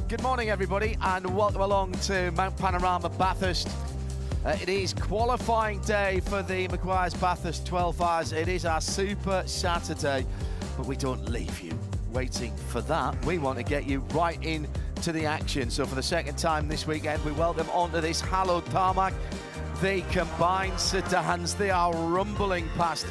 Good morning, everybody, and welcome along to Mount Panorama Bathurst. It is qualifying day for the Meguiar's Bathurst 12 hours. It is our Super Saturday, but we don't leave you waiting for that. We want to get you right into the action. So for the second time this weekend, we welcome onto this hallowed tarmac the combined sedans. They are rumbling past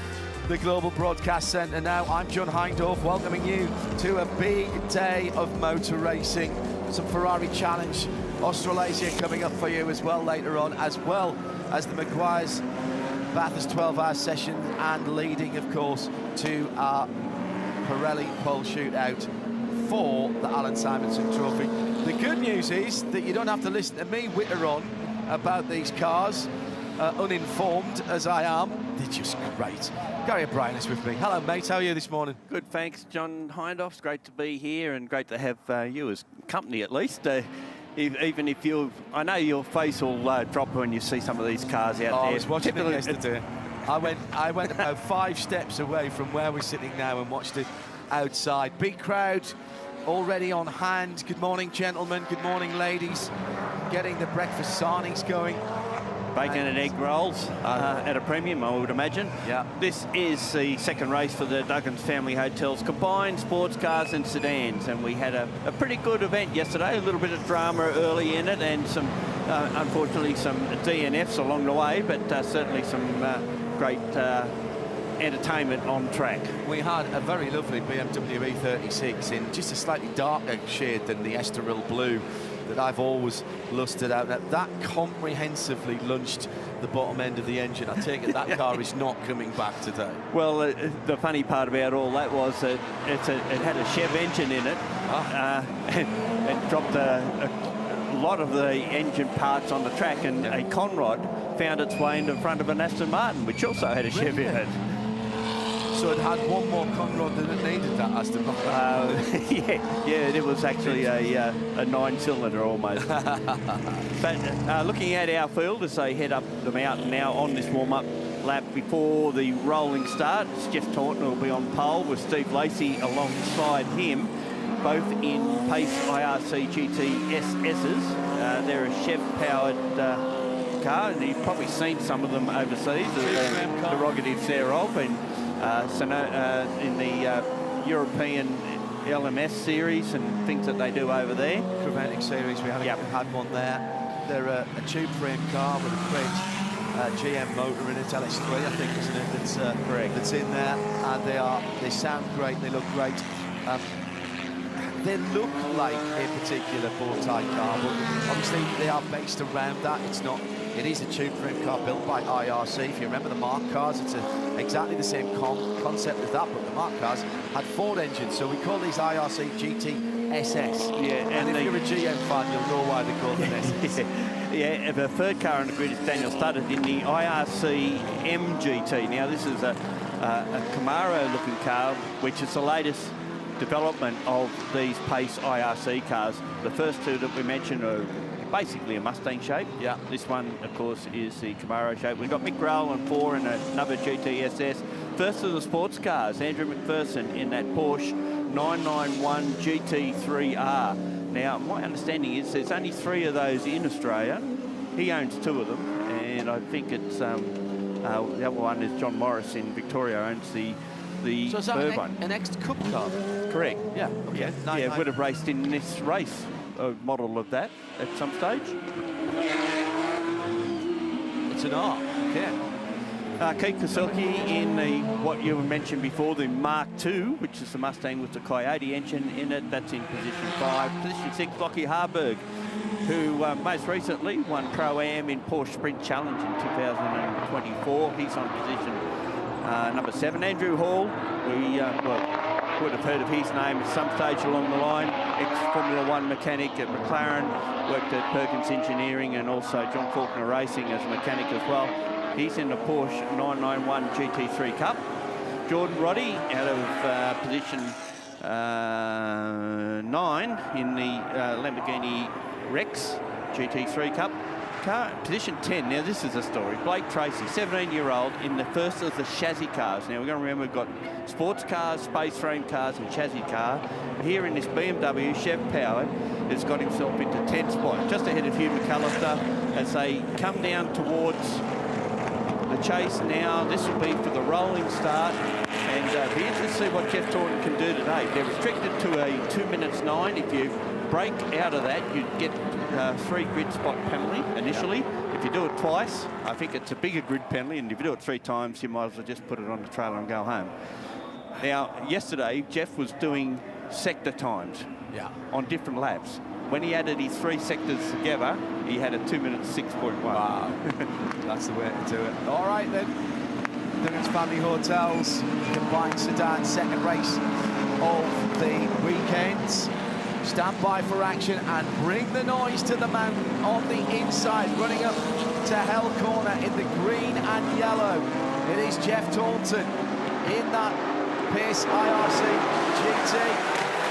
the Global Broadcast Centre now. I'm John Hindorf, welcoming you to a big day of motor racing. Some Ferrari Challenge Australasia coming up for you as well later on, as well as the Meguiar's Bathurst 12-hour session, and leading, of course, to our Pirelli Pole Shootout for the Alan Simonson Trophy. The good news is that you don't have to listen to me witter on about these cars, uninformed as I am. They're just great. Gary O'Brien is with me. Hello, mate. How are you this morning? Good, thanks, John Hindorf. It's great to be here and great to have you as company, at least. Even if I know your face will drop when you see some of these cars out there. I was watching it yesterday. I went about 5 steps away from where we're sitting now and watched it outside. Big crowd already on hand. Good morning, gentlemen. Good morning, ladies. Getting the breakfast sarnies going. Bacon and egg rolls at a premium, I would imagine. Yeah. This is the second race for the Duggins Family Hotels combined sports cars and sedans, and we had a pretty good event yesterday. A little bit of drama early in it, and some, unfortunately, some DNFs along the way, but certainly some great entertainment on track. We had a very lovely BMW E36 in just a slightly darker shade than the Estoril blue that I've always lusted out. Now, that comprehensively lunched the bottom end of the engine. I take it that car is not coming back today. Well, the funny part about all that was that it had a Chev engine in it, and dropped a lot of the engine parts on the track, and a Conrod found its way in the front of an Aston Martin, which also had a Chev in it. So it had one more Conrod than it needed, that Aston Martin. Yeah, it was actually a 9-cylinder almost. But looking at our field as they head up the mountain now on this warm-up lap before the rolling start, Jeff Taunton will be on pole with Steve Lacey alongside him, both in Pace IRC GT SS's. They're a Chev-powered car, and you've probably seen some of them overseas, the derogatives thereof, and in the European LMS series and things that they do over there. Creventic series, we had one there. They're a tube frame car with a great GM motor in it, LS3 I think, isn't it? That's correct. That's in there, and they sound great, they look great. They look like a particular bow-tie car, but obviously they are based around that. It is a tube frame car built by IRC. If you remember the Mark cars, it's exactly the same concept as that, but the Mark cars had Ford engines, so we call these IRC GT SS. Yeah, and if you're a GM fan, you'll know why they call them SS. Yeah, the third car on the grid is Daniel Studdard in the IRC MGT. Now, this is a Camaro-looking car, which is the latest development of these Pace IRC cars. The first two that we mentioned are basically a Mustang shape. Yeah. This one, of course, is the Camaro shape. We've got Mick Grell on 4 and another GTSS. First of the sports cars, Andrew McPherson in that Porsche 991 GT3R. Now, my understanding is there's only 3 of those in Australia. He owns 2 of them, and I think it's the other one is John Morris in Victoria owns the so is that third one. An ex-Cup car? Correct. Yeah. Okay. Yeah, would have raced in this race. A model of that at some stage. It's an R. Okay. Keith Kaselke in what you mentioned before, the Mark II, which is the Mustang with the Coyote engine in it. That's in position 5. Position 6, Lockie Harburg, who most recently won Pro-Am in Porsche Sprint Challenge in 2024. He's on position number 7. Andrew Hall, we would have heard of his name at some stage along the line. Ex-Formula 1 mechanic at McLaren, worked at Perkins Engineering and also John Faulkner Racing as a mechanic as well. He's in the Porsche 991 GT3 Cup. Jordan Roddy out of position 9 in the Lamborghini Rex GT3 Cup. car, position 10. Now, this is a story. Blake Tracy, 17-year-old, in the first of the chassis cars. Now, we've got to remember we've got sports cars, space frame cars, and chassis car. Here in this BMW, Chev powered, has got himself into 10th spot, just ahead of Hugh McAllister as they come down towards the chase now. This will be for the rolling start, and be interested to see what Jeff Taunton can do today. They're restricted to a 2 minutes 9. If you break out of that, you get 3 grid spot penalty initially. If you do it twice, I think it's a bigger grid penalty, and if you do it 3 times, you might as well just put it on the trailer and go home. Now, yesterday, Jeff was doing sector times on different laps. When he added his 3 sectors together, he had a 2 minutes 6.1. Wow. That's the way to do it. All right, then. Dugan's Family Hotels, combined sedan, second race of the weekend. Stand by for action and bring the noise to the man on the inside, running up to Hell Corner in the green and yellow. It is Jeff Taunton in that Pierce IRC GT.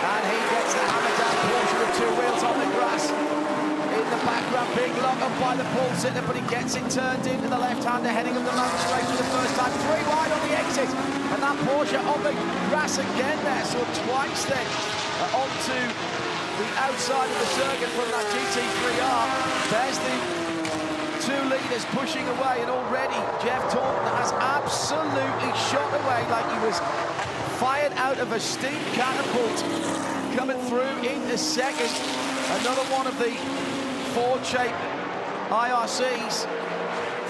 And he gets the hammer down Porsche with 2 wheels on the grass. In the background, big lock up by the pole sitter, but he gets it turned into the left-hander, heading up the mountain straight for the first time. 3 wide on the exit, and that Porsche on the grass again there. So twice then onto the outside of the circuit from that GT3R. There's the 2 leaders pushing away, and already Jeff Taunton has absolutely shot away like he was fired out of a steam catapult, coming through into second. Another one of the Ford-shaped IRCs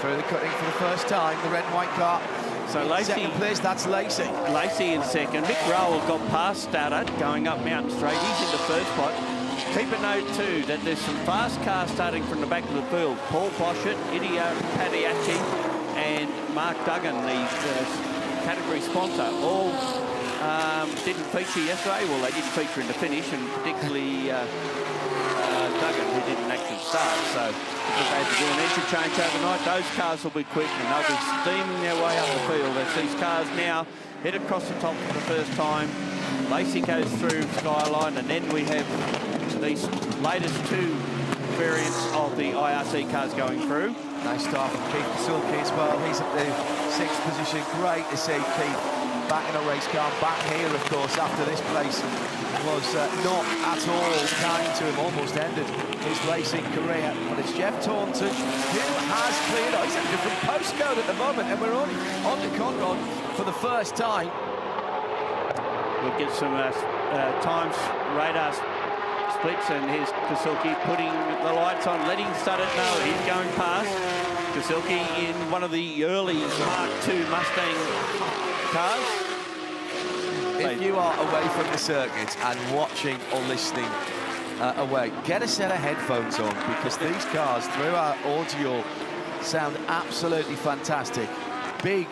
through the cutting for the first time, the red and white car. So Lacey, second place, that's Lacey. Lacey in second. Mick Rowell got past Stoddard going up Mountain Straight. He's in the first spot. Keep a note too that there's some fast cars starting from the back of the field. Paul Boschett, Idio Padiacci, and Mark Duggan, the category sponsor, all didn't feature yesterday. Well, they didn't feature in the finish, and particularly Duggan, who didn't actually start. So because they had to do an engine change overnight, those cars will be quick, and they'll be steaming their way up the field as these cars now head across the top for the first time. Lacey goes through Skyline, and then we have these latest 2 variants of the IRC cars going through. Nice start from Keith Kasulki as well. He's at the 6th position. Great to see Keith back in a race car. Back here, of course, after this place was not at all kind to him. Almost ended his racing career. But it's Jeff Taunton who has cleared out. He's at a different postcode at the moment, and we're only on the Conrod for the first time. We'll get some times, radar splits, and here's Kasulki putting the lights on, letting Studdert know he's going past. Kasulki in one of the early Mark II Mustang cars. If you are away from the circuit and watching or listening away, get a set of headphones on, because these cars, through our audio, sound absolutely fantastic. Big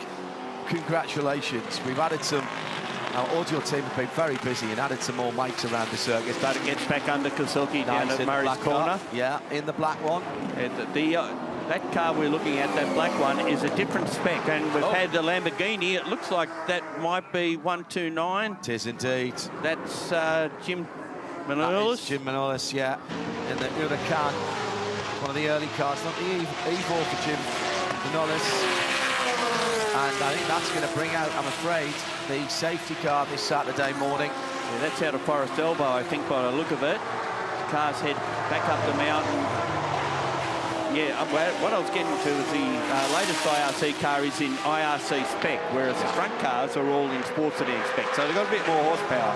congratulations. We've added some. Our audio team have been very busy and added some more mics around the circuit. Studdert gets back under Kasulki down at Murray's corner. Yeah, in the black one. That car we're looking at, that black one, is a different spec, and we've had the Lamborghini. It looks like that might be 129. It is indeed. That's Jim Manolis. Jim Manolis, yeah, in the Huracan. One of the early cars, not the Evo for Jim Manolis. And I think that's going to bring out, I'm afraid, the safety car this Saturday morning. Yeah, that's out of Forest Elbow, I think, by the look of it. The cars head back up the mountain. Yeah, what I was getting to is the latest IRC car is in IRC spec, whereas the front cars are all in sports sedan spec. So they've got a bit more horsepower,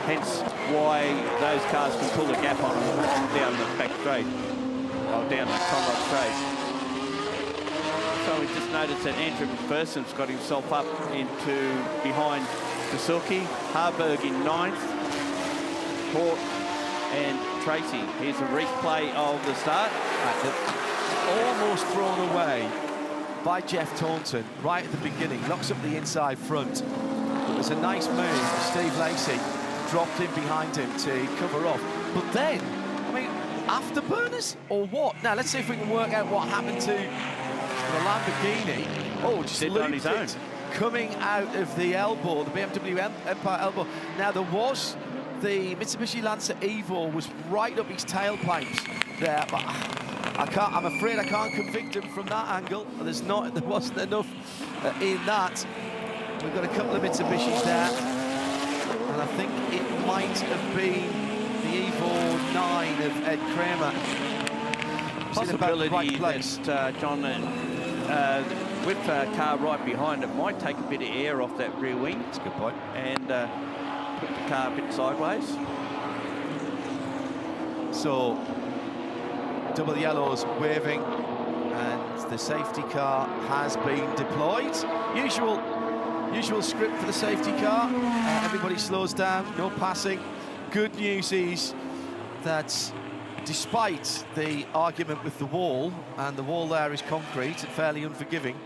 hence why those cars can pull the gap on them down the back straight, or down the Conrod straight. So we just noticed that Andrew McPherson's got himself up into behind Kasulki, Harburg in 9th, Port and Tracy. Here's a replay of the start. Almost thrown away by Jeff Taunton right at the beginning. Locks up the inside front. It was a nice move. Steve Lacey dropped in behind him to cover off. But then, I mean, afterburners or what? Now, let's see if we can work out what happened to the Lamborghini. Oh, just did on his own. Coming out of the elbow, the BMW Empire elbow. Now, there was the Mitsubishi Lancer Evo was right up his tailpipes there, but I'm afraid I can't convict him from that angle. There wasn't enough in that. We've got a couple of Mitsubishis there, and I think it might have been the Evo 9 of Ed Kramer. Possibility that John, with a car right behind it, might take a bit of air off that rear wing. That's a good point. And put the car a bit sideways. So, double yellows waving, and the safety car has been deployed. Usual script for the safety car. Everybody slows down, no passing. Good news is that despite the argument with the wall, and the wall there is concrete and fairly unforgiving,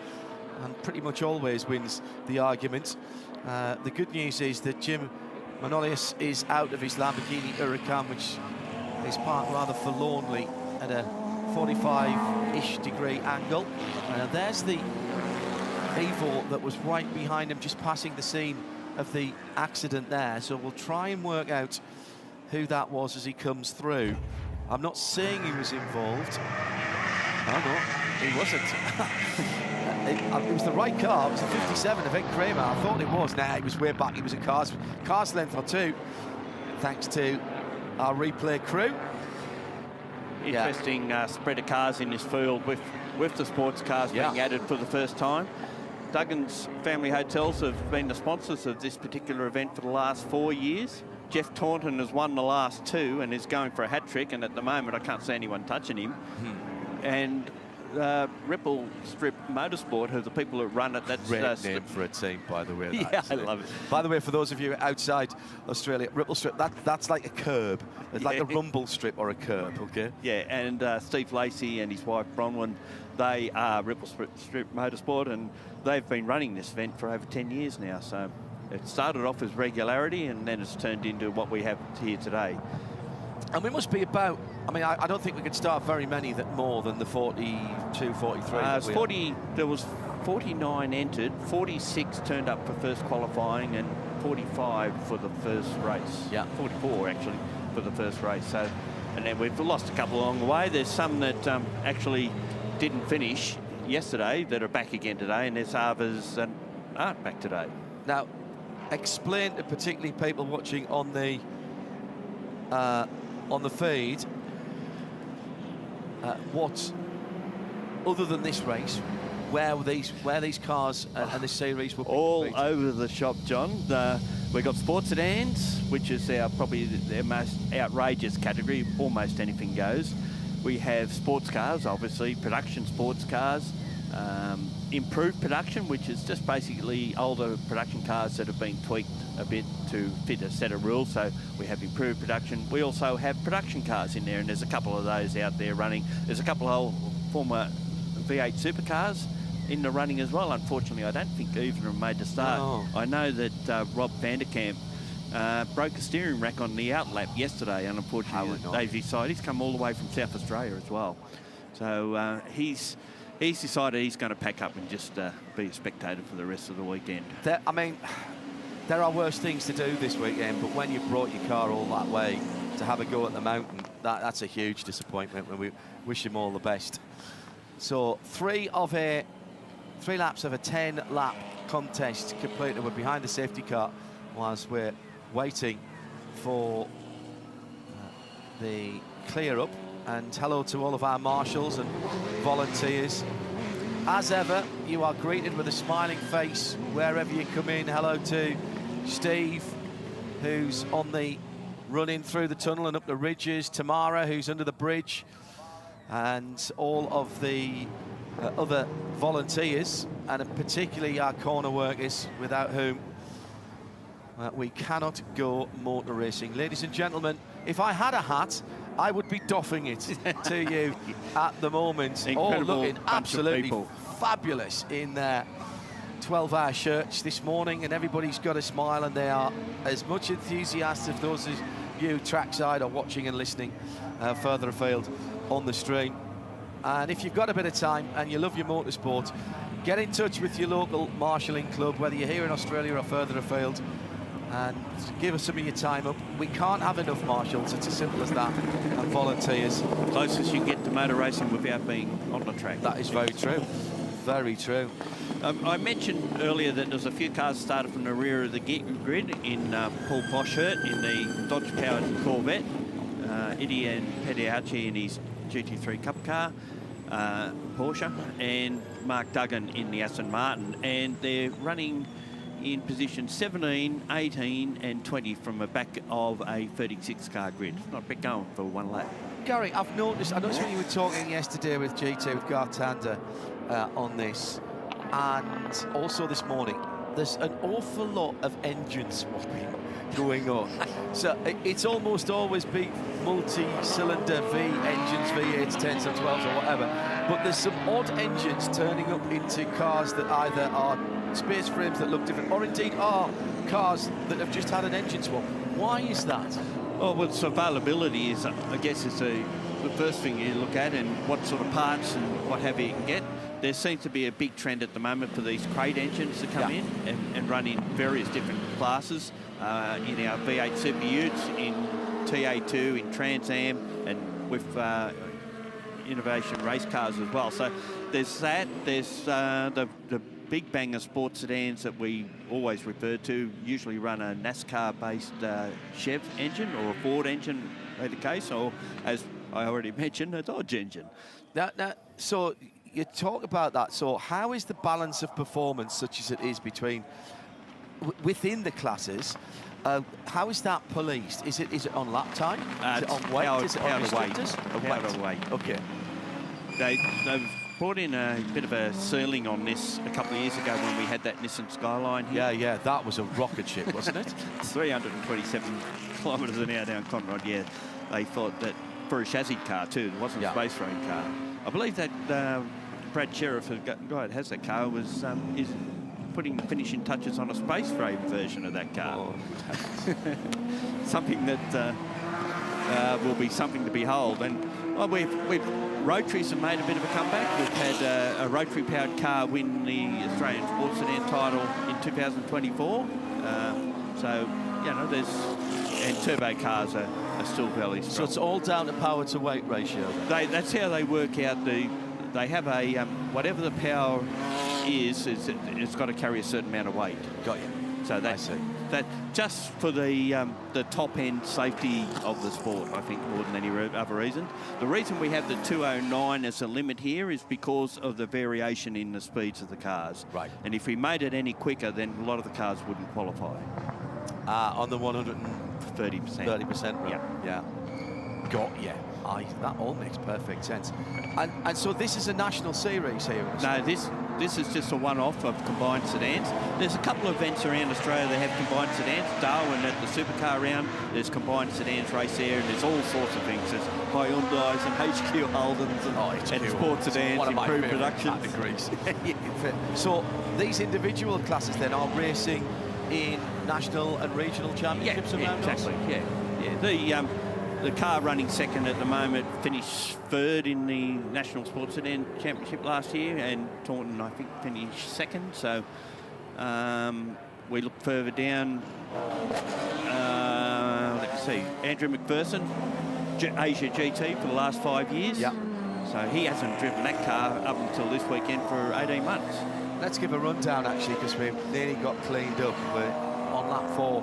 and pretty much always wins the argument, the good news is that Jim Manolius is out of his Lamborghini Huracan, which is parked rather forlornly at a 45-ish degree angle. There's the Evo that was right behind him, just passing the scene of the accident there. So we'll try and work out who that was as he comes through. I'm not saying he was involved. Oh, no, he wasn't. It was the right car. It was the 57 of Ed Kramer. I thought it was. Nah, it was way back. It was a car's length or two, thanks to our replay crew. Interesting spread of cars in this field with the sports cars being added for the first time. Duggan's Family Hotels have been the sponsors of this particular event for the last 4 years. Jeff Taunton has won the last 2 and is going for a hat-trick, and at the moment I can't see anyone touching him. And Ripple Strip Motorsport, who are the people that run it, that's... Great name for a team, by the way. Yeah, I love it. By the way, for those of you outside Australia, Ripple Strip, that's like a curb. It's like a rumble strip or a curb, okay? Yeah, and Steve Lacey and his wife Bronwyn, they are Ripple Strip Motorsport, and they've been running this event for over 10 years now. So it started off as regularity, and then it's turned into what we have here today. And we must be about, I mean, I don't think we could start very many more than the 42, 43. There was 49 entered, 46 turned up for first qualifying, and 45 for the first race. Yeah. 44 actually for the first race. So, and then we've lost a couple along the way. There's some that actually didn't finish yesterday that are back again today, and there's others that aren't back today. Now, explain to particularly people watching on the feed what, other than this race, where these cars and this series will be all competing? over the shop, John. We've got sports sedans, which is probably their most outrageous category. Almost anything goes. We have sports cars, obviously, production sports cars, improved production, which is just basically older production cars that have been tweaked a bit to fit a set of rules. So we have improved production. We also have production cars in there, and there's a couple of those out there running. There's a couple of former V8 supercars in the running as well. Unfortunately, I don't think either of them made the start. No. I know that Rob Vanderkamp broke a steering rack on the outlap yesterday, and unfortunately they've decided he's come all the way from South Australia as well. So he's decided he's going to pack up and just be a spectator for the rest of the weekend. I mean, there are worse things to do this weekend, but when you've brought your car all that way to have a go at the mountain, that's a huge disappointment. When we wish him all the best. So 3 laps of a 10-lap contest completed. We're behind the safety car whilst we're waiting for the clear up. And hello to all of our marshals and volunteers. As ever, you are greeted with a smiling face wherever you come in. Hello to Steve, who's on the run in through the tunnel and up the ridges. Tamara, who's under the bridge. And all of the other volunteers, and particularly our corner workers, without whom we cannot go motor racing. Ladies and gentlemen, if I had a hat, I would be doffing it to you at the moment. Incredible, all looking absolutely fabulous in their 12-hour shirts this morning, and everybody's got a smile, and they are as much enthusiastic as those of you trackside are watching and listening further afield on the stream. And if you've got a bit of time and you love your motorsport, get in touch with your local marshalling club, whether you're here in Australia or further afield, and give us some of your time up. We can't have enough marshals, it's as simple as that, and volunteers. Closest you get to motor racing without being on the track. That is very true. Very true. I mentioned earlier that there's a few cars started from the rear of the grid in Paul Boschert in the Dodge-powered Corvette, Idian Pediachi in his GT3 Cup car, Porsche, and Mark Duggan in the Aston Martin. And they're running in position 17, 18 and 20 from the back of a 36-car grid. Not a bit going for one lap. Gary, I noticed when you were talking yesterday with GT, with Gartander on this, and also this morning, there's an awful lot of engine swapping going on. So it's almost always been multi-cylinder V engines, V8s, 10s or 12s or whatever, but there's some odd engines turning up into cars that either are space frames that look different, or indeed are cars that have just had an engine swap. Why is that? Oh, well, it's availability is, I guess, is the first thing you look at, and what sort of parts and what have you can get. There seems to be a big trend at the moment for these crate engines to come in and run in various different classes, in our V8 Super Utes, in TA2, in Trans Am, and with innovation race cars as well. So there's that. There's the big banger sports sedans that we always refer to, usually run a NASCAR-based Chev engine or a Ford engine, in the case, or, as I already mentioned, a Dodge engine. Now, so you talk about that. So how is the balance of performance, such as it is between within the classes? How is that policed? Is it on lap time? Is it on weight? Is it on restrictors? Out of weight. Okay. They've brought in a bit of a ceiling on this a couple of years ago when we had that Nissan Skyline here. Yeah, that was a rocket ship, wasn't it? 327 kilometres an hour down Conrod, yeah. They thought that for a chassis car too, it wasn't a space frame car. I believe that Brad Sheriff, the guy that has that car, is putting the finishing touches on a space frame version of that car. Oh. Something that will be something to behold. And Rotaries have made a bit of a comeback. We've had a rotary-powered car win the Australian Sports Sedan title in 2024. So, you know, and turbo cars are still fairly strong. So it's all down to power to weight ratio? That's how they work out they have a, whatever the power is it's got to carry a certain amount of weight. Got you. So that's that just for the top end safety of the sport, I think, more than any other reason. The reason we have the 209 as a limit here is because of the variation in the speeds of the cars. Right. And if we made it any quicker, then a lot of the cars wouldn't qualify. On the 130%. 30%. Yeah. Got you. That all makes perfect sense. And so this is a national series here? No, this is just a one-off of combined sedans. There's a couple of events around Australia that have combined sedans. Darwin at the Supercar round, there's combined sedans race there, and there's all sorts of things. There's Hyundais and HQ Holdens and sports sedans, improved productions. So these individual classes then are racing in national and regional championships around exactly. Yeah. The car running second at the moment finished third in the National Sports Sedan Championship last year, and Taunton, I think, finished second. So we look further down. Let me see. Andrew McPherson, Asia GT for the last 5 years. Yeah. So he hasn't driven that car up until this weekend for 18 months. Let's give a rundown, actually, because we've nearly got cleaned up. We're on lap 4.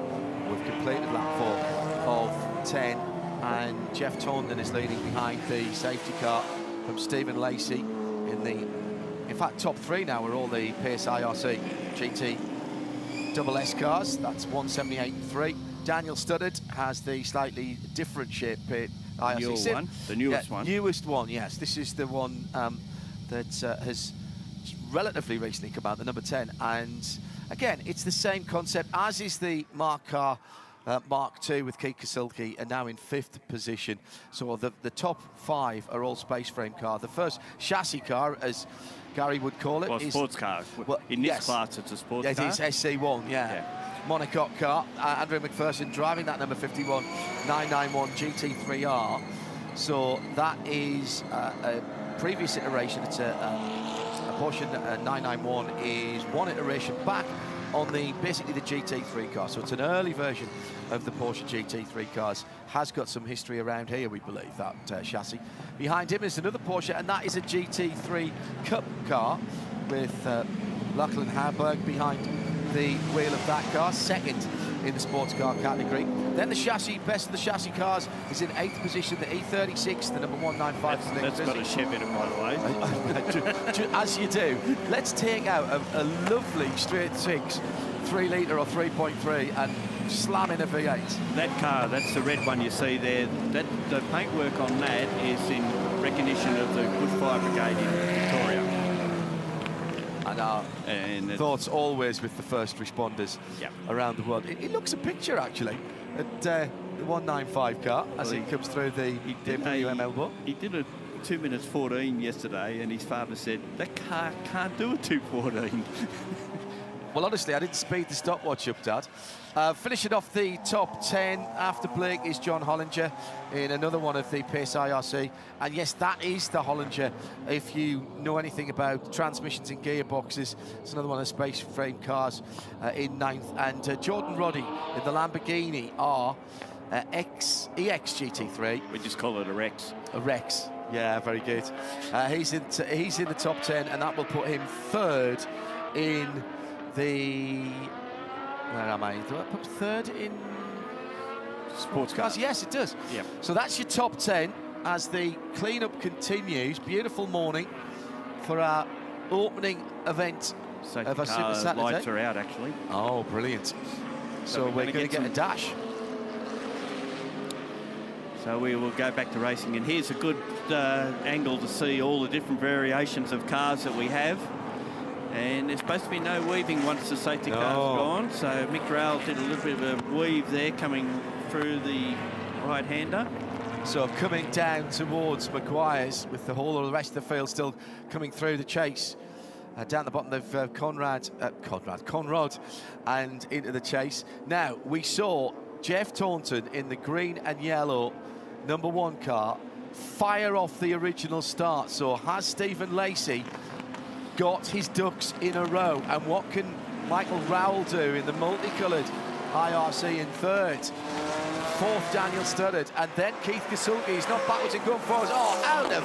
We've completed lap 4 of 10. And Jeff Taunton is leading behind the safety car from Stephen Lacey in fact, top 3 now are all the Pace IRC GT double S cars. That's 178.3. Daniel Studdard has the slightly different shape IRC. The newest one. Newest one, yes. This is the one that has relatively recently come out, the number 10. And again, it's the same concept, as is the Mark car. Mark II with Keith Kasilke are now in 5th position. So the top 5 are all space frame car. The first chassis car, as Gary would call it, is sports car. In this class, it's a sports car. It is SC1, yeah. Monocoque car. Andrew McPherson driving that number 51 991 GT3R. So that is a previous iteration. It's a Porsche 991 is one iteration back. on basically the GT3 car. So it's an early version of the Porsche GT3 cars. Has got some history around here, we believe, that chassis. Behind him is another Porsche, and that is a GT3 Cup car with Lachlan Harburg behind the wheel of that car, second in the sports car category. Then the chassis, best of the chassis cars, is in 8th position, the E36, the number 195. That's got a Chev in it, by the way. As you do. Let's take out a lovely straight 6, 3 litre or 3.3 and slam in a V8. That car, that's the red one you see there. The paintwork on that is in recognition of the Good Fire Brigade in Victoria. And our thoughts always with the first responders around the world. It looks a picture, actually, at the 195 car as he comes through the WML book. He did a 2 minutes 14 yesterday, and his father said, that car can't do a 2:14. Well, honestly, I didn't speed the stopwatch up, Dad. Finishing off the top 10 after Blake is John Hollinger in another one of the Pace IRC. And yes, that is the Hollinger. If you know anything about transmissions and gearboxes, it's another one of the space frame cars in 9th. And Jordan Roddy in the Lamborghini are EX GT3. We just call it a Rex. A Rex. Yeah, very good. He's in the top 10, and that will put him 3rd in the... Where am I? Do I put 3rd in sports cars? Yes, it does. Yep. So that's your top 10 as the clean-up continues. Beautiful morning for our opening event of our Super Saturday. Lights are out, actually. Oh, brilliant. So we're going to get a dash. So we will go back to racing, and here's a good angle to see all the different variations of cars that we have. And there's supposed to be no weaving once the safety car's gone. So Mick Rowell did a little bit of a weave there coming through the right-hander. So coming down towards Meguiar's with the whole of the rest of the field still coming through the chase. Down the bottom of Conrad and into the chase. Now, we saw Jeff Taunton in the green and yellow number 1 car fire off the original start. So has Stephen Lacey got his ducks in a row? And what can Michael Rowell do in the multicoloured IRC in 3rd? 4th, Daniel Studdard, and then Keith Kasulki. He's not backwards and going forwards. Oh, out of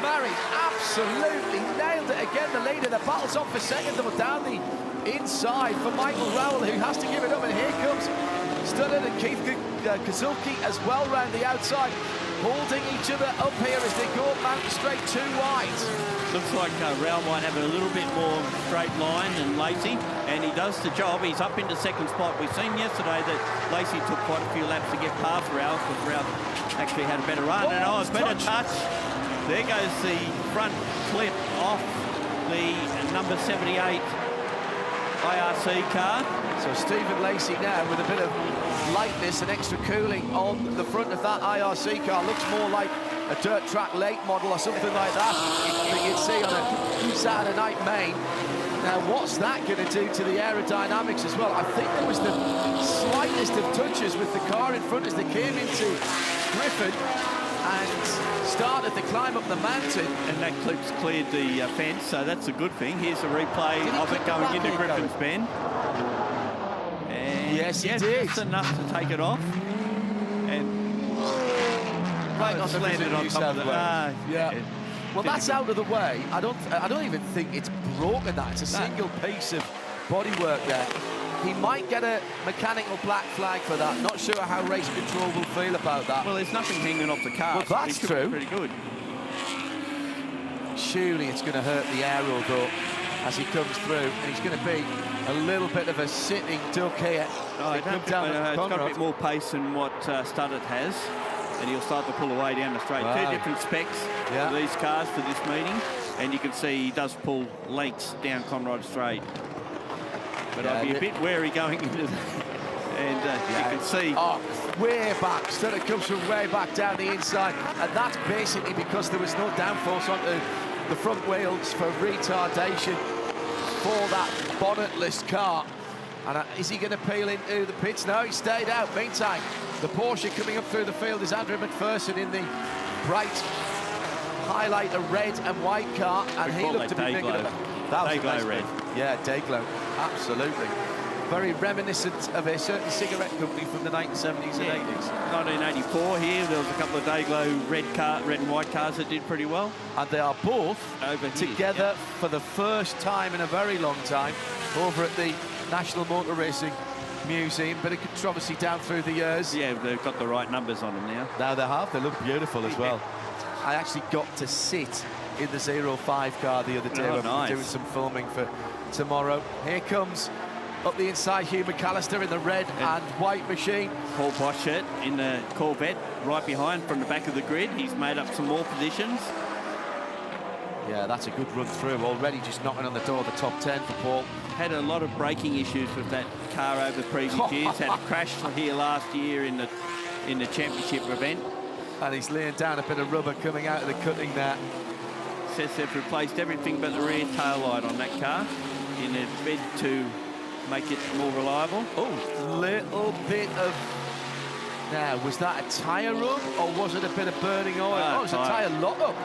Murray, absolutely nailed it again. The leader, the battle's on for 2nd, though, down the inside for Michael Rowell, who has to give it up, and here comes Studdard and Keith Kasulki as well round the outside, holding each other up here as they go mountain straight 2 wide. Looks like Rowell might have a little bit more straight line than Lacey, and he does the job. He's up into 2nd spot. We've seen yesterday that Lacey took quite a few laps to get past Rowell, because Rowell actually had a better run. And better touch. There goes the front clip off the number 78 IRC car. So Stephen Lacey now with a bit of lightness and extra cooling on the front of that IRC car. Looks more like a dirt track late model or something like that that you'd see on a Saturday night main. Now, what's that going to do to the aerodynamics as well? I think there was the slightest of touches with the car in front as they came into Griffin and started to climb up the mountain. And that clip's cleared the fence, so that's a good thing. Here's a replay of it going into Griffin's Bend. And yes, he did. That's enough to take it off. And right on the landed on top of the yeah. Well, that's out of the way. I don't even think it's broken. That it's a single piece of bodywork there. He might get a mechanical black flag for that. Not sure how race control will feel about that. Well, there's nothing hanging off the car. Well, that's true. Pretty good. Surely it's going to hurt the aero though as he comes through, and he's going to be a little bit of a sitting duck here. No, it's got a bit more pace than what Studdard has, and he'll start to pull away down the straight. Wow. 2 different specs for these cars for this meeting, and you can see he does pull lengths down Conrod Straight. But I'd be a bit wary going into the... And you can see... Oh, way back. Studdard comes from way back down the inside, and that's basically because there was no downforce onto the front wheels for retardation for that bonnetless car. And is he going to peel into the pits? No, he stayed out. Meantime, the Porsche coming up through the field is Andrew McPherson in the bright highlighter red and white car, and he looked to be bigger. That was red. Red. Yeah, Dayglow, absolutely. very reminiscent of a certain cigarette company from the 1970s and 80s. 1984 here, there was a couple of Dayglow red and white cars that did pretty well. And they are both over together for the first time in a very long time over at the National Motor Racing Museum. Bit of controversy down through the years. Yeah, they've got the right numbers on them now. Now they have. They look beautiful as well. I actually got to sit in the 05 car the other day when we were doing some filming for tomorrow. Here comes up the inside Hugh McAllister in the red and white machine. Paul Boschert in the Corvette right behind from the back of the grid. He's made up some more positions. Yeah, that's a good run through. Already just knocking on the door of the top 10 for Paul. Had a lot of braking issues with that car over the previous years. Had a crash here last year in the championship event. And he's laying down a bit of rubber coming out of the cutting there. Says they've replaced everything but the rear tail light on that car in a bid to make it more reliable. Oh, little bit of... Now, was that a tyre rub or was it a bit of burning oil? Oh, it was a tyre lock-up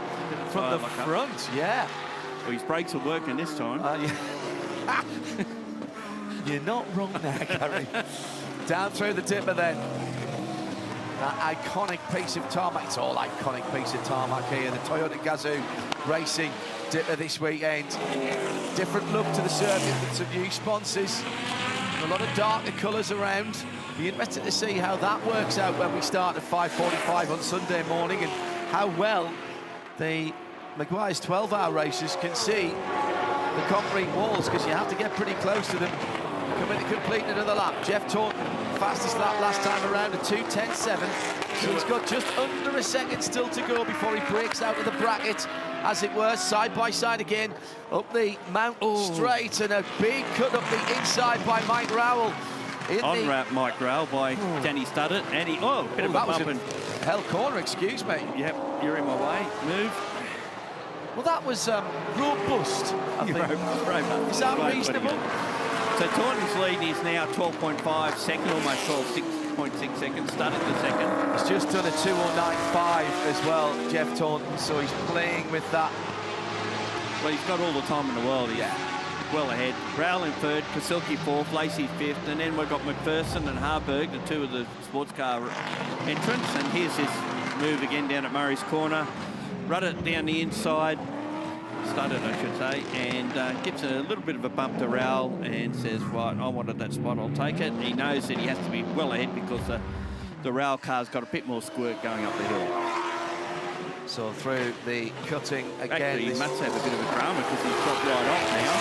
from the front, yeah. Well, his brakes are working this time. Yeah. You're not wrong there, Gary. Down through the dipper then. That iconic piece of tarmac. It's all iconic piece of tarmac here. The Toyota Gazoo Racing dipper this weekend. Different look to the circuit with some new sponsors. A lot of darker colours around. Be interested to see how that works out when we start at 5:45 on Sunday morning and how well the Meguiar's 12-hour races can see the concrete walls, because you have to get pretty close to them. Coming to complete another lap. Jeff Taunton, fastest lap last time around at 2:10.7. So he's got just under a second still to go before he breaks out of the bracket, as it were, side by side again, up the Mount Straight, and a big cut up the inside by Mike Rowell. On-wrap Mike Rowell by Danny Studdert, and he, bit of a bump and... hell corner, excuse me. Yep, you're in my way, move. Well, that was robust, I think. Is that reasonable? So Taunton's lead is now 12.5 second, almost 6.6 seconds, started the second. He's just done a 2:09.5 as well, Jeff Taunton, so he's playing with that. Well, he's got all the time in the world. He's well ahead. Rowell in third, Kasilke fourth, Lacey fifth, and then we've got McPherson and Harburg, the two of the sports car entrants. And here's this move again down at Murray's Corner. Run it down the inside, started I should say, and gives a little bit of a bump to Rowell and says, right, I wanted that spot, I'll take it. He knows that he has to be well ahead because the Rowell car's got a bit more squirt going up the hill. So through the cutting again. Actually, he must have a bit of a drama because he's dropped right off now.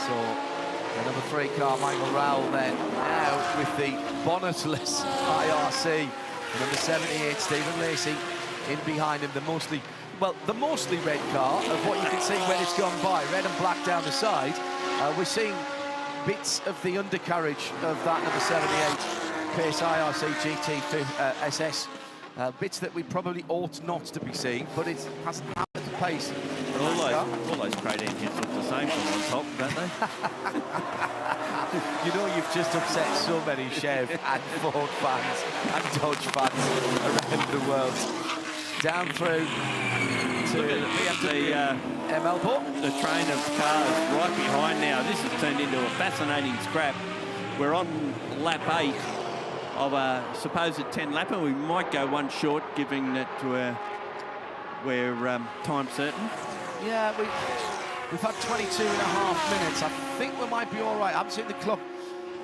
So the number 3 car, Michael Rowell, then now with the bonnetless IRC. Number 78, Stephen Lacey, in behind him. The mostly red car of what you can see when it's gone by, red and black down the side. We're seeing bits of the undercarriage of that number 78 Pace IRC GT SS. Bits that we probably ought not to be seeing, but it hasn't happened to Pace. All those crate engines look the same from on top, don't they? You know, you've just upset so many Chev and Ford fans and Dodge fans around the world. Down through to the ML Port. The train of cars right behind now. This has turned into a fascinating scrap. We're on lap 8 of a supposed 10-lapper. We might go one short, giving that to we're time certain. Yeah, we've had 22 and a half minutes. I think we might be all right. I haven't seen the clock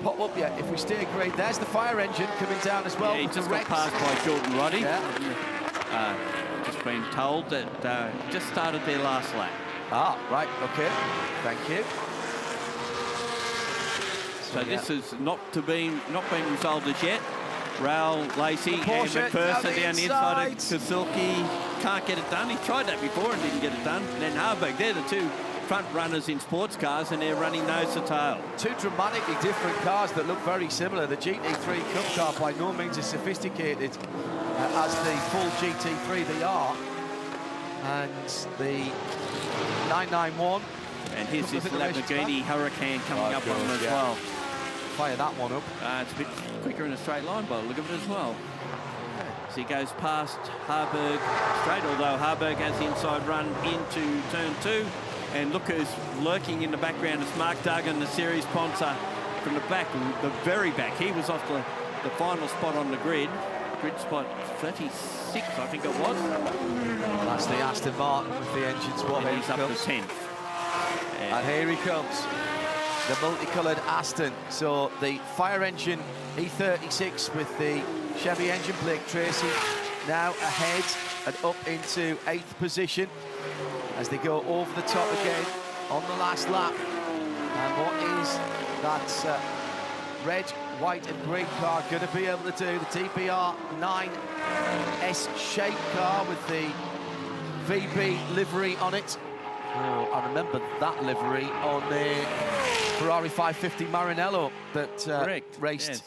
pop up yet. If we stay great, there's the fire engine coming down as well. Yeah, he just got passed by Jordan Roddy. Yeah. Just been told that just started their last lap. Ah, right, okay. Thank you. So this is not been resolved as yet. Rowell, Lacey, and McPherson down the inside of Kasilke. Can't get it done. He tried that before and didn't get it done. And then Harburg, they're the two front runners in sports cars, and they're running nose to tail. Two dramatically different cars that look very similar. The GT3 Cup car by no means as sophisticated as the full GT3 they are. And the 991. And here's this Lamborghini Hurricane coming up on them as well. Fire that one up. It's a bit quicker in a straight line by the look of it as well. So he goes past Harburg straight, although Harburg has the inside run into turn 2. And look who's lurking in the background. It's Mark Duggan, the series sponsor, from the back, the very back. He was off the final spot on the grid. Grid spot 36, I think it was. That's the Aston Martin with the engine swap. And he's up to 10th. And here he comes, the multicoloured Aston. So the fire engine E36 with the Chevy engine, Blake Tracy, now ahead and up into 8th position as they go over the top again on the last lap. And what is that red, white and green car going to be able to do? The DBR 9S shape car with the VB livery on it. Oh, I remember that livery on the Ferrari 550 Maranello that raced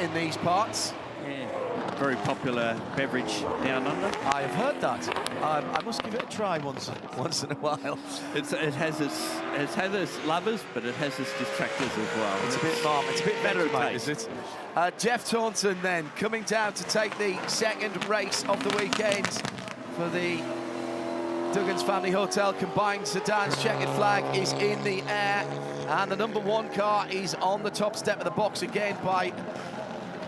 in these parts. Yeah, very popular beverage down under. I have heard that. I must give it a try once in a while. It has its lovers, but it has its detractors as well. It's a bit warm. It's a bit better, is it? Jeff Taunton then coming down to take the second race of the weekend for the Duggan's Family Hotel combined sedans. Checkered flag is in the air, and the number 1 car is on the top step of the box again by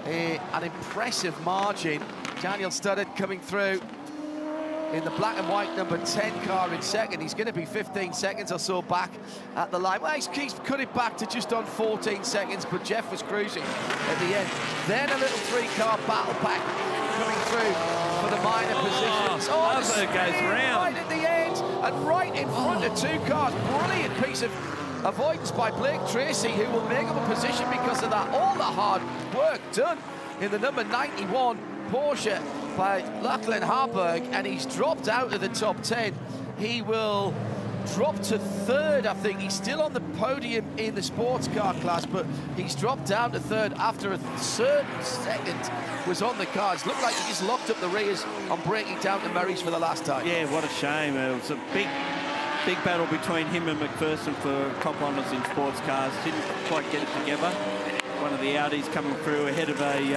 an impressive margin. Daniel Studdard coming through in the black and white number 10 car in second. He's going to be 15 seconds or so back at the line. Well, he's cut it back to just on 14 seconds, but Jeff was cruising at the end. Then a little 3-car battle pack coming through for the minor positions. Oh, it goes round. Right at the end and right in front of 2 cars. Brilliant piece of avoidance by Blake Tracy, who will make up a position because of that. All the hard work done in the number 91 Porsche by Lachlan Harburg, and he's dropped out of the top 10. He will drop to 3rd, I think. He's still on the podium in the sports car class, but he's dropped down to 3rd after a certain second was on the cars. Looked like he just locked up the rears on breaking down to Murray's for the last time. Yeah, what a shame. It was a big battle between him and McPherson for top honours in sports cars. Didn't quite get it together. One of the Audis coming through ahead of Andy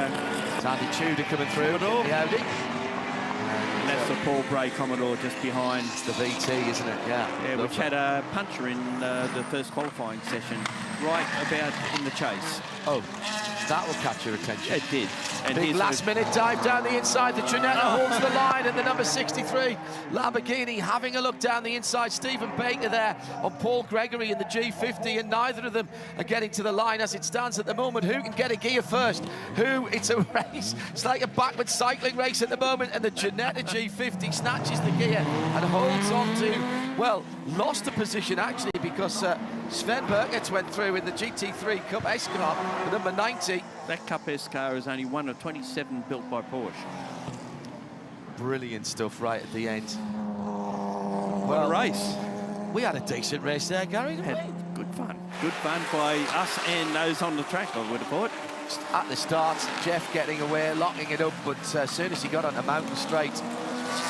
Tudor coming through in the Audi. And that's the Paul Bray Commodore just behind. It's the VT, isn't it? Yeah, which had a puncher in the first qualifying session, right about in the chase. Oh, that will catch your attention. It did. And big last-minute dive down the inside. The Trinetta holds the line, and the number 63 Lamborghini having a look down the inside. Stephen Baker there on Paul Gregory in the G50, and neither of them are getting to the line as it stands at the moment. Who can get a gear first? It's a race. It's like a backward cycling race at the moment, and the Trinetta G50 snatches the gear and holds on to, well, lost a position actually because Sven Bergertz went through in the GT3 Cup S car, the number 90. That Cup S car is only one of 27 built by Porsche. Brilliant stuff right at the end. What a race. We had a decent race there, Gary, didn't we? Good fun. Good fun by us and those on the track, I would have thought. At the start, Jeff getting away, locking it up, but as soon as he got onto Mountain Straight,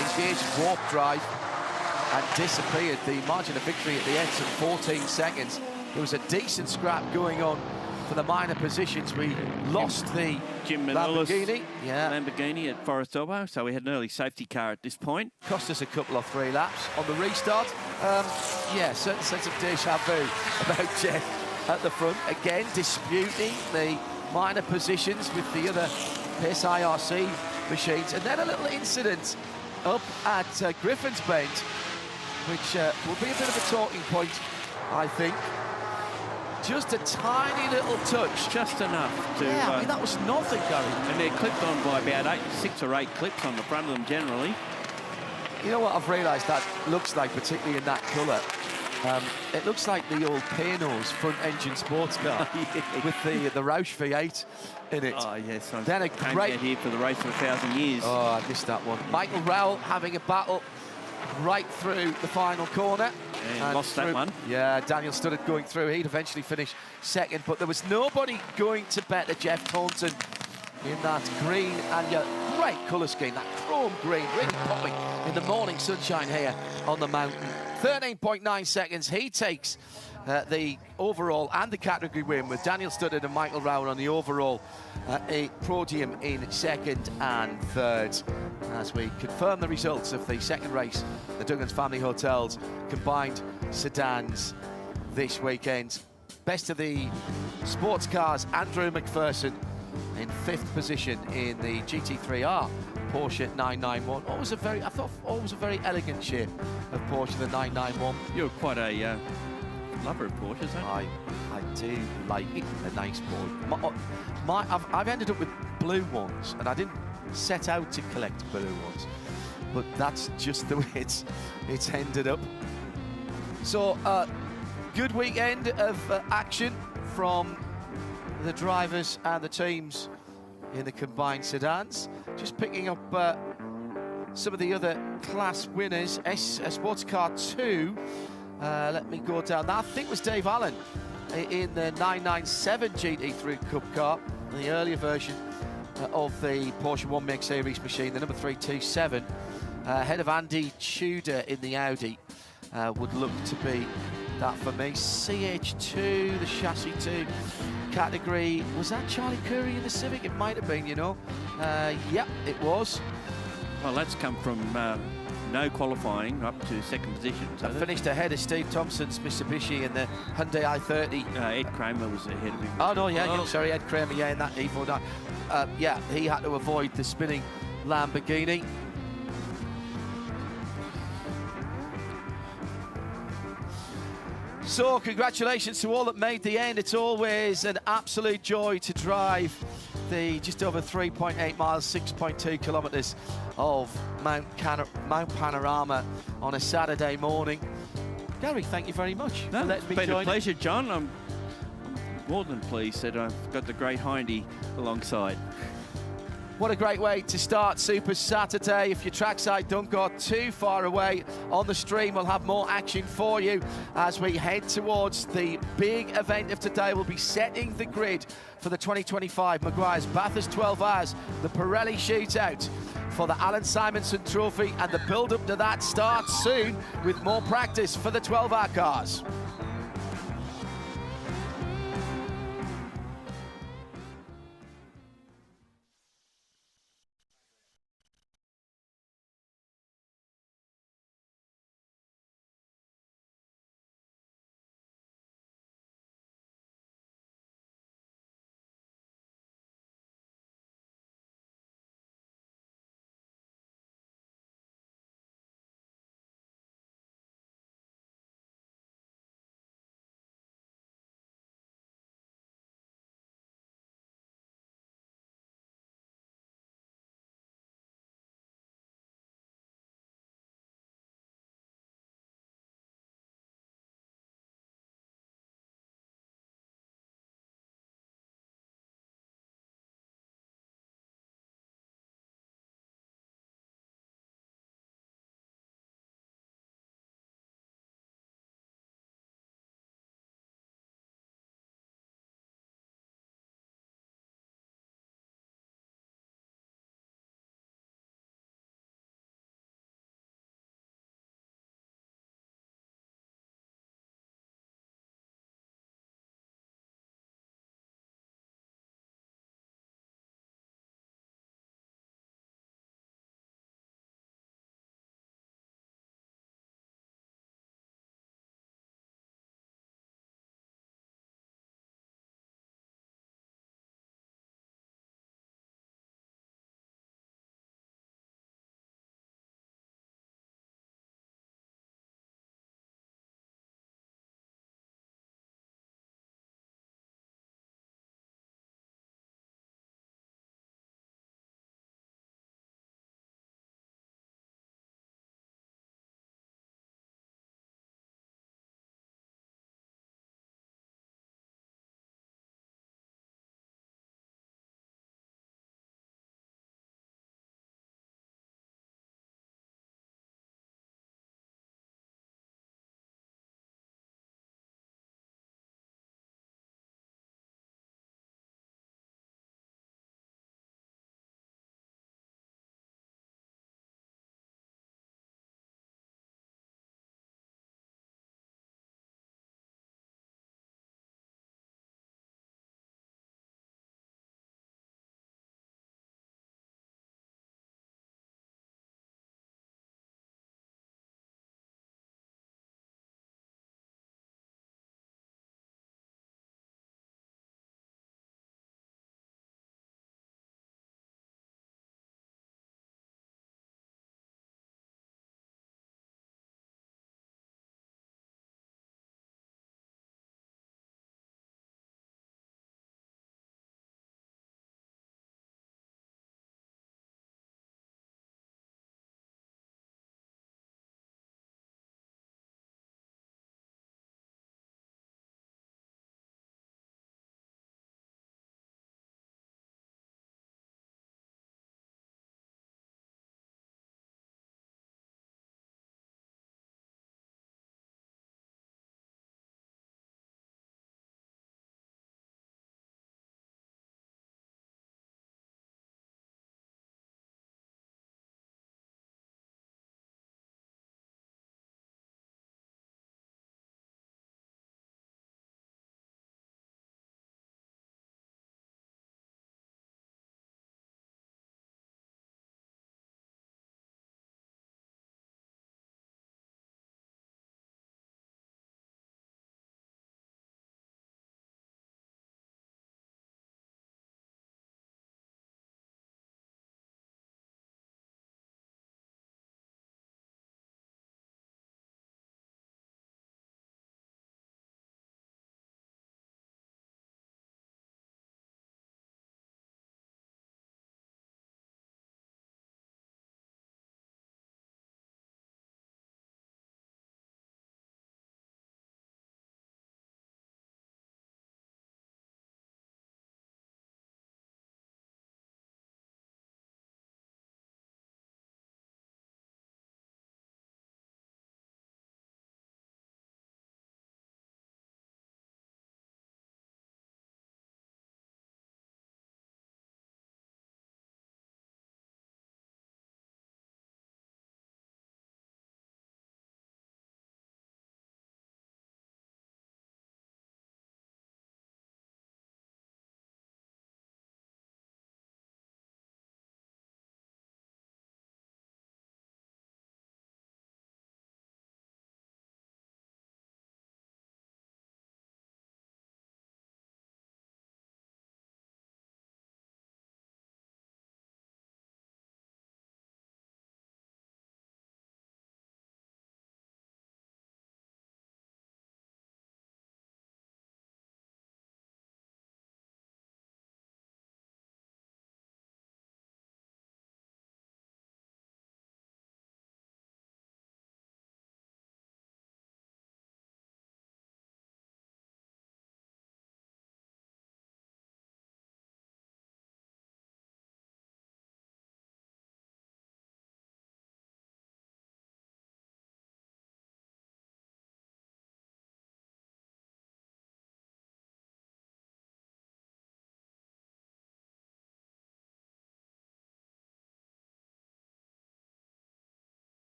engaged warp drive and disappeared. The margin of victory at the end, some 14 seconds. There was a decent scrap going on for the minor positions. We lost the Lamborghini. Lamborghini at Forest Elbow, so we had an early safety car at this point. Cost us a couple of 3 laps on the restart. Certain sense of deja vu about Jeff at the front. Again, disputing the minor positions with the other Pace IRC machines. And then a little incident up at Griffin's Bend, which will be a bit of a talking point, I think. Just a tiny little touch. Just enough to... Yeah, I mean, that was nothing, Gary. And they're clipped on by about 6 or 8 clips on the front of them generally. You know what I've realised that looks like, particularly in that colour? It looks like the old Paynos front-engine sports car with the Roush V8 in it. Oh, yes. Then a great... here for the race of 1,000 years. Oh, I missed that one. Michael Rowell having a battle right through the final corner. And lost that one. Yeah, Daniel Studdard going through. He'd eventually finish second, but there was nobody going to better Jeff Taunton in that green and great colour scheme, that chrome green, really popping in the morning sunshine here on the mountain. 13.9 seconds. He takes the overall and the category win with Daniel Studdard and Michael Rowell on the overall, a podium in second and third. As we confirm the results of the second race, the Duggan's Family Hotels combined sedans this weekend. Best of the sports cars, Andrew McPherson in 5th position in the GT3R Porsche 991. I thought always a very elegant shape of Porsche, the 991. You're quite a lover of Porsches, aren't you? I do like a nice boy. I've ended up with blue ones, and I didn't set out to collect blue ones, but that's just the way it's ended up. So, good weekend of action from the drivers and the teams in the combined sedans. Just picking up some of the other class winners. Sports Car 2, let me go down. That I think was Dave Allen in the 997 GT3 Cup car, the earlier version of the Porsche 1 Meg Series machine, the number 327, ahead of Andy Tudor in the Audi. Would look to be that for me. CH2, the chassis 2 category. Was that Charlie Curry in the Civic? It might have been, you know. Yep, it was. Well, that's come from no qualifying up to 2nd position. So I finished ahead of Steve Thompson's Mitsubishi in the Hyundai i30. Ed Kramer was ahead of him. Oh, no, yeah, sorry, Ed Kramer, yeah, in that E49. Yeah, he had to avoid the spinning Lamborghini. So, congratulations to all that made the end. It's always an absolute joy to drive the just over 3.8 miles, 6.2 kilometres of Mount Panorama on a Saturday morning. Gary, thank you very much for letting me join. It's been a pleasure, John. I'm more than pleased that I've got the great Hindy alongside. What a great way to start Super Saturday. If your trackside don't go too far away, on the stream we'll have more action for you as we head towards the big event of today. We'll be setting the grid for the 2025 Meguiar's Bathurst 12 Hours, the Pirelli Shootout for the Alan Simonson Trophy, and the build-up to that starts soon with more practice for the 12-hour cars.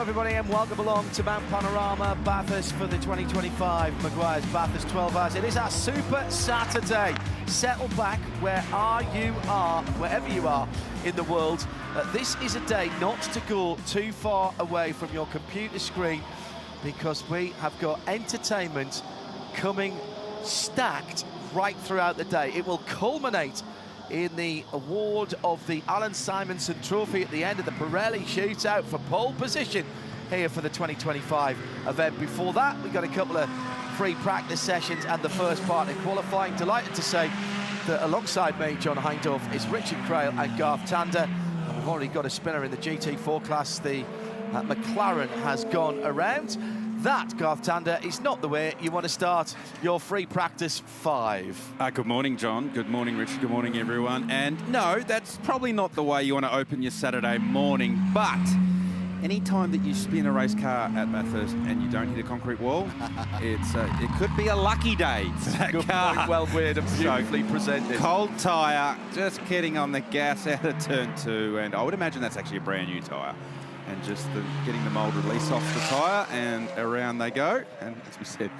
everybody, and welcome along to Mount Panorama Bathurst for the 2025 Meguiar's Bathurst 12 Hours. It is our Super Saturday. Settle back wherever you are in the world. This is a day not to go too far away from your computer screen, because we have got entertainment coming stacked right throughout the day. It will culminate in the award of the Alan Simonson Trophy at the end of the Pirelli shootout for pole position here for the 2025 event. Before that, we got a couple of free practice sessions and the first part of qualifying. Delighted to say that alongside me, John Hindorf, is Richard Crail and Garth Tander. And we've already got a spinner in the GT4 class. The McLaren has gone around. That, Garth Tander, is not the way you want to start your free practice 5. Good morning, John. Good morning, Richard. Good morning, everyone. And no, that's probably not the way you want to open your Saturday morning, but any time that you spin a race car at Bathurst and you don't hit a concrete wall, it could be a lucky day for that car. Point, well weird and beautifully presented. Cold tyre, just getting on the gas out of turn 2, and I would imagine that's actually a brand new tyre. And just getting the mould release off the tyre, and around they go. And as we said,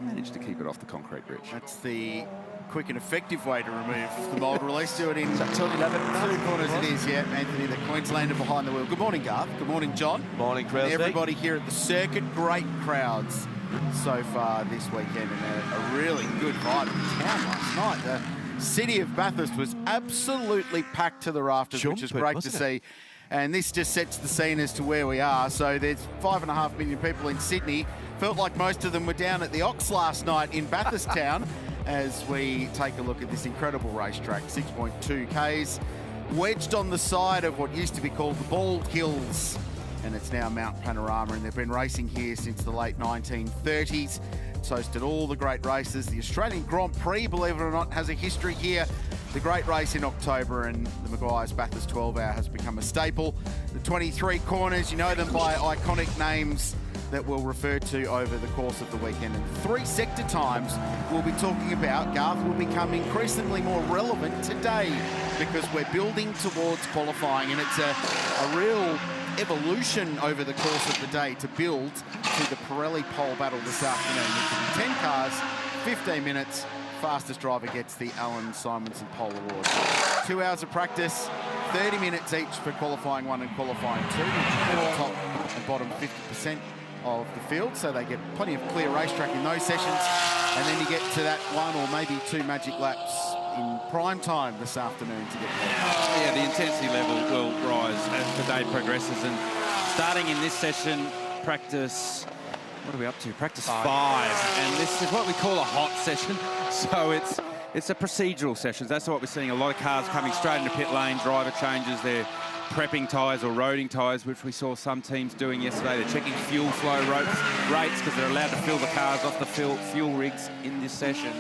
managed to keep it off the concrete, Rich. That's the quick and effective way to remove the mould release. Do it in Till 11. 2 corners it is, yeah. Anthony, the Queenslander behind the wheel. Good morning, Garth. Good morning, John. Morning, Crail. Everybody here at the circuit, great crowds so far this weekend, and a really good vibe in town last night. The city of Bathurst was absolutely packed to the rafters, which is great to see. And this just sets the scene as to where we are. So there's 5.5 million people in Sydney. Felt like most of them were down at the Ox last night in Bathurst town as we take a look at this incredible racetrack. 6.2 Ks, wedged on the side of what used to be called the Bald Hills. And it's now Mount Panorama, and they've been racing here since the late 1930s. It's hosted all the great races. The Australian Grand Prix, believe it or not, has a history here. The great race in October, and the Meguiar's Bathurst 12 Hour has become a staple. The 23 corners, you know them by iconic names that we'll refer to over the course of the weekend. And 3 sector times we'll be talking about, Garth, will become increasingly more relevant today because we're building towards qualifying, and it's a real evolution over the course of the day to build to the Pirelli Pole Battle this afternoon, which will be 10 cars, 15 minutes. Fastest driver gets the Alan Simonson Pole Award. 2 hours of practice, 30 minutes each for qualifying 1 and qualifying 2, which is the top and bottom 50% of the field, so they get plenty of clear racetrack in those sessions. And then you get to that 1 or maybe 2 magic laps in prime time this afternoon to get there. Yeah, the intensity level will rise as the day progresses, and starting in this session, practice, what are we up to? Practice 5. And this is what we call a hot session. So it's a procedural session. That's what we're seeing. A lot of cars coming straight into pit lane, driver changes, they're prepping tyres or roading tyres, which we saw some teams doing yesterday. They're checking fuel flow rates because they're allowed to fill the cars off the fuel rigs in this session.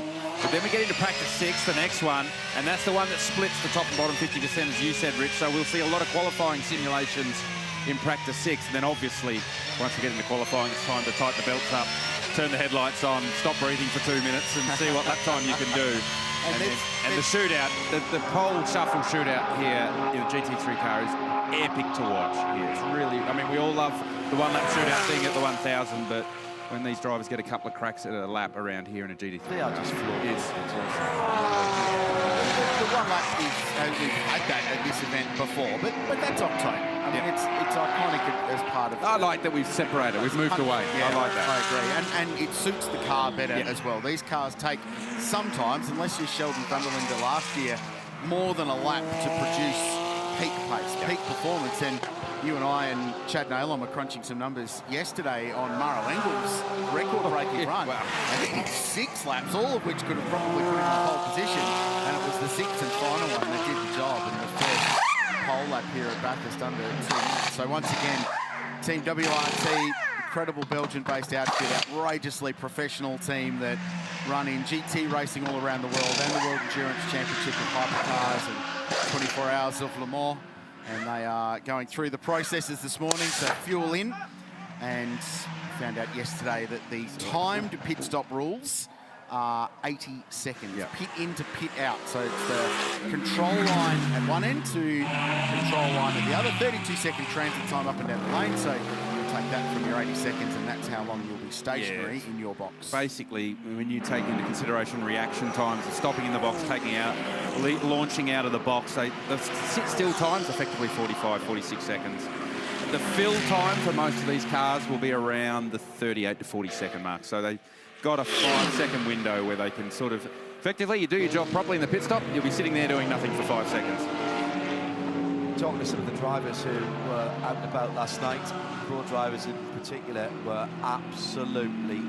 But then we get into practice 6, the next one, and that's the one that splits the top and bottom 50%, as you said, Rich. So we'll see a lot of qualifying simulations in practice 6, and then obviously once we get into qualifying, it's time to tighten the belts up, turn the headlights on, stop breathing for 2 minutes and see what lap time you can do. And the shootout, the pole shuffle shootout here in the GT3 car is epic to watch. Yeah, it's really, I mean, we all love the 1 lap shootout thing at the 1000, but when these drivers get a couple of cracks at a lap around here in a GT3, They are just flawed. It's The 1 lap is, we've had that at this event before, but that's October. I mean, it's iconic as part of. I like that we've separated, we've moved away. Yeah, I like that. I agree, and it suits the car better as well. These cars take sometimes, unless you're Sheldon Thunderlander last year, more than a lap to produce peak pace, peak performance. And you and I and Chad Nailon were crunching some numbers yesterday on Maro Engel's record-breaking run. Wow. And it's 6 laps, all of which could have probably put him in pole position. And it was the 6th and final one that did the job in the first pole lap here at Bathurst under 2 minutes. So once again, Team WRT, incredible Belgian-based outfit, outrageously professional team that run in GT racing all around the world and the World Endurance Championship of hypercars and 24 Hours of Le Mans. And they are going through the processes this morning, so fuel in. And found out yesterday that the timed pit stop rules are 80 seconds. Yep. Pit in to pit out. So it's the control line at one end to control line at the other. 32-second transit time up and down the lane. So take that from your 80 seconds, and that's how long you'll be stationary in your box. Basically, when you take into consideration reaction times, the stopping in the box, taking out, launching out of the box, the sit-still time's effectively 45, 46 seconds. The fill time for most of these cars will be around the 38 to 40 second mark. So they've got a 5-second window where they can sort of, effectively, you do your job properly in the pit stop, you'll be sitting there doing nothing for 5 seconds. Talking to some of the drivers who were out and about last night, pro drivers in particular, were absolutely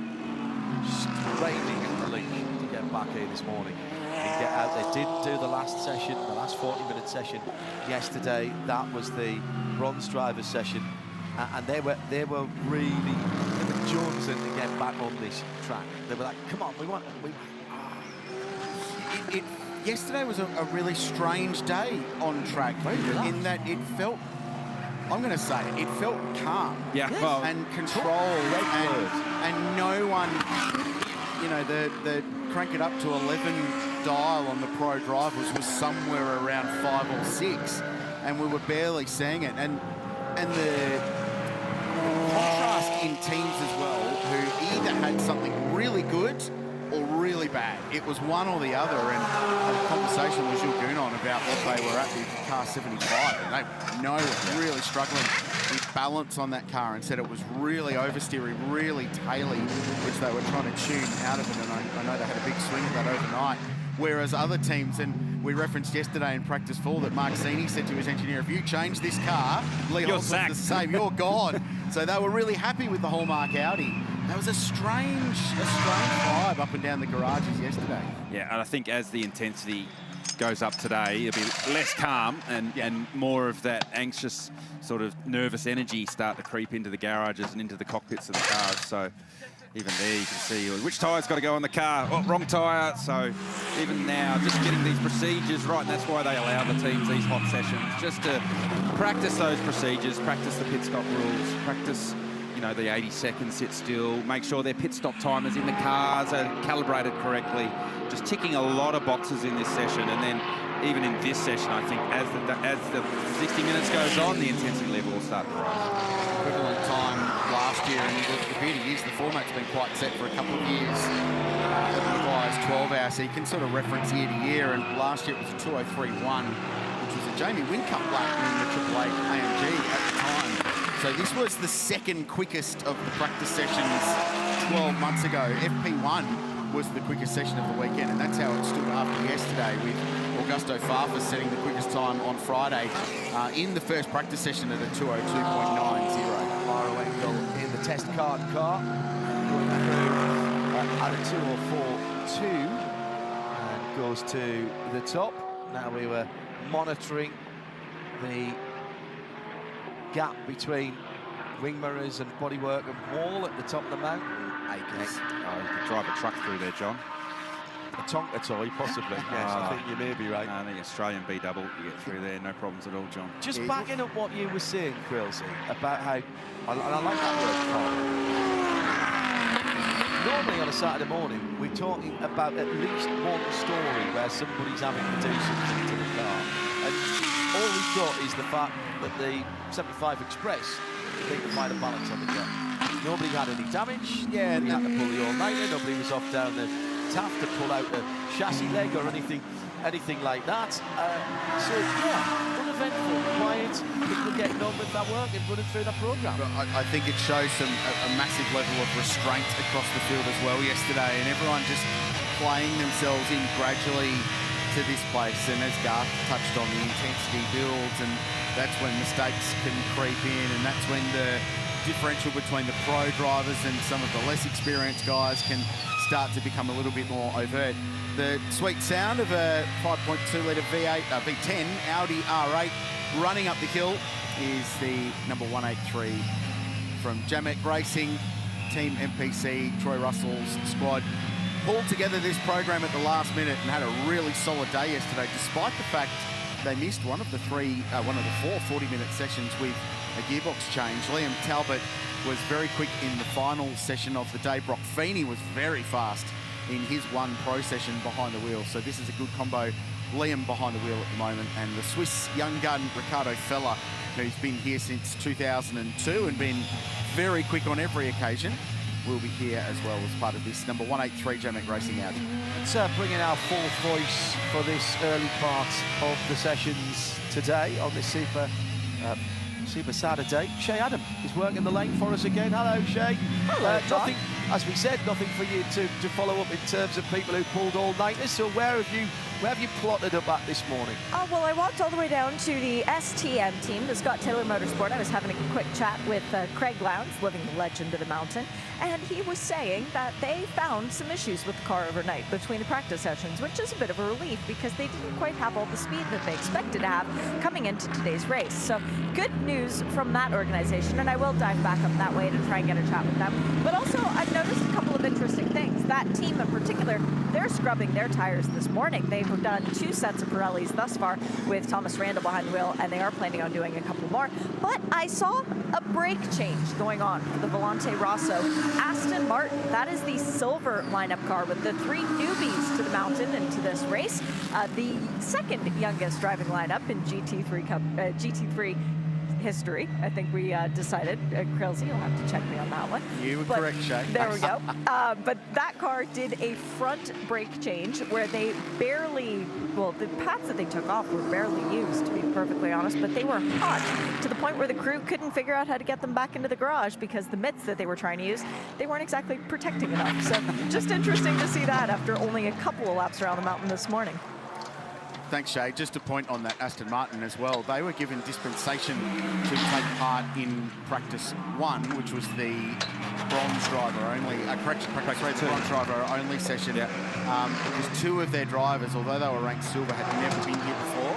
straining at the link to get back here this morning and get out. They didn't do the last session, the last 40-minute session yesterday. That was the bronze drivers session, and they were really jonesing to get back on this track. They were like, come on, Yesterday was a really strange day on track in that it felt, I'm going to say it felt calm and controlled, and no one, you know, the crank it up to 11 dial on the pro drivers was somewhere around 5 or 6, and we were barely seeing it, and the contrast in teams as well, who either had something really good or really bad. It was one or the other, and a conversation with Jules Gounon about what they were at with car 75, and they were really struggling with balance on that car, and said it was really oversteering, really tailing, which they were trying to tune out of it, and I know they had a big swing at that overnight. Whereas other teams, and we referenced yesterday in practice 4 that Mark Sini said to his engineer, if you change this car, Lee Holson's the same, you're gone. So they were really happy with the Hallmark Audi. That was a strange vibe up and down the garages yesterday. Yeah, and I think as the intensity goes up today, it'll be less calm and more of that anxious sort of nervous energy start to creep into the garages and into the cockpits of the cars. So even there you can see which tyre's got to go on the car. Oh, wrong tyre. So even now, just getting these procedures right, and that's why they allow the teams these hot sessions, just to practice those procedures, practice the pit stop rules, practice, you know, the 80-second sit still, make sure their pit stop timers in the cars are calibrated correctly, just ticking a lot of boxes in this session. And then even in this session, I think as the 60 minutes goes on, the intensity level will start to rise. Equivalent time last year, and the beauty is the format's been quite set for a couple of years. It requires 12 hours, so you can sort of reference year to year, and last year it was a 2:03.1, which was a Jamie Whincup lap in the Triple Eight AMG at the time. So this was the second quickest of the practice sessions 12 months ago. FP1 was the quickest session of the weekend, and that's how it stood after yesterday, with Augusto Farfus setting the quickest time on Friday in the first practice session at a 2:02.90. Mauro Engel in the test car going through at a 2:04.2 and goes to the top. Now we were monitoring the gap between wing mirrors and bodywork and wall at the top of the mountain. Acres. Oh, you could drive a truck through there, John. A Tonka toy, possibly. Yes, I think you may be right. I think Australian B-double, you get through there, no problems at all, John. Just backing up what you were saying, Quilsey, about how, and I like that word, Carl. Normally on a Saturday morning, we're talking about at least one story where somebody's having to do something to the car. And all we've got is the fact that the 75 Express, they can find a balance on the track. Nobody had any damage. Yeah, nobody had to pull the all-nighter. Nobody was off down the taft to pull out a chassis leg or anything like that. So yeah, uneventful, quiet, people getting on with that work and running through that programme. I think it shows a massive level of restraint across the field as well yesterday, and everyone just playing themselves in gradually to this place. And as Garth touched on, the intensity builds, and that's when mistakes can creep in, and that's when the differential between the pro drivers and some of the less experienced guys can start to become a little bit more overt. The sweet sound of a 5.2 litre V10 Audi R8 running up the hill is the number 183 from Jamek Racing, Team MPC, Troy Russell's squad. Pulled together this program at the last minute and had a really solid day yesterday, despite the fact they missed one of the four 40-minute sessions with a gearbox change. Liam Talbot was very quick in the final session of the day. Brock Feeney was very fast in his one pro session behind the wheel. So this is a good combo. Liam behind the wheel at the moment, and the Swiss young gun Ricardo Feller who's been here since 2002 and been very quick on every occasion, will be here as well as part of this number 183 JMac Racing out. Let's bring in our fourth voice for this early part of the sessions today on this Super Saturday. Shay Adam is working the lane for us again. Hello, Shay. Hello, nothing, as we said, nothing for you to follow up in terms of people who pulled all-nighters. So where have you plotted up at this morning? Well, I walked all the way down to the STM team, the Scott Taylor Motorsport. I was having a quick chat with Craig Lowndes, living the legend of the mountain, and he was saying that they found some issues with the car overnight between the practice sessions, which is a bit of a relief because they didn't quite have all the speed that they expected to have coming into today's race. So good news from that organization, and I will dive back up that way to try and get a chat with them. But also, I've noticed a couple of interesting things. That team in particular, they're scrubbing their tires this morning. They've done 2 sets of Pirellis thus far with Thomas Randall behind the wheel, and they are planning on doing a couple more. But I saw a brake change going on for the Volante Rosso Aston Martin. That is the silver lineup car with the 3 newbies to the mountain and to this race. The second youngest driving lineup in GT3 history, I think we decided. Krillsy, you'll have to check me on that one. You were correct, Shay. There we go. But that car did a front brake change where they barely, well, the pads that they took off were barely used, to be perfectly honest, but they were hot to the point where the crew couldn't figure out how to get them back into the garage because the mitts that they were trying to use, they weren't exactly protecting enough. So just interesting to see that after only a couple of laps around the mountain this morning. Thanks, Shay. Just a point on that Aston Martin as well. They were given dispensation to take part in practice 1, which was the bronze driver only, bronze driver only session. Yeah. Because 2 of their drivers, although they were ranked silver, had never been here before.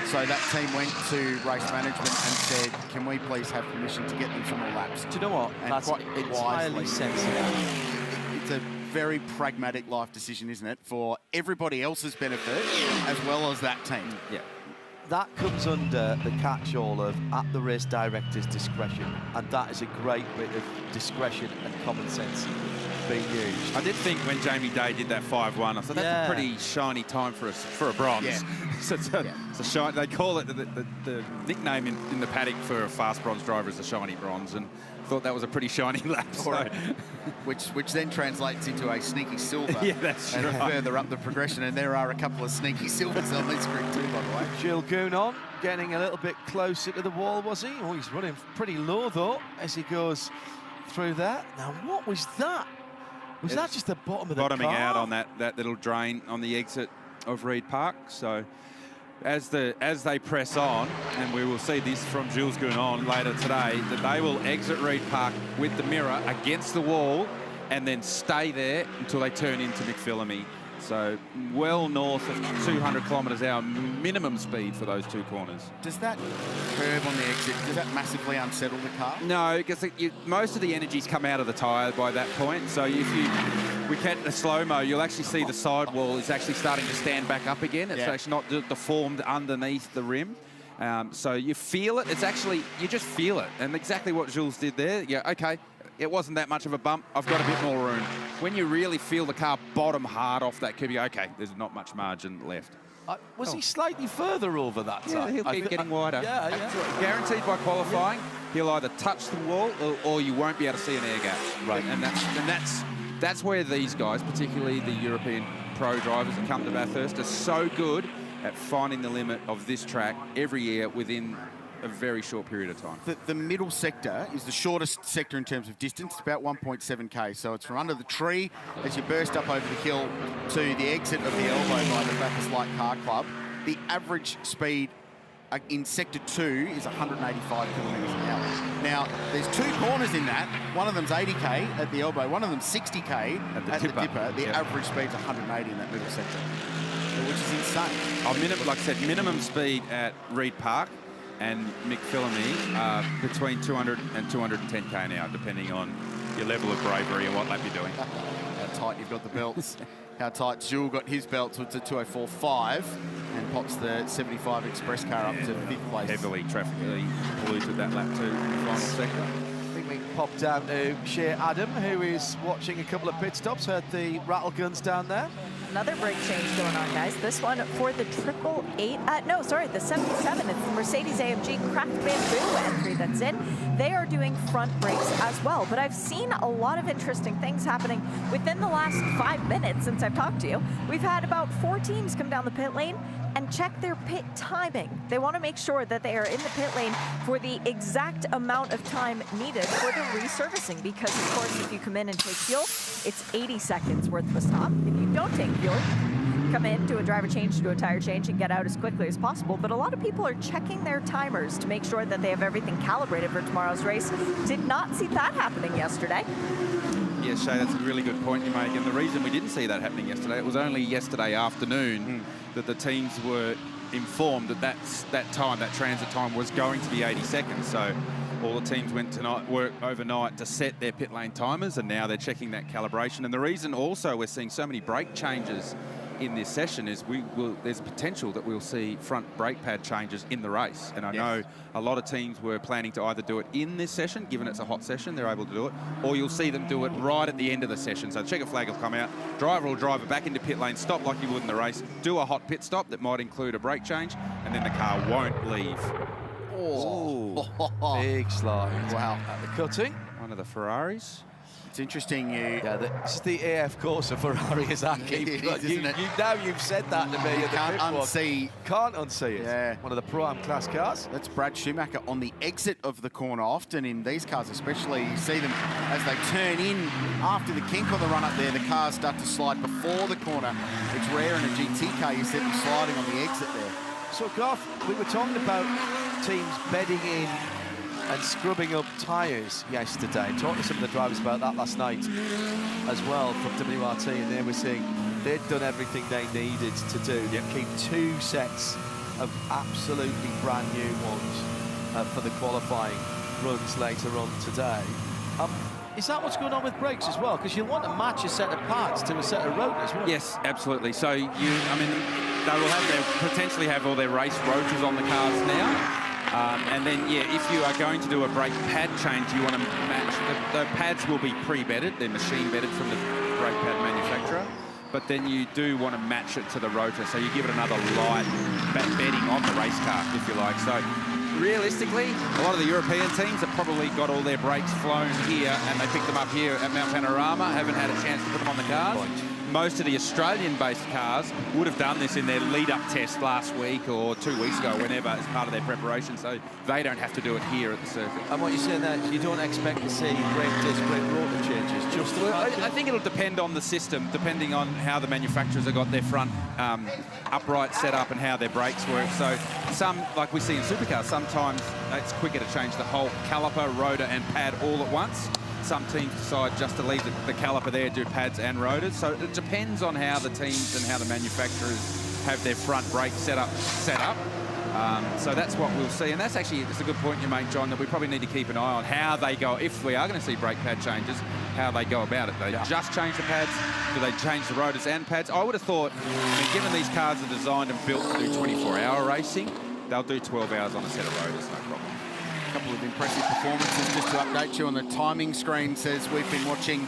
So that team went to race management and said, can we please have permission to get them some more laps? Do you know what? And that's entirely sensible. It's a very pragmatic life decision, isn't it, for everybody else's benefit as well as that team. Yeah. That comes under the catch-all of at the race director's discretion, and that is a great bit of discretion and common sense being used. I did think when Jamie Day did that 5-1, I thought that's a pretty shiny time for a bronze. Yeah. So it's a shiny. They call it the nickname in the paddock for a fast bronze driver is a shiny bronze, and thought that was a pretty shiny lap. So. Right. which then translates into a sneaky silver. Yeah, that's and right. Further up the progression, and there are a couple of sneaky silvers on this grid too, by the way. Jules Gounon getting a little bit closer to the wall, was he? Oh, he's running pretty low though as he goes through that. Now, what was that? Was that just the bottom of the bottoming car? out on that little drain on the exit of Reed Park. So as they press on, and we will see this from Jules Gounon later today, that they will exit Reed Park with the mirror against the wall and then stay there until they turn into McPhillamy. So well north of 200 kilometres an hour minimum speed for those 2 corners. Does that curve on the exit, does that massively unsettle the car? No, because most of the energy's come out of the tyre by that point. So if we get a slow-mo, you'll actually see the sidewall is actually starting to stand back up again. It's actually not deformed underneath the rim. So you feel it. It's actually, you just feel it. And exactly what Jules did there. Yeah, okay. It wasn't that much of a bump. I've got a bit more room. When you really feel the car bottom hard off that curb, you go, okay, there's not much margin left. Was he slightly further over that time? Yeah, he'll keep getting wider. Yeah. Guaranteed by qualifying, he'll either touch the wall or you won't be able to see an air gap. Right. And that's where these guys, particularly the European pro drivers that come to Bathurst, are so good at finding the limit of this track every year within a very short period of time. The middle sector is the shortest sector in terms of distance. It's about 1.7k. So it's from under the tree as you burst up over the hill to the exit of the elbow by the Bathurst Light Car Club. The average speed in sector 2 is 185 kilometres an hour. Now, there's 2 corners in that. One of them's 80k at the elbow. One of them's 60k at the dipper. The average speed's 180 in that middle sector, which is insane. Like I said, minimum speed at Reed Park and McPhillamy between 200 and 210k an hour, depending on your level of bravery and what lap you're doing. How tight you've got the belts. How tight Jules got his belts with the 204.5 and pops the 75 Express car up to 5th place. Heavily traffically polluted that lap too in the final sector. I think we can pop down to Shay Adam, who is watching a couple of pit stops. Heard the rattle guns down there. another brake change going on, guys. This one for the 888. No, sorry, the 77. It's the Mercedes-AMG Craft Bamboo entry that's in. They are doing front brakes as well. But I've seen a lot of interesting things happening within the last 5 minutes since I've talked to you. We've had about 4 teams come down the pit lane and check their pit timing. They want to make sure that they are in the pit lane for the exact amount of time needed for the resurfacing, because of course if you come in and take fuel, it's 80 seconds worth of a stop. If you don't take fuel, come in, do a driver change, do a tire change, and get out as quickly as possible. But a lot of people are checking their timers to make sure that they have everything calibrated for tomorrow's race. Did not see that happening yesterday. Yes, Shay, that's a really good point you make. And the reason we didn't see that happening yesterday, it was only yesterday afternoon that the teams were informed that that transit time was going to be 80 seconds. So all the teams went to work overnight to set their pit lane timers, and now they're checking that calibration. And the reason also we're seeing so many brake changes in this session is there's potential that we'll see front brake pad changes in the race. And I know a lot of teams were planning to either do it in this session, given it's a hot session, they're able to do it, or you'll see them do it right at the end of the session. So the checker flag will come out, driver will drive it back into pit lane, stop like you would in the race, do a hot pit stop that might include a brake change, and then the car won't leave. Oh, big slide. Wow. At the cutting. One of the Ferraris. It's interesting. This is the AF Corsa Ferrari, as I keep. Now you've said that to me. You can't unsee. Can't unsee it. Yeah. One of the prime class cars. That's Brad Schumacher on the exit of the corner. Often in these cars especially, you see them as they turn in after the kink on the run up there, the cars start to slide before the corner. It's rare in a GT car you see them sliding on the exit there. So, Garth, we were talking about teams bedding in and scrubbing up tyres yesterday. Talking to some of the drivers about that last night as well from WRT, and they were saying they'd done everything they needed to do. Keep 2 sets of absolutely brand new ones for the qualifying runs later on today. Is that what's going on with brakes as well? Because you'll want to match a set of pads to a set of rotors, won't you? Yes, absolutely. So they will potentially have all their race rotors on the cars now. And then, if you are going to do a brake pad change, you want to match. The pads will be pre-bedded. They're machine-bedded from the brake pad manufacturer. But then you do want to match it to the rotor. So you give it another light bedding on the race car, if you like. So realistically, a lot of the European teams have probably got all their brakes flown here, and they picked them up here at Mount Panorama, haven't had a chance to put them on the cars. Most of the Australian-based cars would have done this in their lead-up test last week or 2 weeks ago, whenever, as part of their preparation, so they don't have to do it here at the circuit. And what you're saying there, you don't expect to see brake disc, brake rotor changes? I think it'll depend on the system, depending on how the manufacturers have got their front upright set up and how their brakes work. So some, like we see in supercars, sometimes it's quicker to change the whole caliper, rotor and pad all at once. Some teams decide just to leave the caliper there, do pads and rotors. So it depends on how the teams and how the manufacturers have their front brake set up. So that's what we'll see. And that's actually, it's a good point you make, John, that we probably need to keep an eye on how they go. If we are going to see brake pad changes, how they go about it. Do they just change the pads? Do they change the rotors and pads? I would have thought, given these cars are designed and built to do 24-hour racing, they'll do 12 hours on a set of rotors, no problem. A couple of impressive performances. Just to update you on the timing screen, says we've been watching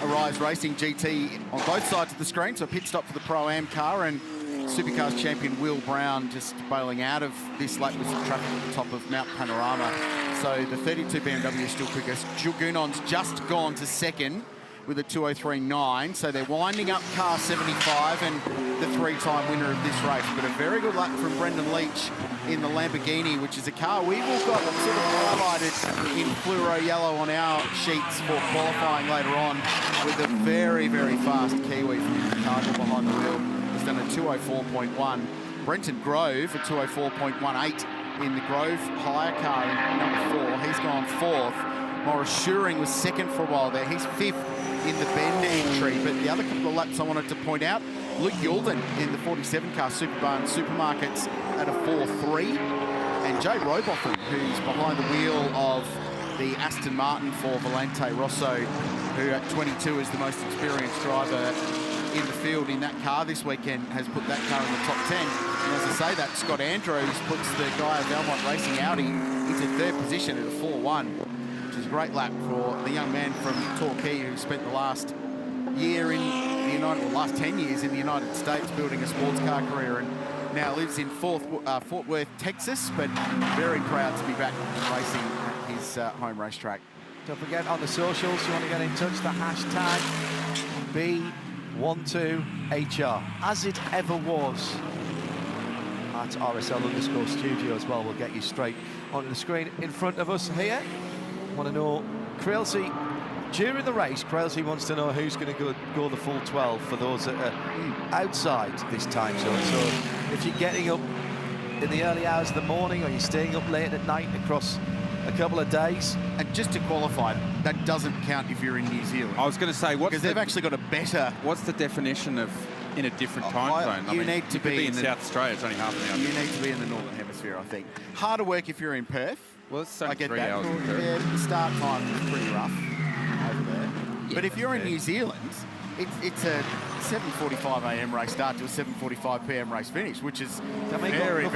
Arise Racing GT on both sides of the screen. So a pit stop for the Pro-Am car, and Supercars champion Will Brown just bailing out of this lap with some traffic at the top of Mount Panorama. So the 32 BMW is still quickest. Gilgunon's just gone to second with a 2:03.9. So they're winding up car 75 and the 3-time winner of this race. But a very good lap from Brendan Leach in the Lamborghini, which is a car we've all got sort of highlighted in fluoro yellow on our sheets for qualifying later on, with a very, very fast Kiwi from Chicago behind the wheel. He's done a 2:04.1. Brenton Grove, a 2:04.18 in the Grove hire car in number 4. He's gone 4th. Morris Schuring was 2nd for a while there. He's 5th in the Bend entry. But the other couple of laps I wanted to point out, Luke Yulden in the 47 car Superbarn Supermarkets at a 4:03. And Jay Robotham, who's behind the wheel of the Aston Martin for Valente Rosso, who at 22 is the most experienced driver in the field in that car this weekend, has put that car in the top 10. And as I say that, Scott Andrews puts the guy at Valmont Racing Audi into 3rd position at a 4:1, which is a great lap for the young man from Torquay who spent the last year in the United, last 10 years in the United States, building a sports car career, and now lives in Fort Worth, Texas, but very proud to be back racing at his home racetrack. Don't forget, on the socials, you want to get in touch, the hashtag B12HR, as it ever was at RSL_studio as well. We'll get you straight onto the screen in front of us here. Want to know, Pirelli, during the race, Pirelli wants to know who's going to go the full 12 for those that are outside this time zone. So if you're getting up in the early hours of the morning, or you're staying up late at night across a couple of days. And just to qualify, that doesn't count if you're in New Zealand. I was going to say, because they've actually got a better... What's the definition of in a different time zone? You need to be in South Australia. It's only half an hour. You need to be in the Northern Hemisphere, I think. Harder work if you're in Perth. Well, it's only I get 3 that. hours in Perth. Yeah, the start time is pretty rough over there. Yeah, but if you're in fair. New Zealand, it's a 7:45 a.m. race start to a 7:45 p.m. race finish, which is very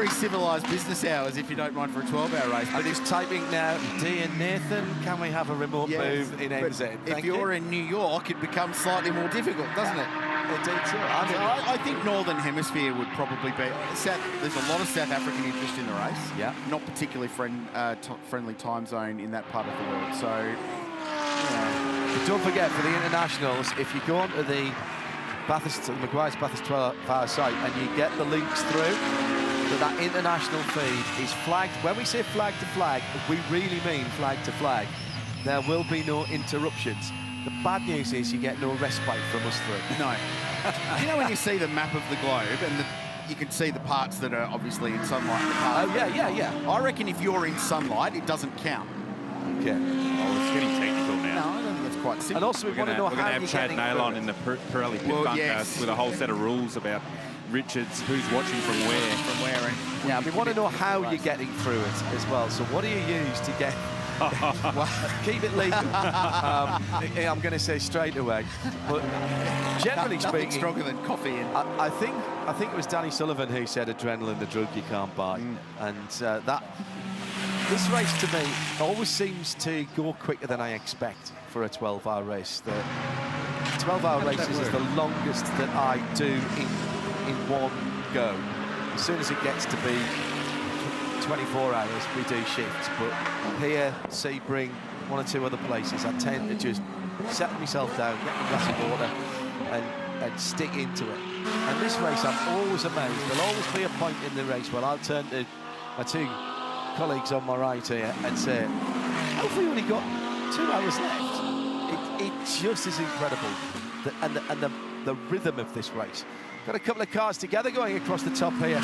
civilised business hours, if you don't mind, for a 12-hour race. But he's typing now, dear Nathan, can we have a remote move in NZ? If you're in New York, it becomes slightly more difficult, doesn't it? Indeed, so. I think Northern Hemisphere would probably be... There's a lot of South African interest in the race. Yeah. Not particularly friendly time zone in that part of the world. So, But don't forget, for the internationals, if you go onto the Meguiar's Bathurst 12-hour site and you get the links through, that international feed is flagged. When we say flag to flag, we really mean flag to flag. There will be no interruptions. The bad news is you get no respite from us three. No. You know when you see the map of the globe and you can see the parts that are obviously in sunlight and the parts yeah. I reckon if you're in sunlight, it doesn't count. Okay. Oh, it's getting technical now. No, I don't think that's quite simple. And also, we want to know how we're you're going to have Chad getting Nail through on it. in the Pirelli pit bunkhouse with a whole set of rules about Richards, who's watching from where. and Yeah, we want to know how you're getting through it as well. So what do you use to get... well, keep it legal. I'm going to say straight away. But generally nothing speaking... stronger than coffee. And I think it was Danny Sullivan who said adrenaline, the drug you can't buy. And this race to me always seems to go quicker than I expect for a 12-hour race. The 12-hour races is the longest that I do in one go. As soon as it gets to be 24 hours, we do shifts. But here, Sebring, one or two other places, I tend to just settle myself down, get a glass of water, and stick into it. And this race, I'm always amazed. There'll always be a point in the race where I'll turn to my two colleagues on my right here and say, how have we only got 2 hours left? It just is incredible. The rhythm of this race. Got a couple of cars together going across the top here.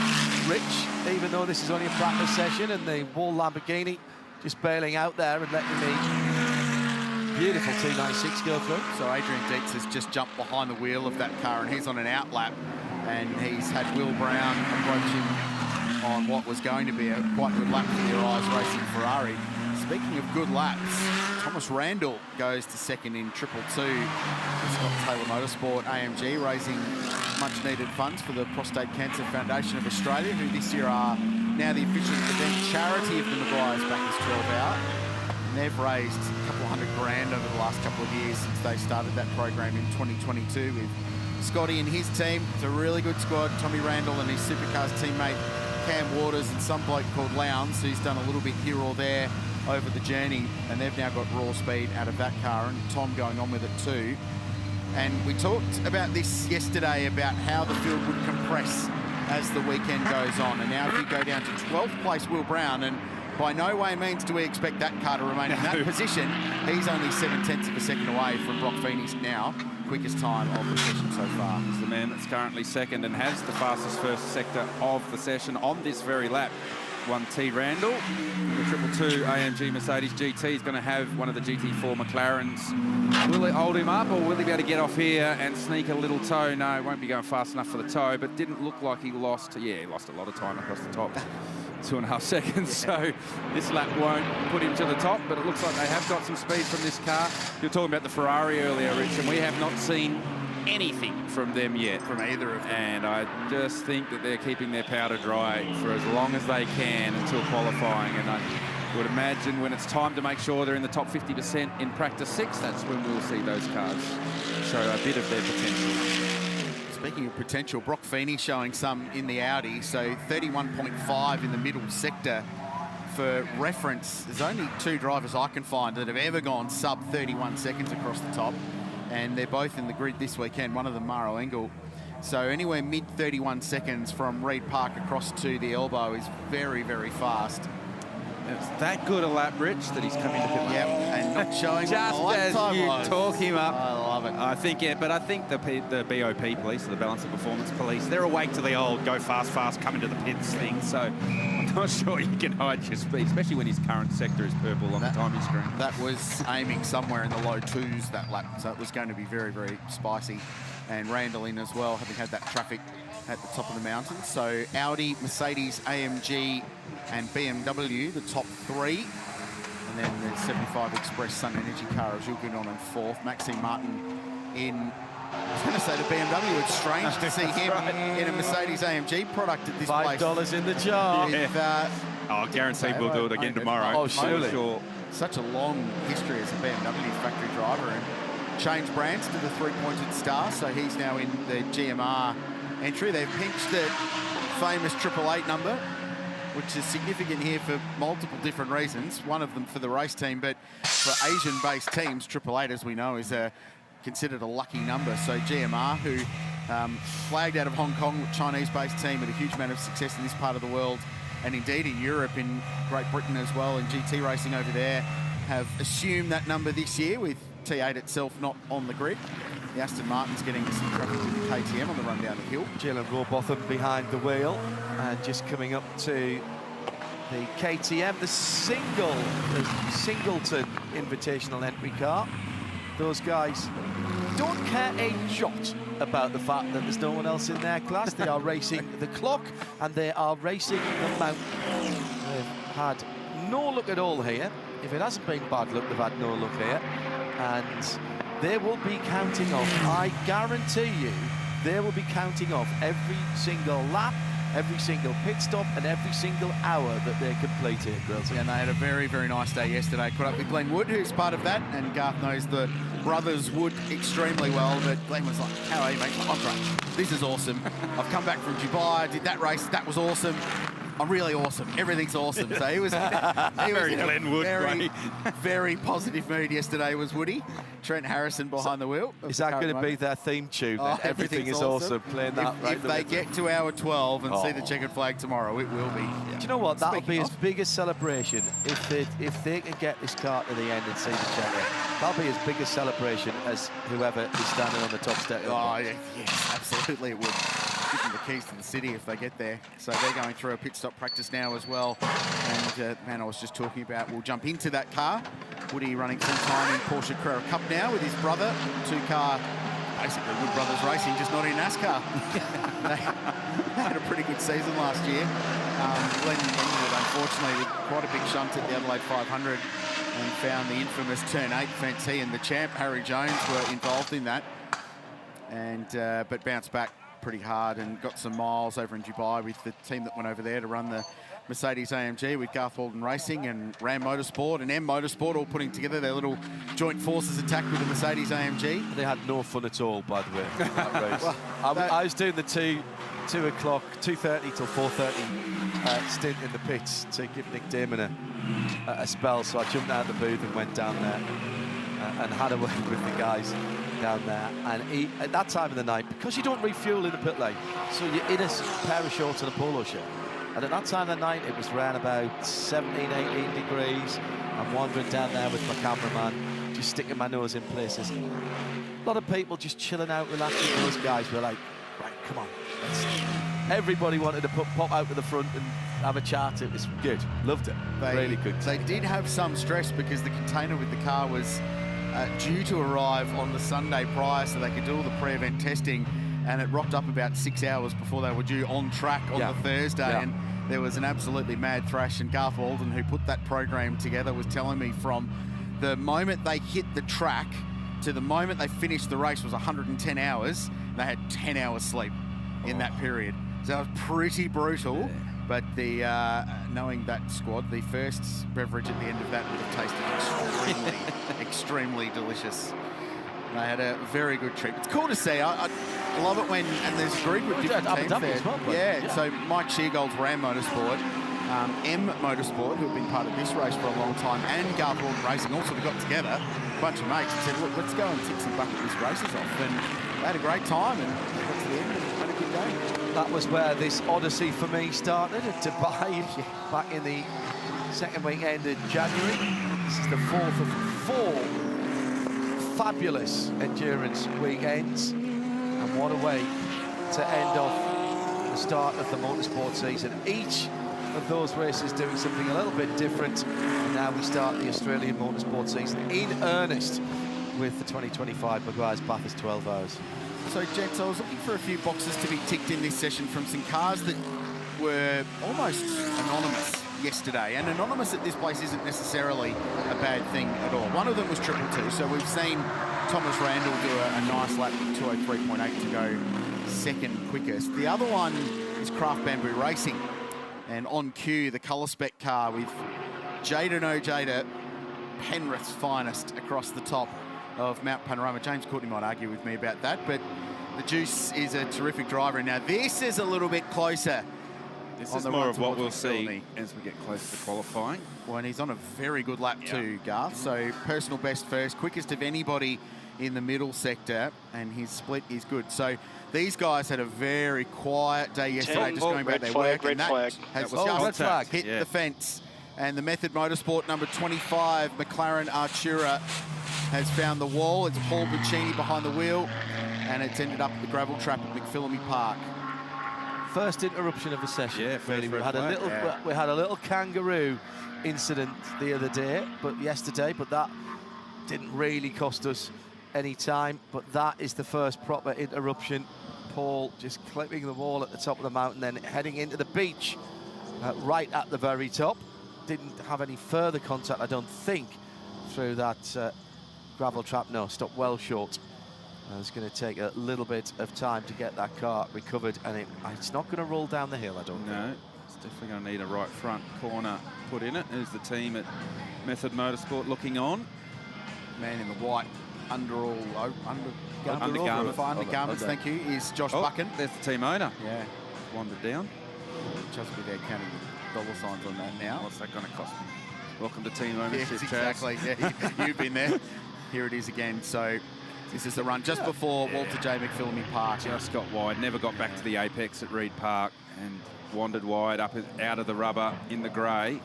Rich, even though this is only a practice session, and the Wall Lamborghini just bailing out there and letting the beautiful 296 go through. so Adrian Dietz has just jumped behind the wheel of that car, and he's on an out lap, and he's had Will Brown approach him on what was going to be a quite good lap for their eyes racing Ferrari. Speaking of good laps, Thomas Randall goes to second in 222. Scott Taylor Motorsport AMG raising much-needed funds for the Prostate Cancer Foundation of Australia, who this year are now the official event charity of the Meguiar's Bathurst 12-hour. And they've raised a couple of $100,000 over the last couple of years since they started that program in 2022 with Scotty and his team. It's a really good squad. Tommy Randall and his Supercars teammate Cam Waters, and some bloke called Lowndes, who's done a little bit here or there over the journey, and they've now got raw speed out of that car, and Tom going on with it too. And we talked about this yesterday, about how the field would compress as the weekend goes on. And now if you go down to 12th place Will Brown, and by no way means do we expect that car to remain in that position. He's only 7/10 of a second away from Brock Phoenix now, quickest time of the session so far. He's the man that's currently second and has the fastest first sector of the session on this very lap. 1T Randall, the 222 AMG Mercedes GT is going to have one of the GT4 McLarens. Will it hold him up, or will he be able to get off here and sneak a little toe? No, it won't be going fast enough for the toe, but didn't look like he lost. Yeah, he lost a lot of time across the top. 2.5 seconds, so this lap won't put him to the top, but it looks like they have got some speed from this car. You were talking about the Ferrari earlier, Rich, and we have not seen anything from them yet. From either of them. And I just think that they're keeping their powder dry for as long as they can until qualifying. And would imagine when it's time to make sure they're in the top 50% in practice 6, that's when we'll see those cars show a bit of their potential. Speaking of potential, Brock Feeney showing some in the Audi, so 31.5 in the middle sector. For reference, there's only 2 drivers I can find that have ever gone sub 31 seconds across the top, and they're both in the grid this weekend, one of them Maro Engel. So anywhere mid 31 seconds from Reed Park across to the elbow is very, very fast. It's that good a lap, Rich, that he's coming to pit lane. Yep, and not showing Just what the as lap time you was. talk him up. I love it. I think, yeah, but I think the BOP police, or the Balance of Performance police, they're awake to the old go fast, fast, come into the pits thing. So I'm not sure you can hide your speed, especially when his current sector is purple on the timing screen. That was aiming somewhere in the low 2s that lap, so it was going to be very, very spicy. And Randall in as well, having had that traffic at the top of the mountain. So Audi, Mercedes, AMG and BMW, the top 3. And then the 75 Express Sun Energy car of Jules Gounon in 4th. Maxime Martin in, I was going to say the BMW. It's strange to see him in a Mercedes AMG product at this place. $5 in the jar. I guarantee we'll do it again tomorrow. Oh, surely. Sure. Such a long history as a BMW factory driver, and changed brands to the 3-pointed star, so he's now in the GMR entry. They've pinched the famous 888 number, which is significant here for multiple different reasons. One of them for the race team, but for Asian-based teams, 888, as we know, is considered a lucky number. So GMR, who flagged out of Hong Kong, Chinese-based team with a huge amount of success in this part of the world, and indeed in Europe, in Great Britain as well, in GT racing over there, have assumed that number this year with T8 itself not on the grid. The Aston Martin's getting some traffic to the KTM on the run down the hill. Jalen Rawbotham behind the wheel, and just coming up to the KTM, the Singleton Invitational entry car. Those guys don't care a jot about the fact that there's no one else in their class. They are racing the clock, and they are racing the mountain. They've had no luck at all here. If it hasn't been bad luck, they've had no luck here. And they will be counting off, I guarantee you, they will be counting off every single lap, every single pit stop, and every single hour that they complete here, Grills. Yeah, and they had a very, very nice day yesterday. Caught up with Glenn Wood, who's part of that, and Garth knows the brothers Wood extremely well, but Glenn was like, how are you, mate? I'm great. This is awesome. I've come back from Dubai, did that race, that was awesome. I'm really awesome. Everything's awesome. So he was Very in a Glenn Wood, very positive mood yesterday, was Woody. Trent Harrison behind the wheel. Is that going to be their theme tune? Oh, Everything is awesome. Playing that if they get to hour 12 and see the checkered flag tomorrow, it will be. Do you know what? That'll be his biggest celebration if they can get this car to the end and see the checker. That'll be his biggest celebration as whoever is standing on the top step. Oh, yeah, yes, absolutely it would. Give them the keys to the city if they get there. So they're going through a pit stop practice now as well. And man, I was just talking about, we'll jump into that car. Woody running full time in Porsche Carrera Cup now with his brother. 2-car, basically Wood Brothers Racing, just not in NASCAR. They had a pretty good season last year. Glenn ended, unfortunately, with quite a big shunt at the Adelaide 500 and found the infamous Turn 8 fence. He and the champ, Harry Jones, were involved in that. And but bounced back pretty hard and got some miles over in Dubai with the team that went over there to run the Mercedes AMG with Garth Walden Racing and Ram Motorsport and M Motorsport all putting together their little joint forces attack with the Mercedes AMG. They had no fun at all, by the way, that race. Well, I was doing the 2 o'clock, 2:30 till 4:30 stint in the pits to give Nick Damon a spell, so I jumped out of the booth and went down there and had a word with the guys down there. And at that time of the night, because you don't refuel in the pit lane, so you're in a pair of shorts and a polo shirt. And at that time of the night, it was around about 17, 18 degrees. I'm wandering down there with my cameraman, just sticking my nose in places. A lot of people just chilling out, relaxing. Those guys were like, right, come on. Everybody wanted to pop out to the front and have a chat. It was good. Loved it. Really good. They did have some stress because the container with the car was due to arrive on the Sunday prior, so they could do all the pre-event testing, and it rocked up about 6 hours before they were due on track on the Thursday. And there was an absolutely mad thrash, and Garth Walden, who put that program together, was telling me from the moment they hit the track to the moment they finished the race was 110 hours. They had 10 hours sleep in that period. So it was pretty brutal. But the knowing that squad, the first beverage at the end of that would have tasted extremely delicious. They had a very good trip. It's cool to see. I love it when, and there's a group with different teams there. As well, yeah, so Mike Sheargold's Ram Motorsport, M Motorsport, who have been part of this race for a long time, and Garth Horton Racing also got together, a bunch of mates, and said, look, let's go and tick some bucket list races off. And they had a great time, and got to the end and had a good day. That was where this odyssey for me started at Dubai back in the second weekend of January. This is the fourth of 4 fabulous endurance weekends, and what a way to end off the start of the motorsport season. Each of those races doing something a little bit different, and now we start the Australian motorsport season in earnest with the 2025 Meguiar's Bathurst 12 Hours. So, gents, I was looking for a few boxes to be ticked in this session from some cars that were almost anonymous yesterday. And anonymous at this place isn't necessarily a bad thing at all. One of them was 222, so we've seen Thomas Randall do a nice lap with 203.8 to go second quickest. The other one is Craft Bamboo Racing, and on cue, the colour spec car with Jada No Jada, Penrith's finest, across the top of Mount Panorama. James Courtney might argue with me about that, but the Juice is a terrific driver. And now this is a little bit closer. This is more of what we'll see as we get closer to qualifying. Well, and he's on a very good lap too, Garth. So personal best first, quickest of anybody in the middle sector, and his split is good. So these guys had a very quiet day yesterday, just going about their work, and that has just hit the fence. And the Method Motorsport number 25, McLaren Artura, has found the wall. It's Paul Buccini behind the wheel, and it's ended up at the gravel trap at McPhillamy Park. First interruption of the session. Yeah, really. We had a little kangaroo incident the other day, but that didn't really cost us any time. But that is the first proper interruption. Paul just clipping the wall at the top of the mountain, then heading into the beach right at the very top. Didn't have any further contact, I don't think, through that gravel trap. No, stopped well short. It's going to take a little bit of time to get that car recovered, and it's not going to roll down the hill, I don't think. No, it's definitely going to need a right front corner put in it. There's the team at Method Motorsport looking on. Man in the white undergarments, thank you, is Josh Buchan. There's the team owner. Yeah. Wandered down. Just be there counting the dollar signs on that now. What's that going to cost me? Welcome to team ownership, yes, exactly. Yeah, you've been there. Here it is again. So this is the run just before Walter J. McPhillamy Park. Just got wide, never got back to the apex at Reed Park, and wandered wide up out of the rubber in the grey.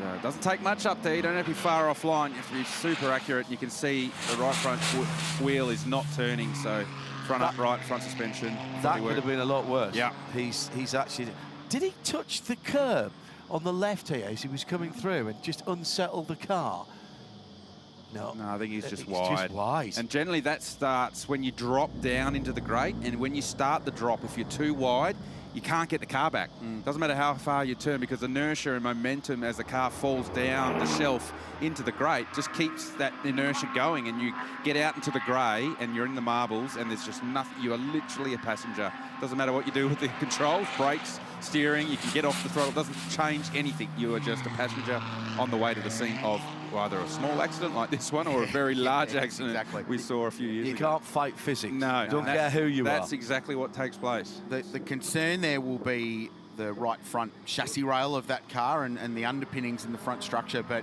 And doesn't take much up there. You don't have to be far offline. You have to be super accurate. You can see the right front wheel is not turning, so front upright, front suspension. That could have been a lot worse. Yeah. He's actually... Did he touch the curb on the left here as he was coming through and just unsettle the car? No, I think he's just wide. And generally that starts when you drop down into the grate, and when you start the drop, if you're too wide, you can't get the car back. Doesn't matter how far you turn, because inertia and momentum as the car falls down the shelf into the grate just keeps that inertia going, and you get out into the grey and you're in the marbles, and there's just nothing. You are literally a passenger. Doesn't matter what you do with the controls, brakes, steering, you can get off the throttle. It doesn't change anything. You are just a passenger on the way to the scene of either a small accident like this one or a very large accident we saw a few years ago. You can't fight physics. No. Don't care who you are. That's exactly what takes place. The concern there will be the right front chassis rail of that car and the underpinnings in the front structure, but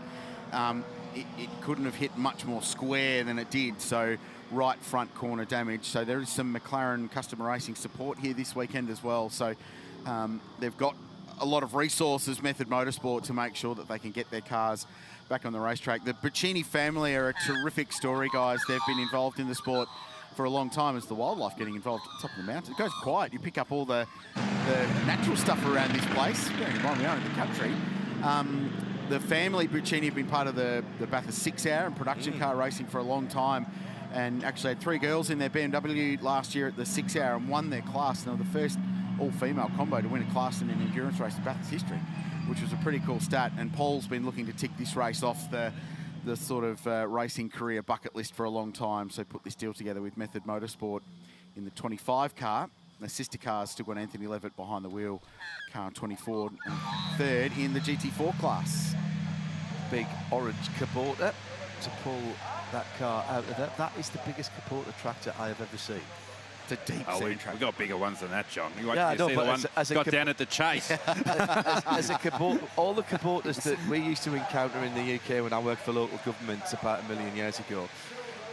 it couldn't have hit much more square than it did, so right front corner damage. So there is some McLaren Customer Racing support here this weekend as well. So they've got a lot of resources, Method Motorsport, to make sure that they can get their cars back on the racetrack. The Buccini family are a terrific story, guys. They've been involved in the sport for a long time. As the wildlife getting involved at the top of the mountain. It goes quiet. You pick up all the natural stuff around this place. Bearing in mind we are in the country. The family, Buccini, have been part of the Bathurst 6 Hour and production car racing for a long time, and actually had 3 girls in their BMW last year at the 6 Hour and won their class. They were the first all-female combo to win a class in an endurance race in Bathurst history, which was a pretty cool stat. And Paul's been looking to tick this race off the sort of racing career bucket list for a long time, so put this deal together with Method Motorsport in the 25 car. The sister cars still got Anthony Levitt behind the wheel, car 24 and third in the GT4 class. Big orange Kubota to pull that car out of there. That is the biggest Kubota tractor I have ever seen. It's a deep Oh, sea we tractor. got bigger ones than that, John. You wait Yeah, till I you know, see the but one as a got down at the chase. As a Kubota, all the Kubotas that we used to encounter in the UK when I worked for local governments about 1 million years ago,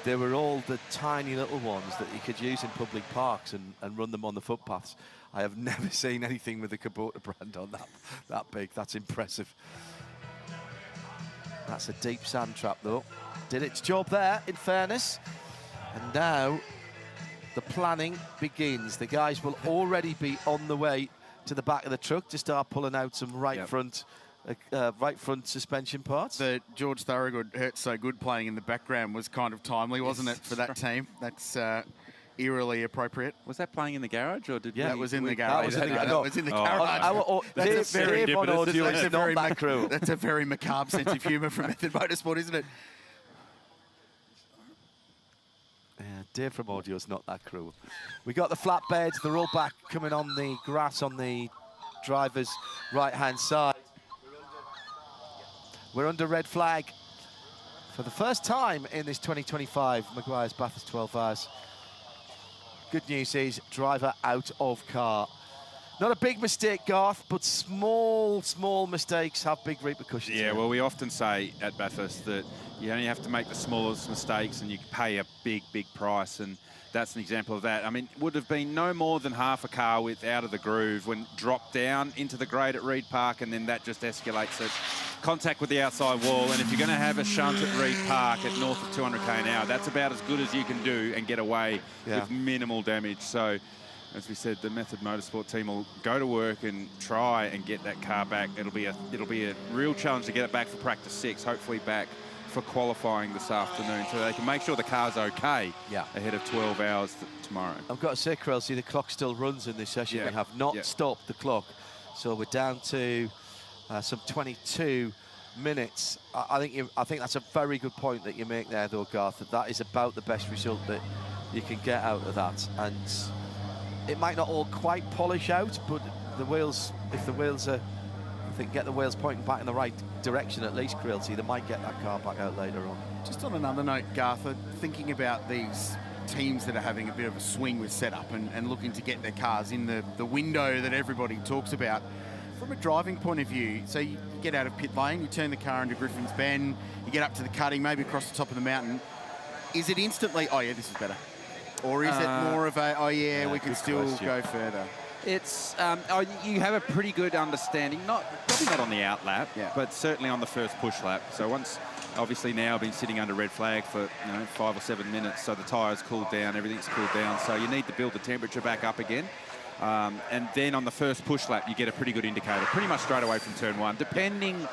they were all the tiny little ones that you could use in public parks and run them on the footpaths. I have never seen anything with the Kubota brand on that big. That's impressive. That's a deep sand trap, though. Did its job there, in fairness. And now the planning begins. The guys will already be on the way to the back of the truck to start pulling out some right front suspension parts. The George Thorogood Hurt So Good playing in the background was kind of timely, wasn't it, for that team? That's eerily appropriate. Was that playing in the garage, or did That was in the garage. That was in the garage. That's a very on audio. That's a very not that crew. That's a very macabre sense of humour from Method Motorsport, isn't it? Yeah, Dave from Audio's not that cruel. We got the flatbeds, they're all back coming on the grass on the driver's right-hand side. We're under red flag for the first time in this 2025 Meguiar's Bathurst 12 Hours. Good news is driver out of car. Not a big mistake, Garth, but small mistakes have big repercussions. Yeah, well, we often say at Bathurst that you only have to make the smallest mistakes and you pay a big price, and that's an example of that. I mean, it would have been no more than half a car with out of the groove when dropped down into the grade at Reed Park, and then that just escalates it. Contact with the outside wall, and if you're going to have a shunt at Reed Park at north of 200k an hour, that's about as good as you can do and get away with minimal damage. So, as we said, the Method Motorsport team will go to work and try and get that car back. It'll be a real challenge to get it back for practice 6, hopefully back for qualifying this afternoon, so they can make sure the car's okay ahead of 12 hours tomorrow. I've got to say, Krell, the clock still runs in this session. We have not stopped the clock, so we're down to some 22 minutes. I think that's a very good point that you make there, though, Garth. That is about the best result that you can get out of that, and it might not all quite polish out, but the wheels, if the wheels are, I think, get the wheels pointing back in the right direction at least, Crealty, they might get that car back out later on. Just on another note, Garth, thinking about these teams that are having a bit of a swing with setup and looking to get their cars in the window that everybody talks about, from a driving point of view, so you get out of pit lane, you turn the car into Griffin's Bend, you get up to the cutting, maybe across the top of the mountain, is it instantly, oh yeah, this is better? Or is it more of a, oh yeah, we can still go further? It's, you have a pretty good understanding, probably not on the out lap, but certainly on the first push lap. So once, obviously now been sitting under red flag for 5 or 7 minutes, so the tyres cooled down, everything's cooled down, so you need to build the temperature back up again. And then on the first push lap, you get a pretty good indicator, pretty much straight away from turn 1, depending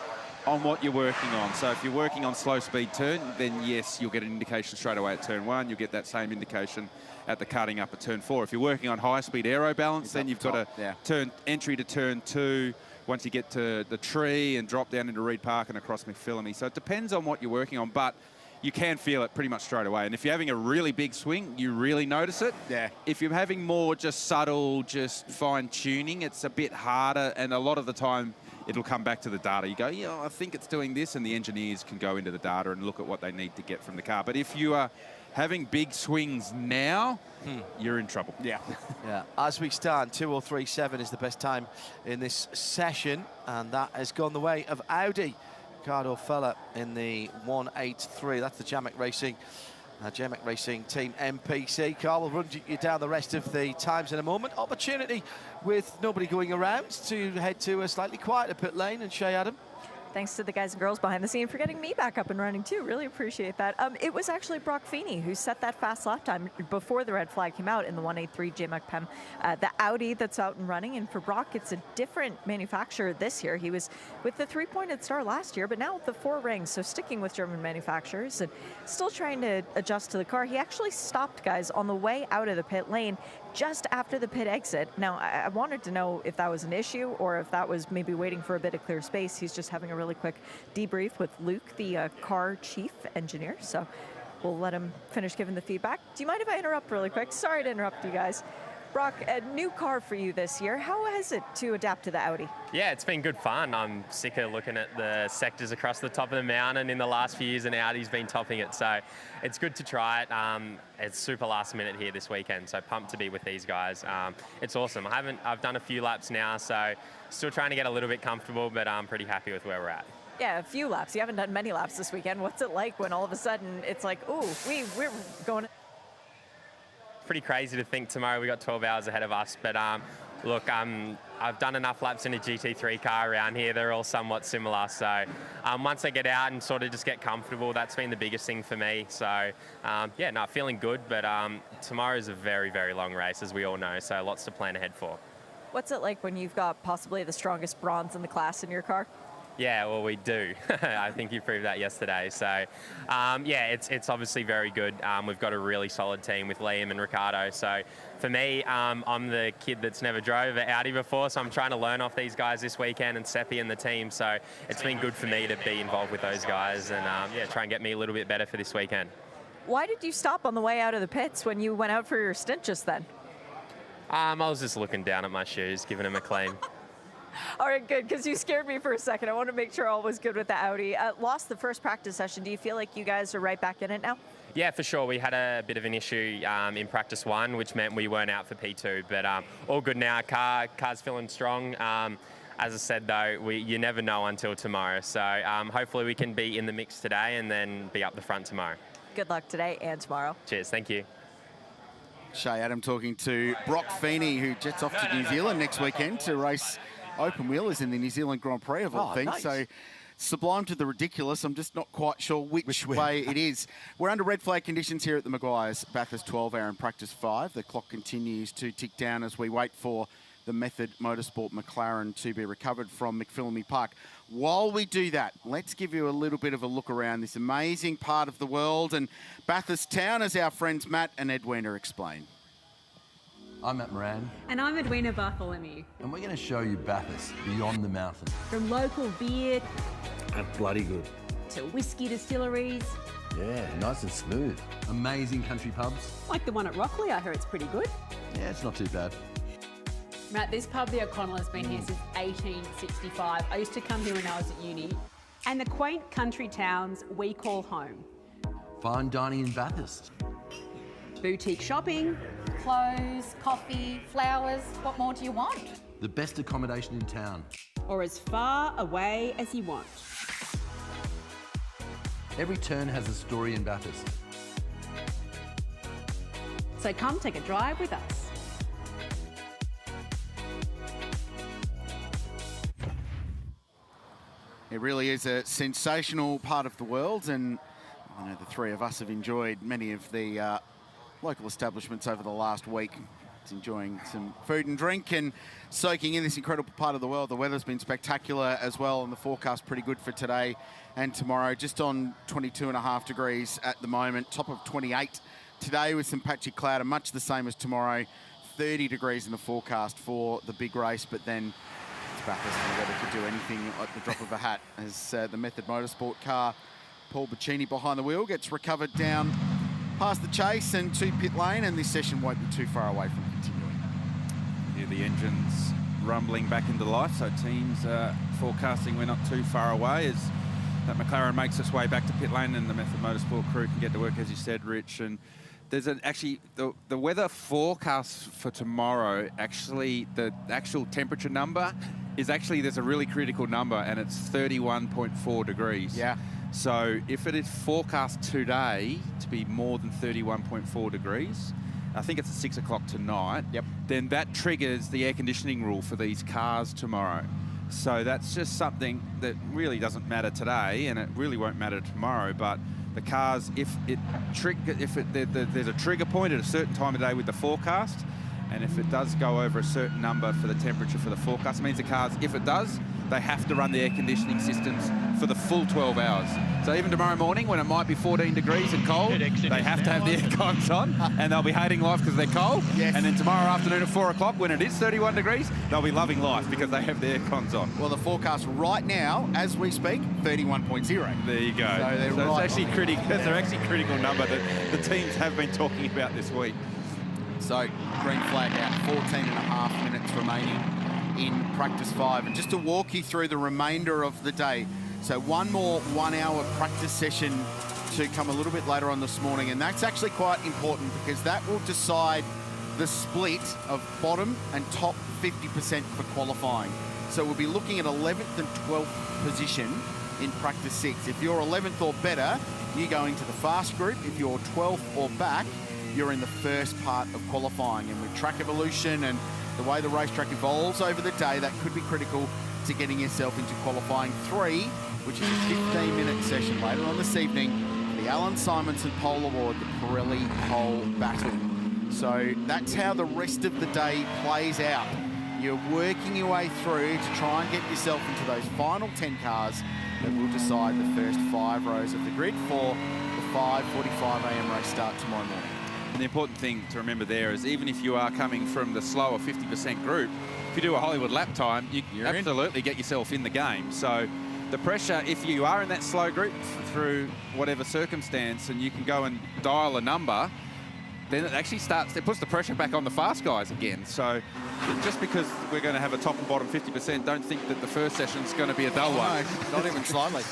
on what you're working on. So if you're working on slow speed turn, then yes, you'll get an indication straight away at turn 1. You'll get that same indication at the cutting up at turn 4. If you're working on high speed aero balance, then you've got a turn entry to turn 2 once you get to the tree and drop down into Reed Park and across McPhillamy. So it depends on what you're working on, but you can feel it pretty much straight away. And if you're having a really big swing, you really notice it. Yeah. If you're having more just subtle, just fine tuning, it's a bit harder, and a lot of the time it'll come back to the data. You go, yeah, I think it's doing this, and the engineers can go into the data and look at what they need to get from the car. But if you are having big swings now, you're in trouble. Yeah. As we stand, 2:03.7 is the best time in this session, and that has gone the way of Audi. Ricardo Fella in the 183. That's the Jamek Racing Team MPC. Carl will run you down the rest of the times in a moment. Opportunity with nobody going around to head to a slightly quieter pit lane, and Shay Adam. Thanks to the guys and girls behind the scene for getting me back up and running too. Really appreciate that. It was actually Brock Feeney who set that fast lap time before the red flag came out in the 183 JMAC PEM. The Audi that's out and running, and for Brock, it's a different manufacturer this year. He was with the 3-pointed star last year, but now with the 4 rings, so sticking with German manufacturers and still trying to adjust to the car. He actually stopped guys on the way out of the pit lane just after the pit exit. Now, I wanted to know if that was an issue or if that was maybe waiting for a bit of clear space. He's just having a really quick debrief with Luke, the car chief engineer. So we'll let him finish giving the feedback. Do you mind if I interrupt really quick? Sorry to interrupt you guys. Brock, a new car for you this year. How is it to adapt to the Audi? Yeah, it's been good fun. I'm sick of looking at the sectors across the top of the mountain in the last few years, and Audi's been topping it. So it's good to try it. It's super last minute here this weekend, so pumped to be with these guys. It's awesome. I've done a few laps now, so still trying to get a little bit comfortable, but I'm pretty happy with where we're at. Yeah, a few laps. You haven't done many laps this weekend. What's it like when all of a sudden it's like, ooh, we're going... Pretty crazy to think tomorrow we got 12 hours ahead of us, but look, I've done enough laps in a GT3 car around here. They're all somewhat similar, so once I get out and sort of just get comfortable, that's been the biggest thing for me. So yeah, no, feeling good, but tomorrow's a very, very long race, as we all know, so lots to plan ahead for. What's it like when you've got possibly the strongest bronze in the class in your car? Yeah, well, we do. I think you proved that yesterday. So, yeah, it's obviously very good. We've got a really solid team with Liam and Ricardo. So, for me, I'm the kid that's never drove an Audi before, so I'm trying to learn off these guys this weekend and Seppi and the team. So, it's been good for me to be involved with those guys and, yeah, try and get me a little bit better for this weekend. Why did you stop on the way out of the pits when you went out for your stint just then? I was just looking down at my shoes, giving them a clean. All right, good, because you scared me for a second. I want to make sure all was good with the Audi. Lost the first practice session. Do you feel like you guys are right back in it now? Yeah, for sure. We had a bit of an issue in practice 1, which meant we weren't out for P2, but all good now. Car's feeling strong. As I said, though, you never know until tomorrow. So hopefully we can be in the mix today and then be up the front tomorrow. Good luck today and tomorrow. Cheers. Thank you. Shay Adam talking to Brock Feeney, who jets off to New Zealand next weekend to race open wheelers in the New Zealand Grand Prix of all things. Nice. So sublime to the ridiculous. I'm just not quite sure which way it is. We're under red flag conditions here at the Meguiar's Bathurst 12-hour in practice 5. The clock continues to tick down as we wait for the Method Motorsport McLaren to be recovered from McPhillamy Park. While we do that, let's give you a little bit of a look around this amazing part of the world and Bathurst town, as our friends Matt and Edwina explain. I'm Matt Moran. And I'm Edwina Bartholomew. And we're going to show you Bathurst beyond the mountain. From local beer That's bloody good. to whiskey distilleries, Yeah, nice and smooth. Amazing country pubs. like the one at Rockley, I heard it's pretty good. Yeah, it's not too bad. Matt, this pub, the O'Connell, has been here since 1865. I used to come here when I was at uni. And the quaint country towns we call home. Fine dining in Bathurst. Boutique shopping, clothes, coffee, flowers. What more do you want? The best accommodation in town. Or as far away as you want. Every turn has a story in Bathurst. So come take a drive with us. It really is a sensational part of the world, and I know the three of us have enjoyed many of the local establishments over the last week. It's enjoying some food and drink and soaking in this incredible part of the world. The weather's been spectacular as well, and the forecast pretty good for today and tomorrow. Just on 22.5 degrees at the moment, top of 28 today with some patchy cloud, and much the same as tomorrow. 30 degrees in the forecast for the big race, but then it's Bathurst and the weather could do anything at the drop of a hat as the Method Motorsport car, Paul Bacchini behind the wheel, gets recovered down past the chase and to pit lane, and this session won't be too far away from continuing. Hear the engines rumbling back into life, so teams forecasting we're not too far away as that McLaren makes its way back to pit lane and the Method Motorsport crew can get to work, as you said, Rich. And there's actually the weather forecast for tomorrow, actually the actual temperature number is actually, there's a really critical number, and it's 31.4 degrees. Yeah. So if it is forecast today to be more than 31.4 degrees, I think it's at 6 o'clock tonight, Yep. then that triggers the air conditioning rule for these cars tomorrow. So that's just something that really doesn't matter today, and it really won't matter tomorrow, but the cars, there's a trigger point at a certain time of day with the forecast, and if it does go over a certain number for the temperature for the forecast, it means the cars, if it does, they have to run the air conditioning systems for the full 12 hours. So even tomorrow morning, when it might be 14 degrees and cold, they have to have the air cons on, and they'll be hating life because they're cold. Yes. And then tomorrow afternoon at 4 o'clock, when it is 31 degrees, they'll be loving life because they have the air cons on. Well, the forecast right now, as we speak, 31.0. There you go. So they're So right it's actually on. critical. They're actually critical number that the teams have been talking about this week. So green flag out, 14.5 minutes remaining in practice 5. And just to walk you through the remainder of the day, so one more 1 hour practice session to come a little bit later on this morning, and that's actually quite important because that will decide the split of bottom and top 50% for qualifying. So we'll be looking at 11th and 12th position in practice 6. If you're 11th or better, you go into the fast group. If you're 12th or back, you're in the first part of qualifying. And with track evolution and the way the racetrack evolves over the day, that could be critical to getting yourself into qualifying 3, which is a 15-minute session later on this evening for the Alan Simonson Pole Award, the Pirelli Pole Battle. So that's how the rest of the day plays out. You're working your way through to try and get yourself into those final 10 cars that will decide the first 5 rows of the grid for the 5:45 a.m. race start tomorrow morning. And the important thing to remember there is even if you are coming from the slower 50% group, if you do a Hollywood lap time, you absolutely get yourself in the game. So the pressure, if you are in that slow group through whatever circumstance and you can go and dial a number, then it actually it puts the pressure back on the fast guys again. So just because we're going to have a top and bottom 50%, don't think that the first session's going to be a dull one. No, not even slightly.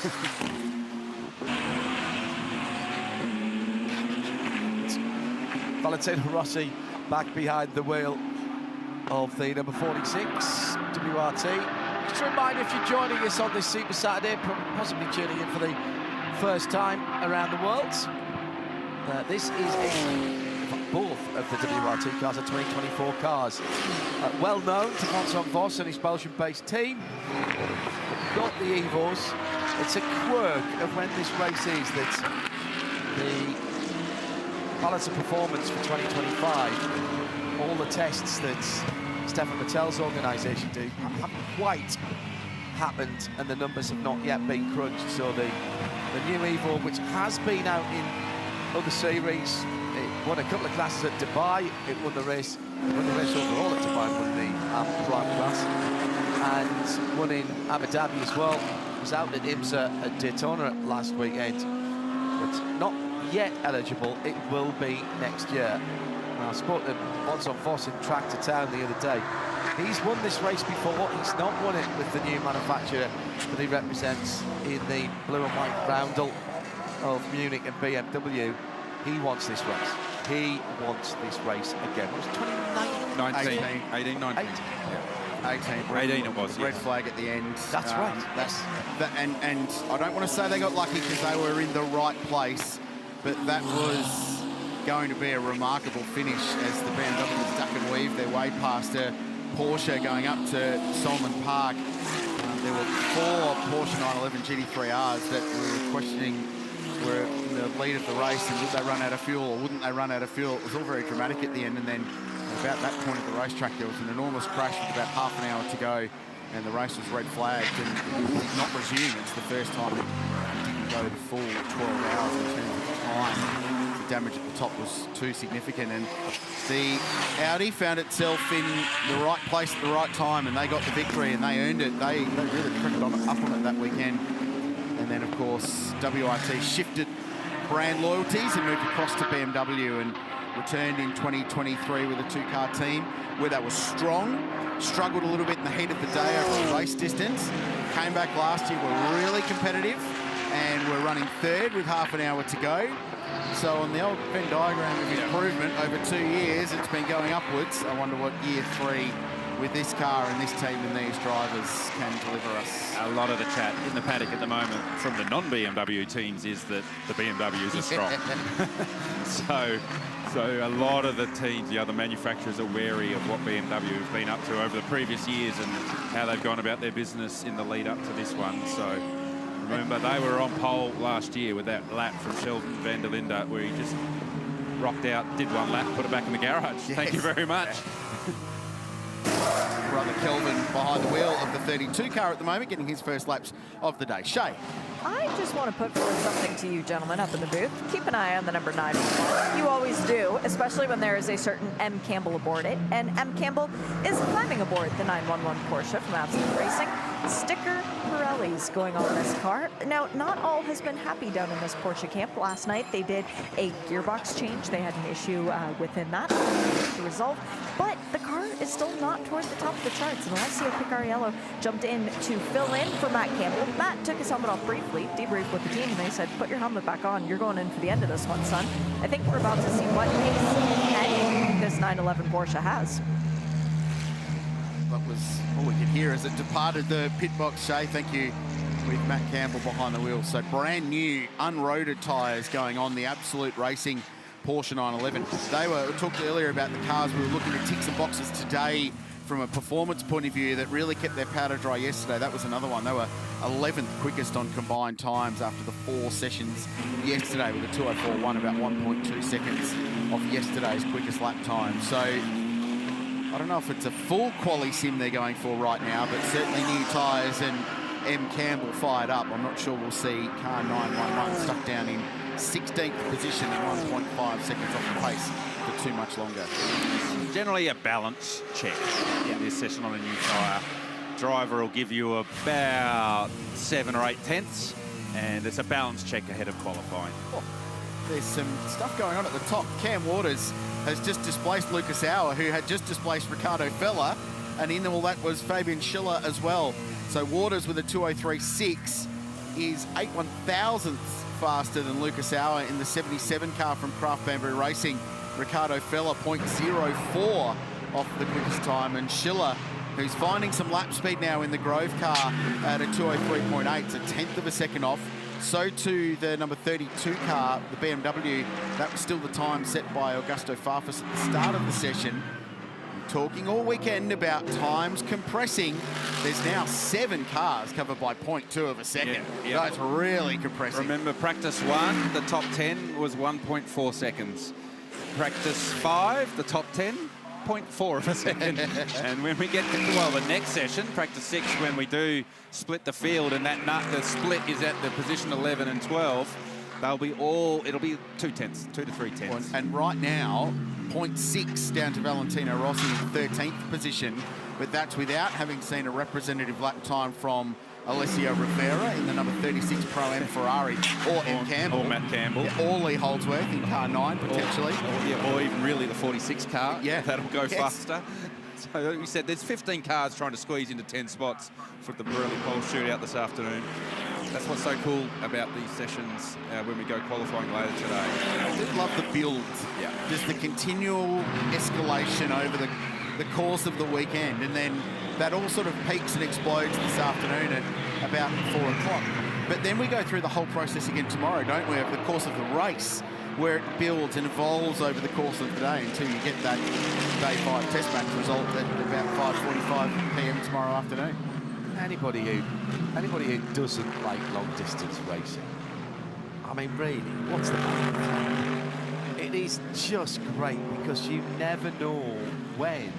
Valentino Rossi back behind the wheel of the number 46 WRT. Just a reminder, if you're joining us on this Super Saturday, possibly tuning in for the first time around the world, this is both of the WRT cars are 2024 cars. Well known to Vincent Vos and his Belgian-based team. Got the Evos. It's a quirk of when this race is that the balance of performance for 2025, all the tests that Stefan Mattel's organisation do haven't quite happened, and the numbers have not yet been crunched. So the new Evo, which has been out in other series, it won a couple of classes at Dubai. It won the race overall at Dubai, won the Prime class, and won in Abu Dhabi as well. It was out at IMSA at Daytona last weekend, but not yet eligible. It will be next year. I spoke to Vincent Vos in Track to Town the other day. He's won this race before. He's not won it with the new manufacturer that he represents in the blue and white roundel of Munich and BMW. He wants this race. He wants this race again. It was 2019? 18, 19. 18 it was, red flag at the end. That's right. And I don't want to say they got lucky because they were in the right place, but that was going to be a remarkable finish as the BMW duck and weave their way past a Porsche going up to Solomon Park. There were 4 Porsche 911 GT3Rs that we were questioning were in the lead of the race, and would they run out of fuel or wouldn't they run out of fuel? It was all very dramatic at the end, and then about that point of the racetrack there was an enormous crash with about half an hour to go, and the race was red flagged and it did not resume. It's the first time it didn't go the full 12 hours in terms of time. The damage at the top was too significant, and the Audi found itself in the right place at the right time, and they got the victory and they earned it. They really cricked up on it that weekend. And then, of course, WRT shifted brand loyalties and moved across to BMW and returned in 2023 with a 2-car team where they were strong, struggled a little bit in the heat of the day over the race distance, came back last year, were really competitive, and were running 3rd with half an hour to go. So on the old Venn diagram of improvement over 2 years, it's been going upwards. I wonder what year 3 with this car and this team and these drivers can deliver us. A lot of the chat in the paddock at the moment from the non-BMW teams is that the BMWs are strong. So a lot of the teams, the other manufacturers, are wary of what BMW have been up to over the previous years and how they've gone about their business in the lead up to this one. So remember, they were on pole last year with that lap from Sheldon van der Linde where he just rocked out, did 1 lap, put it back in the garage. Yes. Thank you very much. brother Kelvin behind the wheel of the 32 car at the moment, getting his first laps of the day. Shay. I just want to put forward something to you gentlemen up in the booth. Keep an eye on the number 9. You always do, especially when there is a certain M. Campbell aboard it. And M. Campbell is climbing aboard the 911 Porsche from Absolute Racing. Sticker Pirelli's going on this car. Now, not all has been happy down in this Porsche camp. Last night, they did a gearbox change. They had an issue within that to resolve. But the car is still not towards the top of the charts. And Alessio Picariello jumped in to fill in for Matt Campbell. Matt took his helmet off briefly, debriefed with the team, and they said, put your helmet back on. You're going in for the end of this one, son. I think we're about to see what pace this 911 Porsche has. That was all we could hear as it departed the pit box, Shay. Thank you, with Matt Campbell behind the wheel. So brand new, unroaded tyres going on the Absolute Racing Porsche 911. We talked earlier about the cars. We were looking to tick some boxes today from a performance point of view that really kept their powder dry yesterday. That was another one. They were 11th quickest on combined times after the 4 sessions yesterday with a 2:04.1, about 1.2 seconds off yesterday's quickest lap time. So I don't know if it's a full quali sim they're going for right now, but certainly new tyres and M. Campbell fired up. I'm not sure we'll see car 911 stuck down in 16th position at 1.5 seconds off the pace for too much longer. Generally a balance check in this session on a new tyre. Driver will give you about 7 or 8 tenths, and it's a balance check ahead of qualifying. Oh, there's some stuff going on at the top. Cam Waters has just displaced Lucas Auer, who had just displaced Ricardo Feller, and in all that was Fabian Schiller as well. So Waters with a 2:03.6 is 8/1000ths faster than Lucas Auer in the 77 car from Kraft Banbury Racing. Ricardo Feller 0.04 off the quickest time, and Schiller, who's finding some lap speed now in the Grove car at a 2:03.8, it's a 1/10 of a second off. So too the number 32 car, the BMW. That was still the time set by Augusto Farfus at the start of the session. Talking all weekend about times compressing. There's now 7 cars covered by 0.2 of a second. Yeah. That's really compressing. Remember, practice 1, the top 10 was 1.4 seconds. Practice 5, the top 10, 0.4 of a second. And when we get to, well, the next session, practice 6, when we do split the field, and the split is at the position 11 and 12, they'll be all, it'll be 2 tenths, 2 to 3 tenths. And right now, 0.6 down to Valentino Rossi in 13th position, but that's without having seen a representative lap time from Alessio Rivera in the number 36 Pro-Am Ferrari, or M. Campbell. Or Matt Campbell. Yeah, or Lee Holdsworth in car 9, potentially. Or even really the 46 car. Yeah. That'll go faster. So like we said, there's 15 cars trying to squeeze into 10 spots for the Pirelli Pole shootout this afternoon. That's what's so cool about these sessions when we go qualifying later today. I do love the build. Yeah. Just the continual escalation over the course of the weekend, and then that all sort of peaks and explodes this afternoon at about 4 o'clock. But then we go through the whole process again tomorrow, don't we, over the course of the race, where it builds and evolves over the course of the day until you get that day 5 test match result at about 5:45 p.m. tomorrow afternoon. Anybody who doesn't like long distance racing, I mean, really, what's the matter? It is just great because you never know when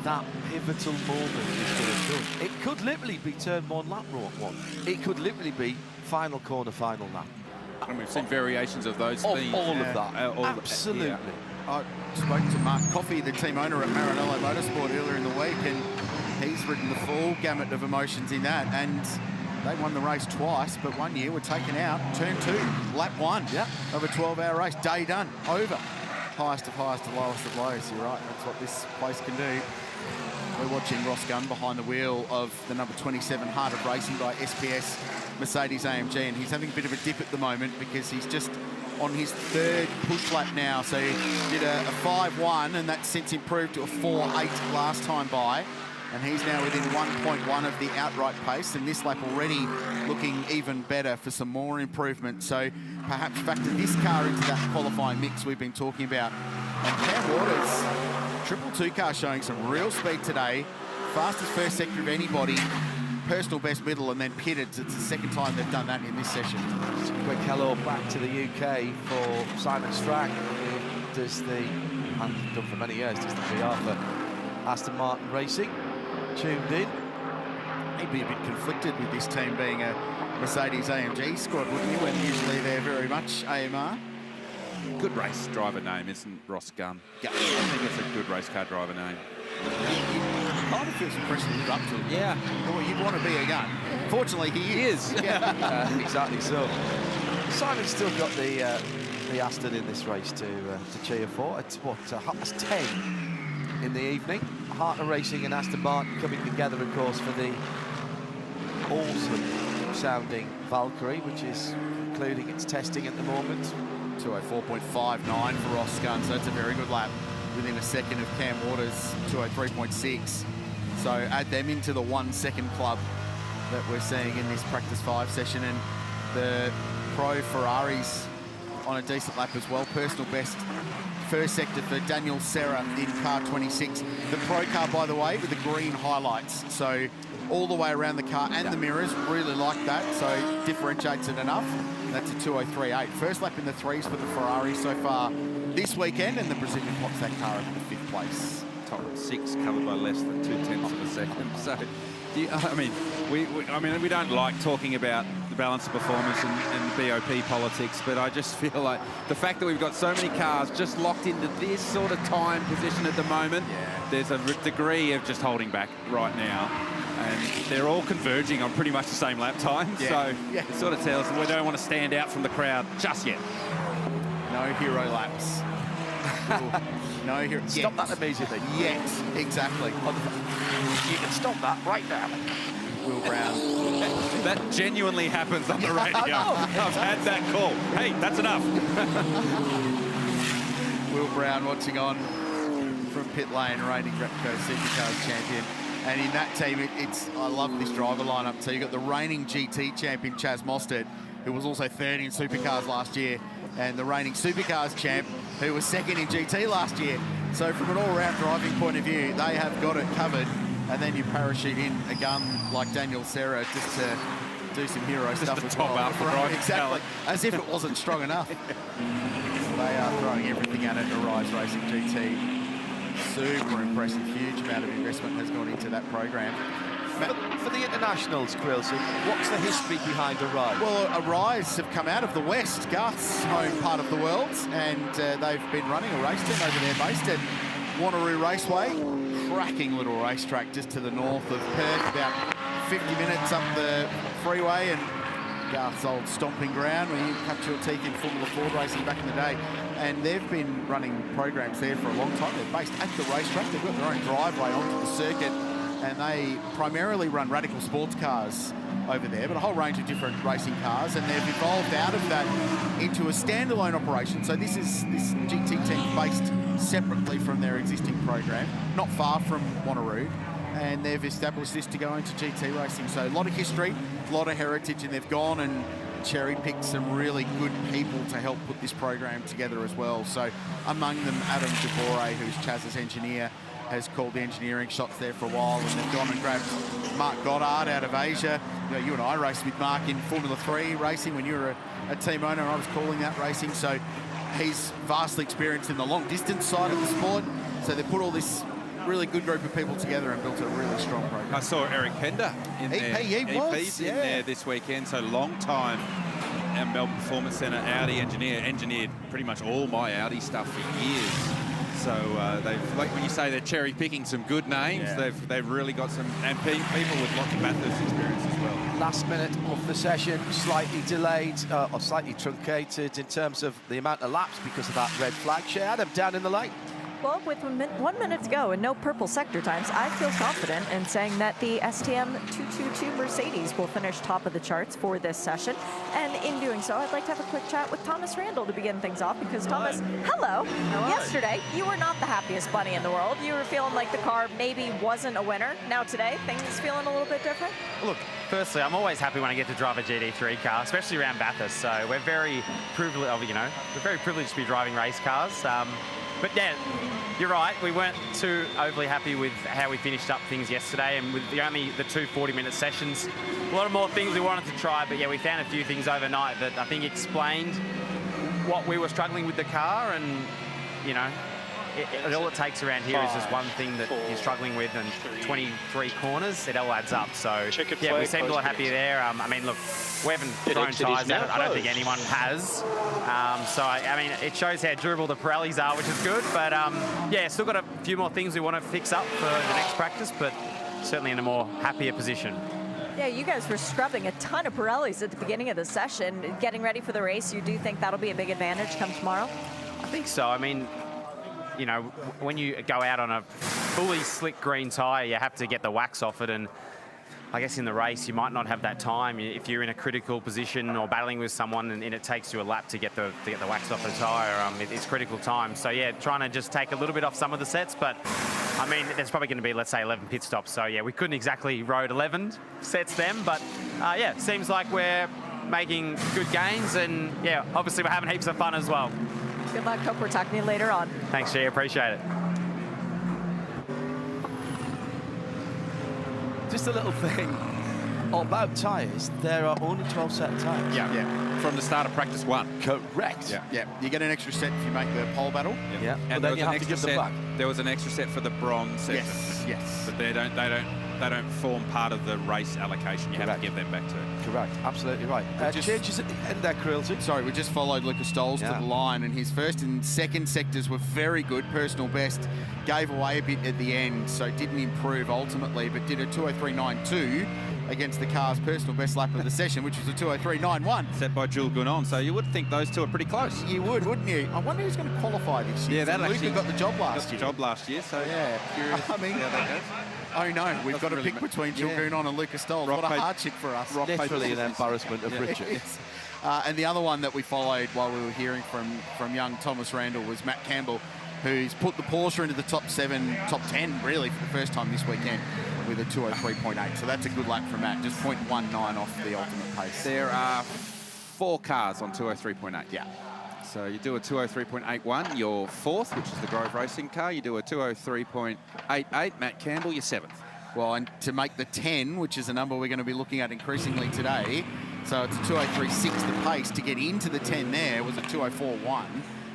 that pivotal moment is going to come. It could literally be turn 1, lap 1. It could literally be final corner, final lap. And we've seen variations of those themes. All of that. Absolutely. I spoke to Mark Coffey, the team owner at Maranello Motorsport, earlier in the week, and he's ridden the full gamut of emotions in that, and they won the race twice, but one year were taken out. Turn 2, lap 1 of a 12-hour race. Day done, over. Highest of highest to lowest of lows. You're right, that's what this place can do. We're watching Ross Gunn behind the wheel of the number 27 Heart of Racing by SPS Mercedes-AMG, and he's having a bit of a dip at the moment because he's just on his 3rd push lap now. So he did a 5.1, and that's since improved to a 4.8 last time by. And he's now within 1.1 of the outright pace, and this lap already looking even better for some more improvement. So perhaps factor this car into that qualifying mix we've been talking about. And Cam Waters, triple 2 car showing some real speed today. Fastest first sector of anybody. Personal best middle, and then pitted. It's the 2nd time they've done that in this session. Just a quick hello back to the UK for Simon Strack, who does the, and done for many years, does the PR for Aston Martin Racing tuned in. He'd be a bit conflicted with this team being a Mercedes AMG squad, wouldn't you? When usually they're very much AMR. Good race driver name, isn't Ross Gunn? Yeah. I think it's a good race car driver name. He kind of feels impressive to live up to. Yeah. Well, you'd want to be a gun. Fortunately, he is. Yeah. Exactly so. Simon's still got the Aston in this race to cheer for. It's what, 10:30 in the evening. Hartner Racing and Aston Martin coming together, of course, for the awesome sounding Valkyrie, which is concluding its testing at the moment. 204.59 for Ross Gunn, so that's a very good lap. Within a second of Cam Waters, 203.6. So add them into the 1 second club that we're seeing in this practice 5 session, and the pro Ferraris on a decent lap as well. Personal best first sector for Daniel Serra in car 26. The pro car, by the way, with the green highlights. So all the way around the car and the mirrors, really like that. So differentiates it enough. And that's a 203.8. First lap in the 3s for the Ferrari so far this weekend, and the Brazilian pops that car up in the 5th place. Top 6 covered by less than 0.2 of a second. So, we don't like talking about the balance of performance and BOP politics, but I just feel like the fact that we've got so many cars just locked into this sort of time position at the moment, there's a degree of just holding back right now. And they're all converging on pretty much the same lap time, so it sort of tells them we don't want to stand out from the crowd just yet. No hero laps. No hero. Stop that immediately. Yes, exactly. You can stop that right now. Will Brown. That genuinely happens on the radio. I've had that call. Hey, that's enough. Will Brown watching on from pit lane, reigning Repco Supercars champion. And in that team, I love this driver lineup. So you've got the reigning GT champion, Chaz Mostert, who was also third in Supercars last year, and the reigning Supercars champ, who was second in GT last year. So from an all-round driving point of view, they have got it covered. And then you parachute in a gun like Daniel Serra just to do some hero stuff as well. Up, right? Exactly. As if it wasn't strong enough. They are throwing everything at it. Arise Racing GT. Super impressive. Huge amount of investment has gone into that program. For the internationals, Quilson, what's the history behind Arise? Well, Arise have come out of the West, Garth's home part of the world, and they've been running a race team over there based at Wanneroo Raceway. Cracking little racetrack just to the north of Perth, about 50 minutes up the freeway, and Garth's old stomping ground where you cut your teeth in Formula Ford racing back in the day. And they've been running programs there for a long time. They're based at the racetrack. They've got their own driveway onto the circuit, and they primarily run radical sports cars over there, but a whole range of different racing cars, and they've evolved out of that into a standalone operation. So this GT team based separately from their existing program, not far from Wanneroo, and they've established this to go into GT racing. So a lot of history, a lot of heritage, and they've gone and cherry-picked some really good people to help put this program together as well. So among them, Adam DeBore, who's Chaz's engineer, has called the engineering shots there for a while, and they've gone and grabbed Mark Goddard out of Asia. You know, you and I raced with Mark in Formula 3 racing when you were a team owner, and I was calling that racing. So he's vastly experienced in the long distance side of the sport. So they put all this really good group of people together and built a really strong program. I saw Eric Pender in there. EP's in there this weekend, so long time Melbourne Performance Centre Audi engineer, engineered pretty much all my Audi stuff for years. So they've, like when you say they're cherry picking some good names, they've really got some, and people with lots of Bathurst experience as well. Last minute of the session, slightly delayed or slightly truncated in terms of the amount of laps because of that red flag. Adam, down in the lane. Well, with 1 minute to go and no purple sector times, I feel confident in saying that the STM 222 Mercedes will finish top of the charts for this session. And in doing so, I'd like to have a quick chat with Thomas Randall to begin things off, because Thomas, hello. Yesterday, you were not the happiest bunny in the world. You were feeling like the car maybe wasn't a winner. Now today, things feeling a little bit different? Look, firstly, I'm always happy when I get to drive a GT3 car, especially around Bathurst. So we're very privileged, we're very privileged to be driving race cars. But yeah, you're right. We weren't too overly happy with how we finished up things yesterday, and with the 2 40-minute sessions, a lot of more things we wanted to try. But yeah, we found a few things overnight that I think explained what we were struggling with the car, and all it takes around here is just one thing that you're struggling with, and 23 corners, it all adds up. So, yeah, we seemed a lot happier there. I mean, look, we haven't thrown tyres out. I don't think anyone has. So, I mean, it shows how durable the Pirellis are, which is good. But, yeah, still got a few more things we want to fix up for the next practice, but certainly in a more happier position. Yeah, you guys were scrubbing a ton of Pirellis at the beginning of the session. Getting ready for the race, you do think that'll be a big advantage come tomorrow? I think so. I mean, you know, when you go out on a fully slick green tyre, you have to get the wax off it, and I guess in the race you might not have that time if you're in a critical position or battling with someone, and it takes you a lap to get the wax off the tyre. It's critical time. So yeah, trying to just take a little bit off some of the sets, but I mean, there's probably going to be, let's say, 11 pit stops. So yeah, we couldn't exactly road 11 sets them, but yeah, seems like we're making good gains, and yeah, obviously we're having heaps of fun as well. Good luck. Hope we're talking to you later on. Thanks, G. Appreciate it. Just a little thing about tyres. There are only 12 set of tyres. Yeah. From the start of practice 1. Correct. Yeah. You get an extra set if you make the pole battle. Yeah. And But then you have to give them back. There was an extra set for the bronze section. Yes. But they don't form part of the race allocation. You have to give them back to. Correct. Absolutely right. Changes at the end there, Cruelty. Sorry, we just followed Lucas Stoles to the line, and his first and second sectors were very good. Personal best gave away a bit at the end, so didn't improve ultimately, but did a 2:03.92 against the car's personal best lap of the session, which was a 2:03.91. Set by Jules Gounon, so you would think those two are pretty close. You would, wouldn't you? I wonder who's going to qualify this year. Yeah, that Luca actually got the job last year. So yeah, curious I mean, how that goes. Oh no, we've got to really pick between Jules Gounon and Lucas Stoles. What a hardship for us. Literally an embarrassment of riches. And the other one that we followed while we were hearing from young Thomas Randall was Matt Campbell, who's put the Porsche into the top 10 really for the first time this weekend with a 2:03.8. So that's a good lap for Matt, just 0.19 off the ultimate pace. There are 4 cars on 2:03.8. Yeah. So you do a 2:03.81, your 4th, which is the Grove Racing car. You do a 2:03.88, Matt Campbell, your 7th. Well, and to make the 10, which is a number we're going to be looking at increasingly today, so it's a 2:03.6 the pace. To get into the 10 there was a 2:04.1,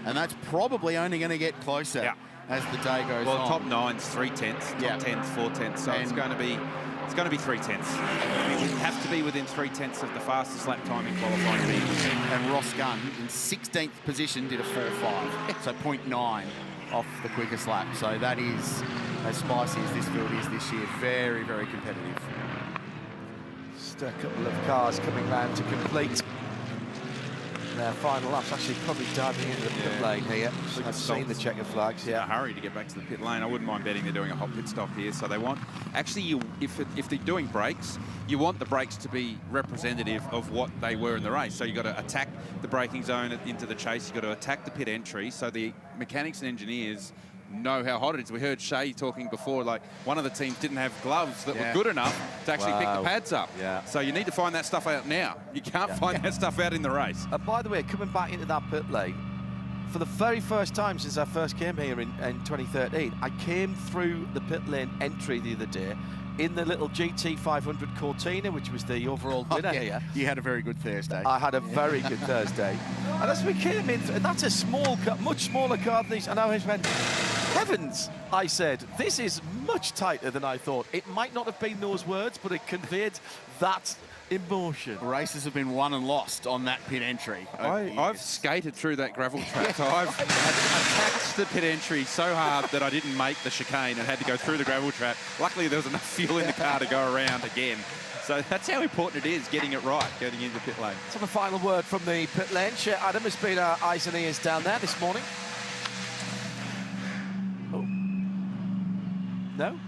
and that's probably only going to get closer as the day goes on. Well, top 9's 3/10, top 10's 4/10, so it's going to be 3/10. We have to be within 3/10 of the fastest lap time in qualifying vehicles. And Ross Gunn in 16th position did a 4.5, so 0.9 off the quickest lap. So that is as spicy as this field is this year. Very, very competitive. Just a couple of cars coming round to complete their final laps. Actually, probably diving into the pit lane here. I've seen the checker flags. In a hurry to get back to the pit lane. I wouldn't mind betting they're doing a hot pit stop here. So they want, actually, if they're doing brakes, you want the brakes to be representative of what they were in the race. So you've got to attack the braking zone into the chase. You've got to attack the pit entry. So the mechanics and engineers know how hot it is. We heard Shay talking before, like one of the teams didn't have gloves that were good enough to actually pick the pads up. So you need to find that stuff out now. You can't find that stuff out in the race. By the way, coming back into that pit lane, for the very first time since I first came here in 2013, I came through the pit lane entry the other day in the little GT 500 Cortina, which was the overall winner here. You had a very good Thursday. I had a very good Thursday. And as we came in, and that's a small car, much smaller car than these, and I went, heavens, I said, this is much tighter than I thought. It might not have been those words, but it conveyed that emotion. Races have been won and lost on that pit entry. I've skated through that gravel track. So I've attacked the pit entry so hard that I didn't make the chicane and had to go through the gravel trap. Luckily, there was enough fuel in the car to go around again. So that's how important it is, getting it right, getting into the pit lane. So the final word from the pit lane. Shea Adam has been our eyes and ears down there this morning. Oh. No?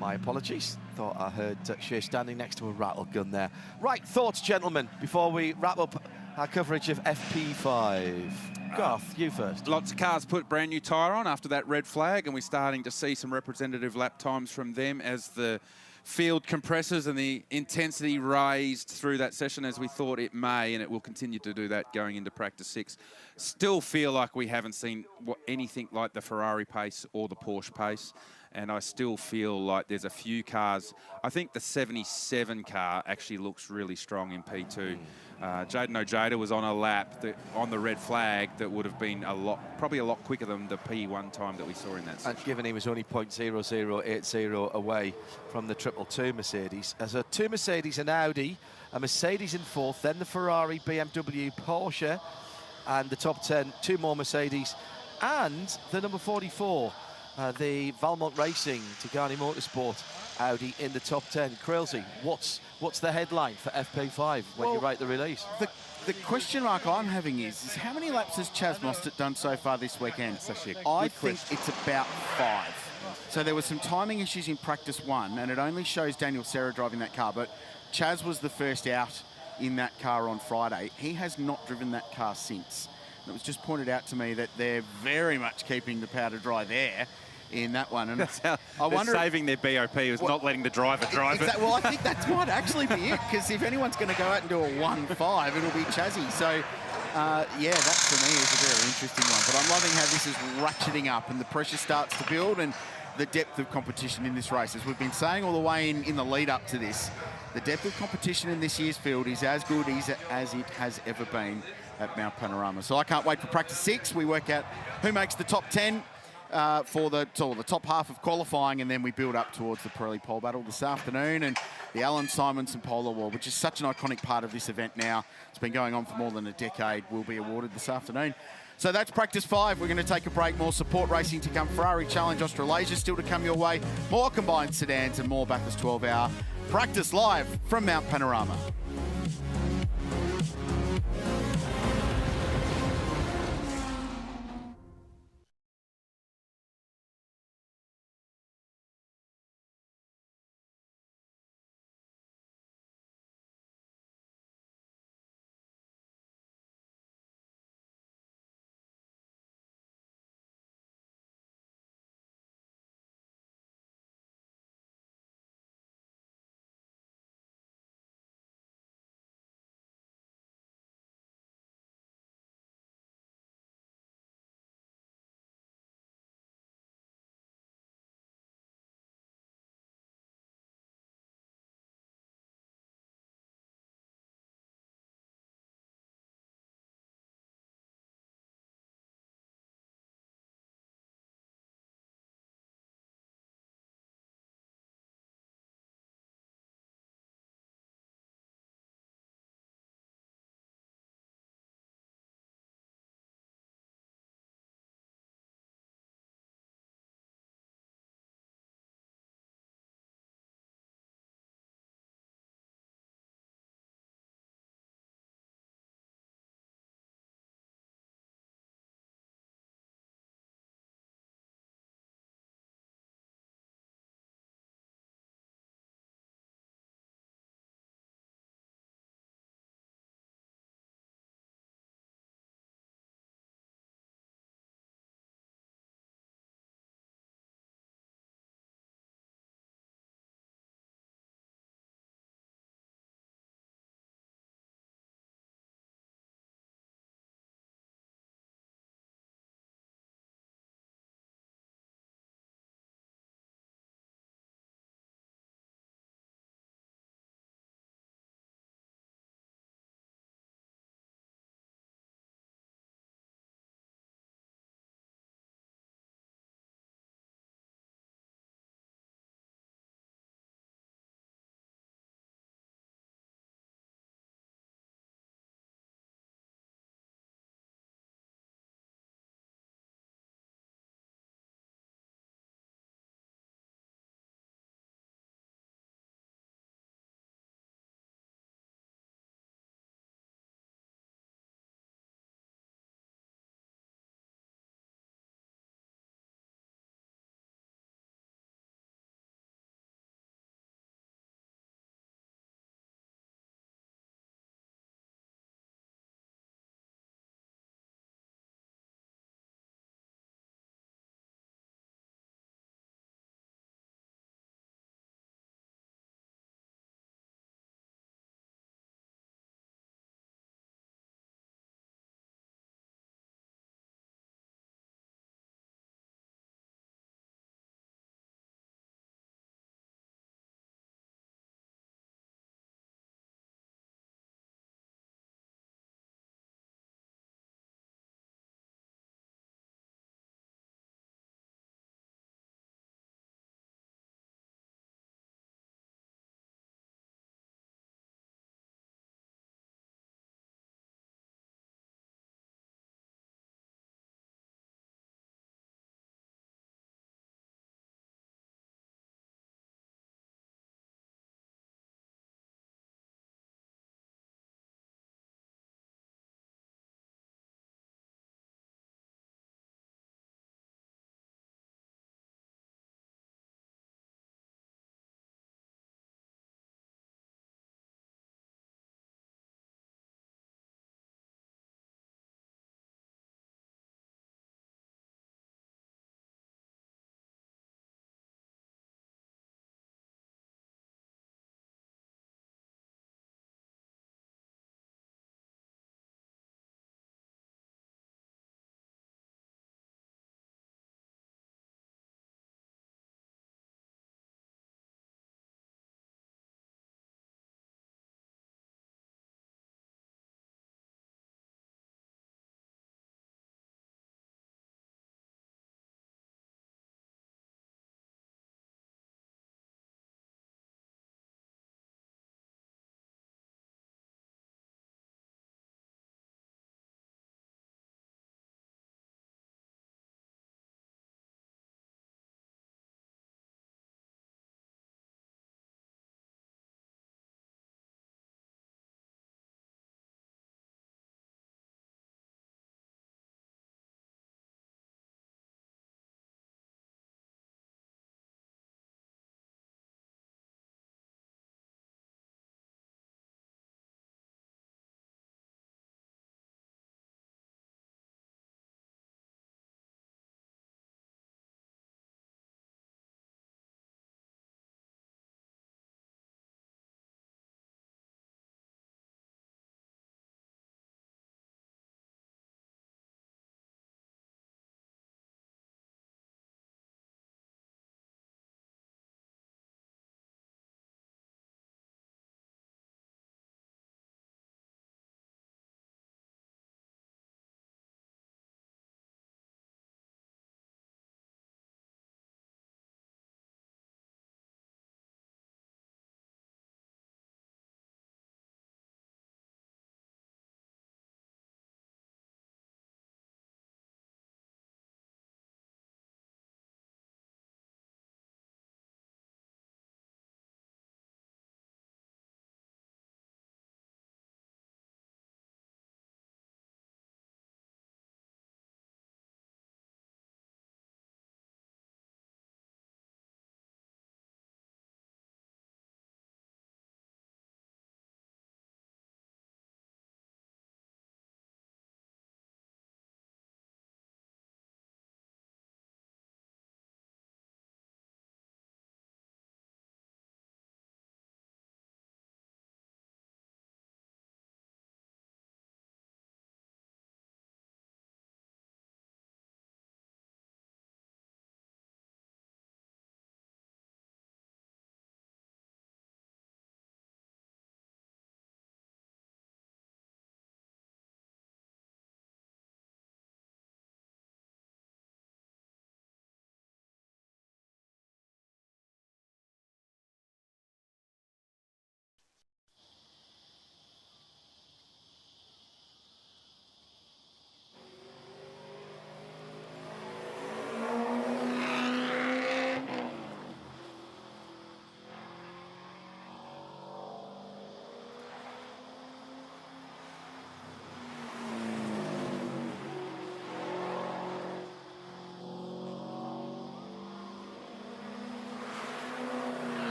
My apologies. Thought I heard Shea standing next to a rattle gun there. Right, thoughts, gentlemen, before we wrap up our coverage of FP5. Garth, you first. Lots of cars put brand new tyre on after that red flag, and we're starting to see some representative lap times from them as the field compresses and the intensity raised through that session as we thought it may, and it will continue to do that going into practice 6. Still feel like we haven't seen anything like the Ferrari pace or the Porsche pace. and I still feel like there's a few cars. I think the 77 car actually looks really strong in P2. Jaden Ojeda was on a lap on the red flag that would have been probably a lot quicker than the P1 time that we saw in that session. And given he was only 0.0080 away from the 222 Mercedes. As a 2 Mercedes, an Audi, a Mercedes in 4th, then the Ferrari, BMW, Porsche, and the top 10, 2 more Mercedes, and the number 44, the Valmont Racing, Tigani Motorsport, Audi in the top 10. Krilsey, what's the headline for FP5 when you write the release? The question mark I'm having is how many laps has Chaz Mostert done so far this weekend? I think it's about 5. So there were some timing issues in practice 1, and it only shows Daniel Serra driving that car, but Chaz was the first out in that car on Friday. He has not driven that car since. And it was just pointed out to me that they're very much keeping the powder dry there in that one. And that's how I wonder saving their BOP was not letting the driver drive it. Well, I think that might actually be it, because if anyone's going to go out and do a 1.5, it'll be Chazzy. So, yeah, that for me is a very interesting one. But I'm loving how this is ratcheting up and the pressure starts to build and the depth of competition in this race. As we've been saying all the way in the lead up to this, the depth of competition in this year's field is as good as it has ever been at Mount Panorama. So I can't wait for practice 6. We work out who makes the top 10 for the top half of qualifying, and then we build up towards the Pirelli Pole Battle this afternoon and the Alan Simonson Pole Award, which is such an iconic part of this event now. It's been going on for more than a decade, will be awarded this afternoon. So that's practice 5. We're going to take a break. More support racing to come. Ferrari Challenge Australasia still to come your way. More combined sedans and more Bathurst 12-hour practice live from Mount Panorama.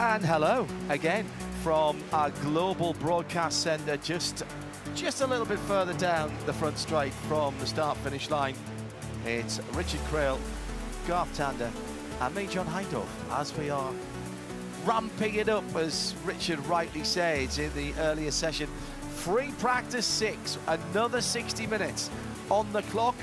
And hello again from our global broadcast centre, just a little bit further down the front straight from the start-finish line. It's Richard Craill, Garth Tander and me, John Hindhaugh, as we are ramping it up, as Richard rightly says in the earlier session. Free practice 6, another 60 minutes on the clock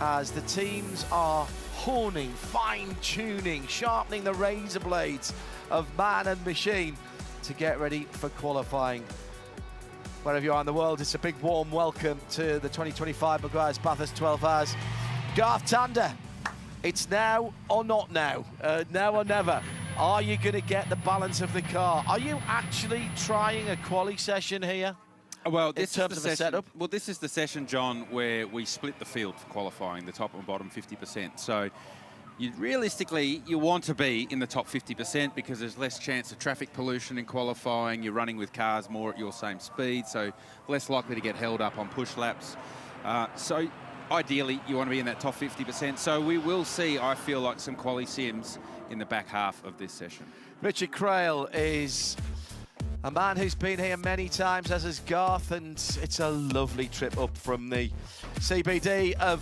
as the teams are honing, fine-tuning, sharpening the razor blades of man and machine to get ready for qualifying. Wherever you are in the world, it's a big warm welcome to the 2025 Meguiar's Bathurst 12 Hours. Garth Tander, it's now or not now, now or never. Are you going to get the balance of the car? Are you actually trying a quali session here? Well, in terms of the setup? Well, this is the session, John, where we split the field for qualifying, the top and bottom 50%. So realistically, you want to be in the top 50% because there's less chance of traffic pollution in qualifying. You're running with cars more at your same speed, so less likely to get held up on push laps. So ideally, you want to be in that top 50%. So we will see, I feel like, some quali sims in the back half of this session. Richard Craill is a man who's been here many times, as is Garth, and it's a lovely trip up from the CBD of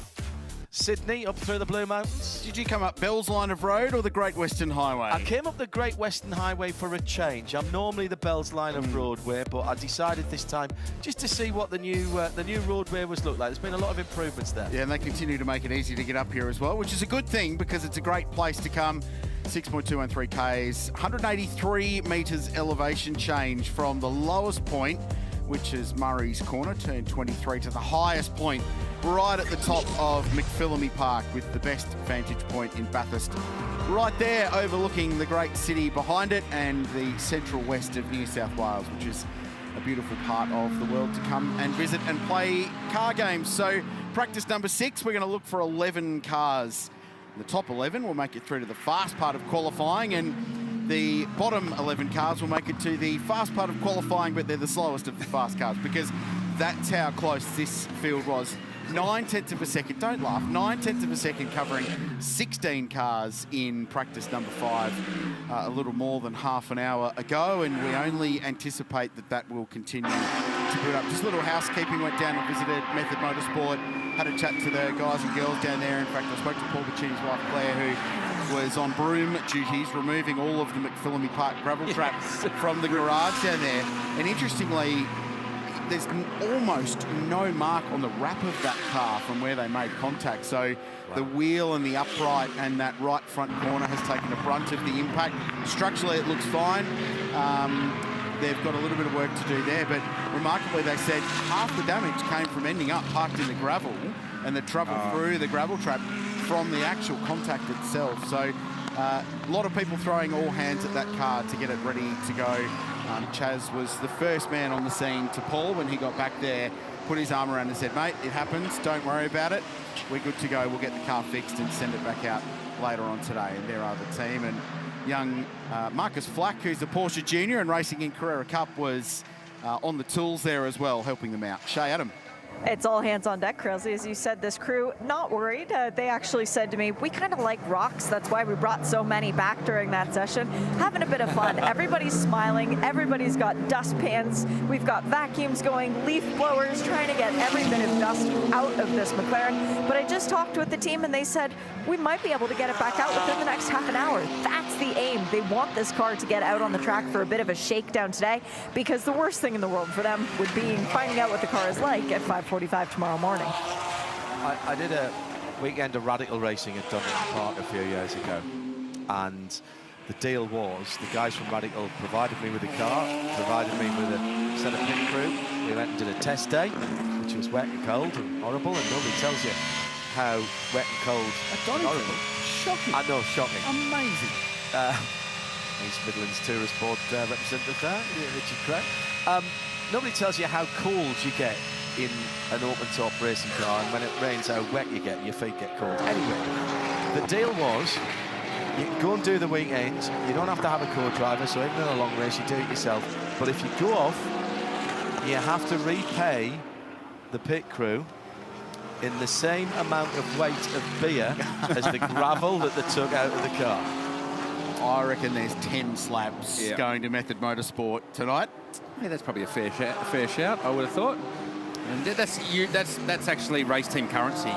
Sydney up through the Blue Mountains. Did you come up Bell's Line of Road or the Great Western Highway? I came up the Great Western Highway for a change. I'm normally the Bell's Line of Roadway, but I decided this time just to see what the new roadway was look like. There's been a lot of improvements there. Yeah, and they continue to make it easy to get up here as well, which is a good thing because it's a great place to come. 6.213 Ks, 183 metres elevation change from the lowest point, which is Murray's Corner, turn 23, to the highest point right at the top of McPhillamy Park with the best vantage point in Bathurst. Right there overlooking the great city behind it and the central west of New South Wales, which is a beautiful part of the world to come and visit and play car games. So practice number 6, we're going to look for 11 cars. The top 11 will make it through to the fast part of qualifying, and the bottom 11 cars will make it to the fast part of qualifying, but they're the slowest of the fast cars because that's how close this field was. 9/10 of a second, don't laugh, 9/10 of a second covering 16 cars in practice number 5 a little more than half an hour ago, and we only anticipate that that will continue to put up. Just a little housekeeping, went down and visited Method Motorsport, had a chat to the guys and girls down there. In fact, I spoke to Paul Bacini's wife Claire, who was on broom duties, removing all of the McPhillamy Park gravel trap from the garage down there. And interestingly, there's almost no mark on the wrap of that car from where they made contact. So the wheel and the upright and that right front corner has taken the brunt of the impact. Structurally, it looks fine. They've got a little bit of work to do there, but remarkably, they said half the damage came from ending up parked in the gravel and the trouble through the gravel trap from the actual contact itself. So a lot of people throwing all hands at that car to get it ready to go. Chaz was the first man on the scene to Paul when he got back there, put his arm around and said, mate, it happens, don't worry about it. We're good to go, we'll get the car fixed and send it back out later on today. And there are the team. And young Marcus Flack, who's a Porsche junior and racing in Carrera Cup, was on the tools there as well, helping them out. Shay Adam. It's all hands on deck, Krause. As you said, this crew, not worried. They actually said to me, we kind of like rocks. That's why we brought so many back during that session. Having a bit of fun. Everybody's smiling. Everybody's got dustpans. We've got vacuums going, leaf blowers, trying to get every bit of dust out of this McLaren. But I just talked with the team and they said, we might be able to get it back out within the next half an hour. That's the aim. They want this car to get out on the track for a bit of a shakedown today, because the worst thing in the world for them would be finding out what the car is like at 5:45 tomorrow morning. I did a weekend of radical racing at Donington Park a few years ago, and the deal was the guys from Radical provided me with a car, provided me with a set of pit crew. We went and did a test day, which was wet and cold and horrible, and nobody tells you how wet and cold and horrible. Shocking. I know, shocking. Amazing. East Midlands Tourist Board representative there, Richard Craill. Nobody tells you how cold you get in an open-top racing car, and when it rains, how wet you get, your feet get cold. Anyway, the deal was you can go and do the weekend. You don't have to have a co-driver, so even in a long race, you do it yourself. But if you go off, you have to repay the pit crew in the same amount of weight of beer as the gravel that they took out of the car. I reckon there's 10 slabs going to Method Motorsport tonight. Yeah, that's probably a fair shout, I would have thought. And that's actually race team currency,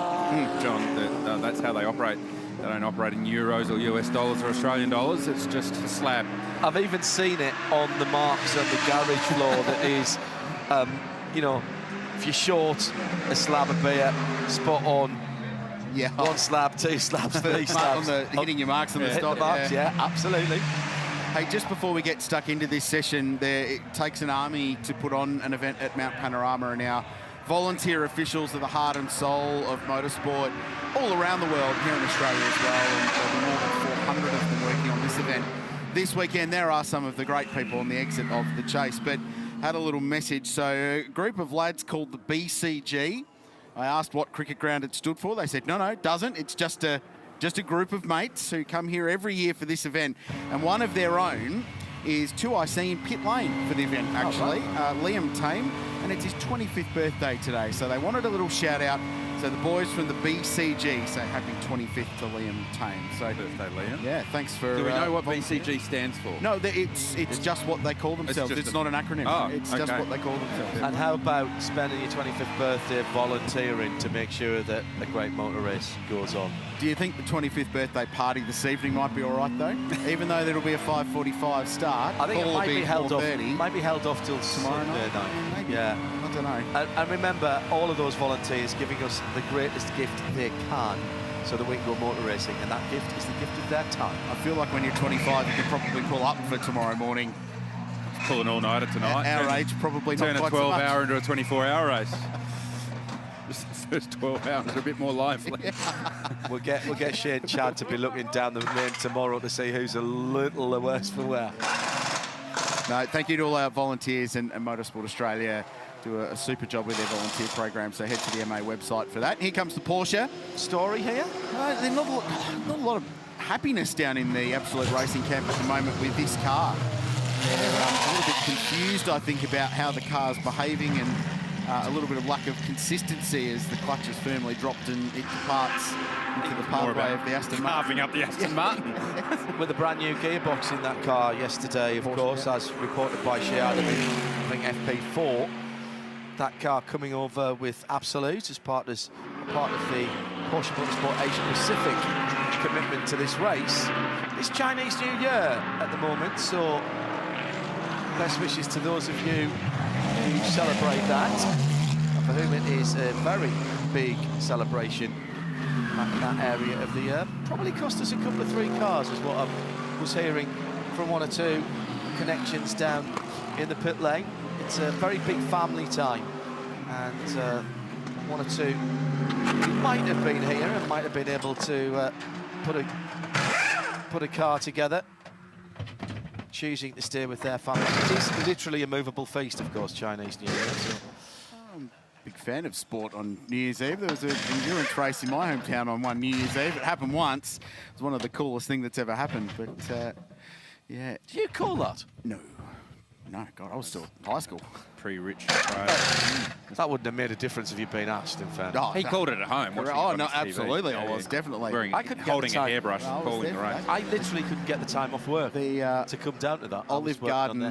John. That's how they operate. They don't operate in euros or US dollars or Australian dollars. It's just a slab. I've even seen it on the marks on the garage floor that is, you know, if you're short a slab of beer, spot on. Yeah. 1 slab, 2 slabs, 3 slabs. Hitting your marks on the Hit stop. the marks, yeah, absolutely. Hey, just before we get stuck into this session, it takes an army to put on an event at Mount Panorama, and our volunteer officials are the heart and soul of motorsport all around the world, here in Australia as well, and there'll be more than 400 of them working on this event. This weekend, there are some of the great people on the exit of the chase, but had a little message. So a group of lads called the BCG. I asked what cricket ground it stood for. They said, no, it doesn't. It's just a group of mates who come here every year for this event. And one of their own is 2IC in pit lane for the event, actually. Liam Tame, and it's his 25th birthday today. So they wanted a little shout out. So the boys from the BCG say happy 25th to Liam Tame. So Birthday, Liam. Yeah, thanks for... Do we know what BCG stands for? No, it's just what they call themselves. It's not an acronym. Oh, it's just what they call themselves. And how about spending your 25th birthday volunteering to make sure that a great motor race goes on? Do you think the 25th birthday party this evening might be all right, though? Even though there'll be a 5:45 start, I think it might be held off. 4:30. Might be held off till Tomorrow Sunday night? night. Maybe. Yeah. I don't know. And remember, all of those volunteers giving us the greatest gift they can so that we can go motor racing, and that gift is the gift of their time. I feel like when you're 25, you can probably pull up for tomorrow morning. Pull an all-nighter tonight. At our age, probably not turn quite a so much. 12-hour into a 24-hour race. Just the first 12 hours are a bit more lively. We'll get Shane Chad to be looking down the lane tomorrow to see who's a little the worse for wear. No, thank you to all our volunteers and Motorsport Australia. Do a super job with their volunteer program, so head to the MA website for that. Here comes the Porsche story here. There's not a lot of happiness down in the Absolute Racing camp at the moment with this car. They're a little bit confused, I think, about how the car's behaving, and a little bit of lack of consistency as the clutch is firmly dropped and it departs into the pathway of the Aston Martin. Carving up the Aston Martin. With a brand new gearbox in that car yesterday, of course, as reported by Sheard, I think FP4. That car coming over with Absolute as part of the Porsche Motorsport Asia Pacific commitment to this race. It's Chinese New Year at the moment, so best wishes to those of you who celebrate that, and for whom it is a very big celebration back in that area of the year. Probably cost us a couple of 3 cars, is what I was hearing from 1 or 2 connections down in the pit lane. It's a very big family time, and 1 or 2 might have been here and might have been able to put a car together, choosing to stay with their family. It is literally a movable feast, of course, Chinese New Year. So. I'm a big fan of sport on New Year's Eve. There was an endurance race in my hometown on one New Year's Eve. It happened once. It was one of the coolest things that's ever happened, but yeah. Do you call that? No, God, I was still in high school. Pre-rich. That wouldn't have made a difference if you'd been asked, in fairness. He called it at home. Oh, no, absolutely. I was definitely. I couldn't holding get the a hairbrush and calling the race. I literally couldn't get the time off work to come down to that. Olive Garden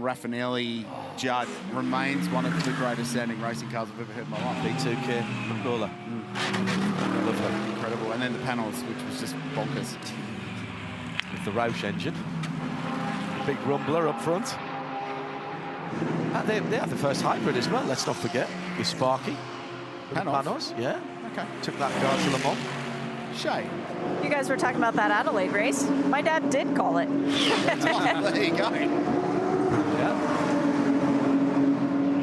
Raffinelli Judd remains one of the greatest sounding racing cars I've ever heard in my life. B2K roller. Lovely, incredible. And then the panels, which was just bonkers. With the Roush engine. Big rumbler up front. And they have the first hybrid as well, let's not forget, with Sparky. Panos, yeah. Okay. Took that car to Le Mans. Shay. You guys were talking about that Adelaide race. My dad did call it. There you go. Yeah.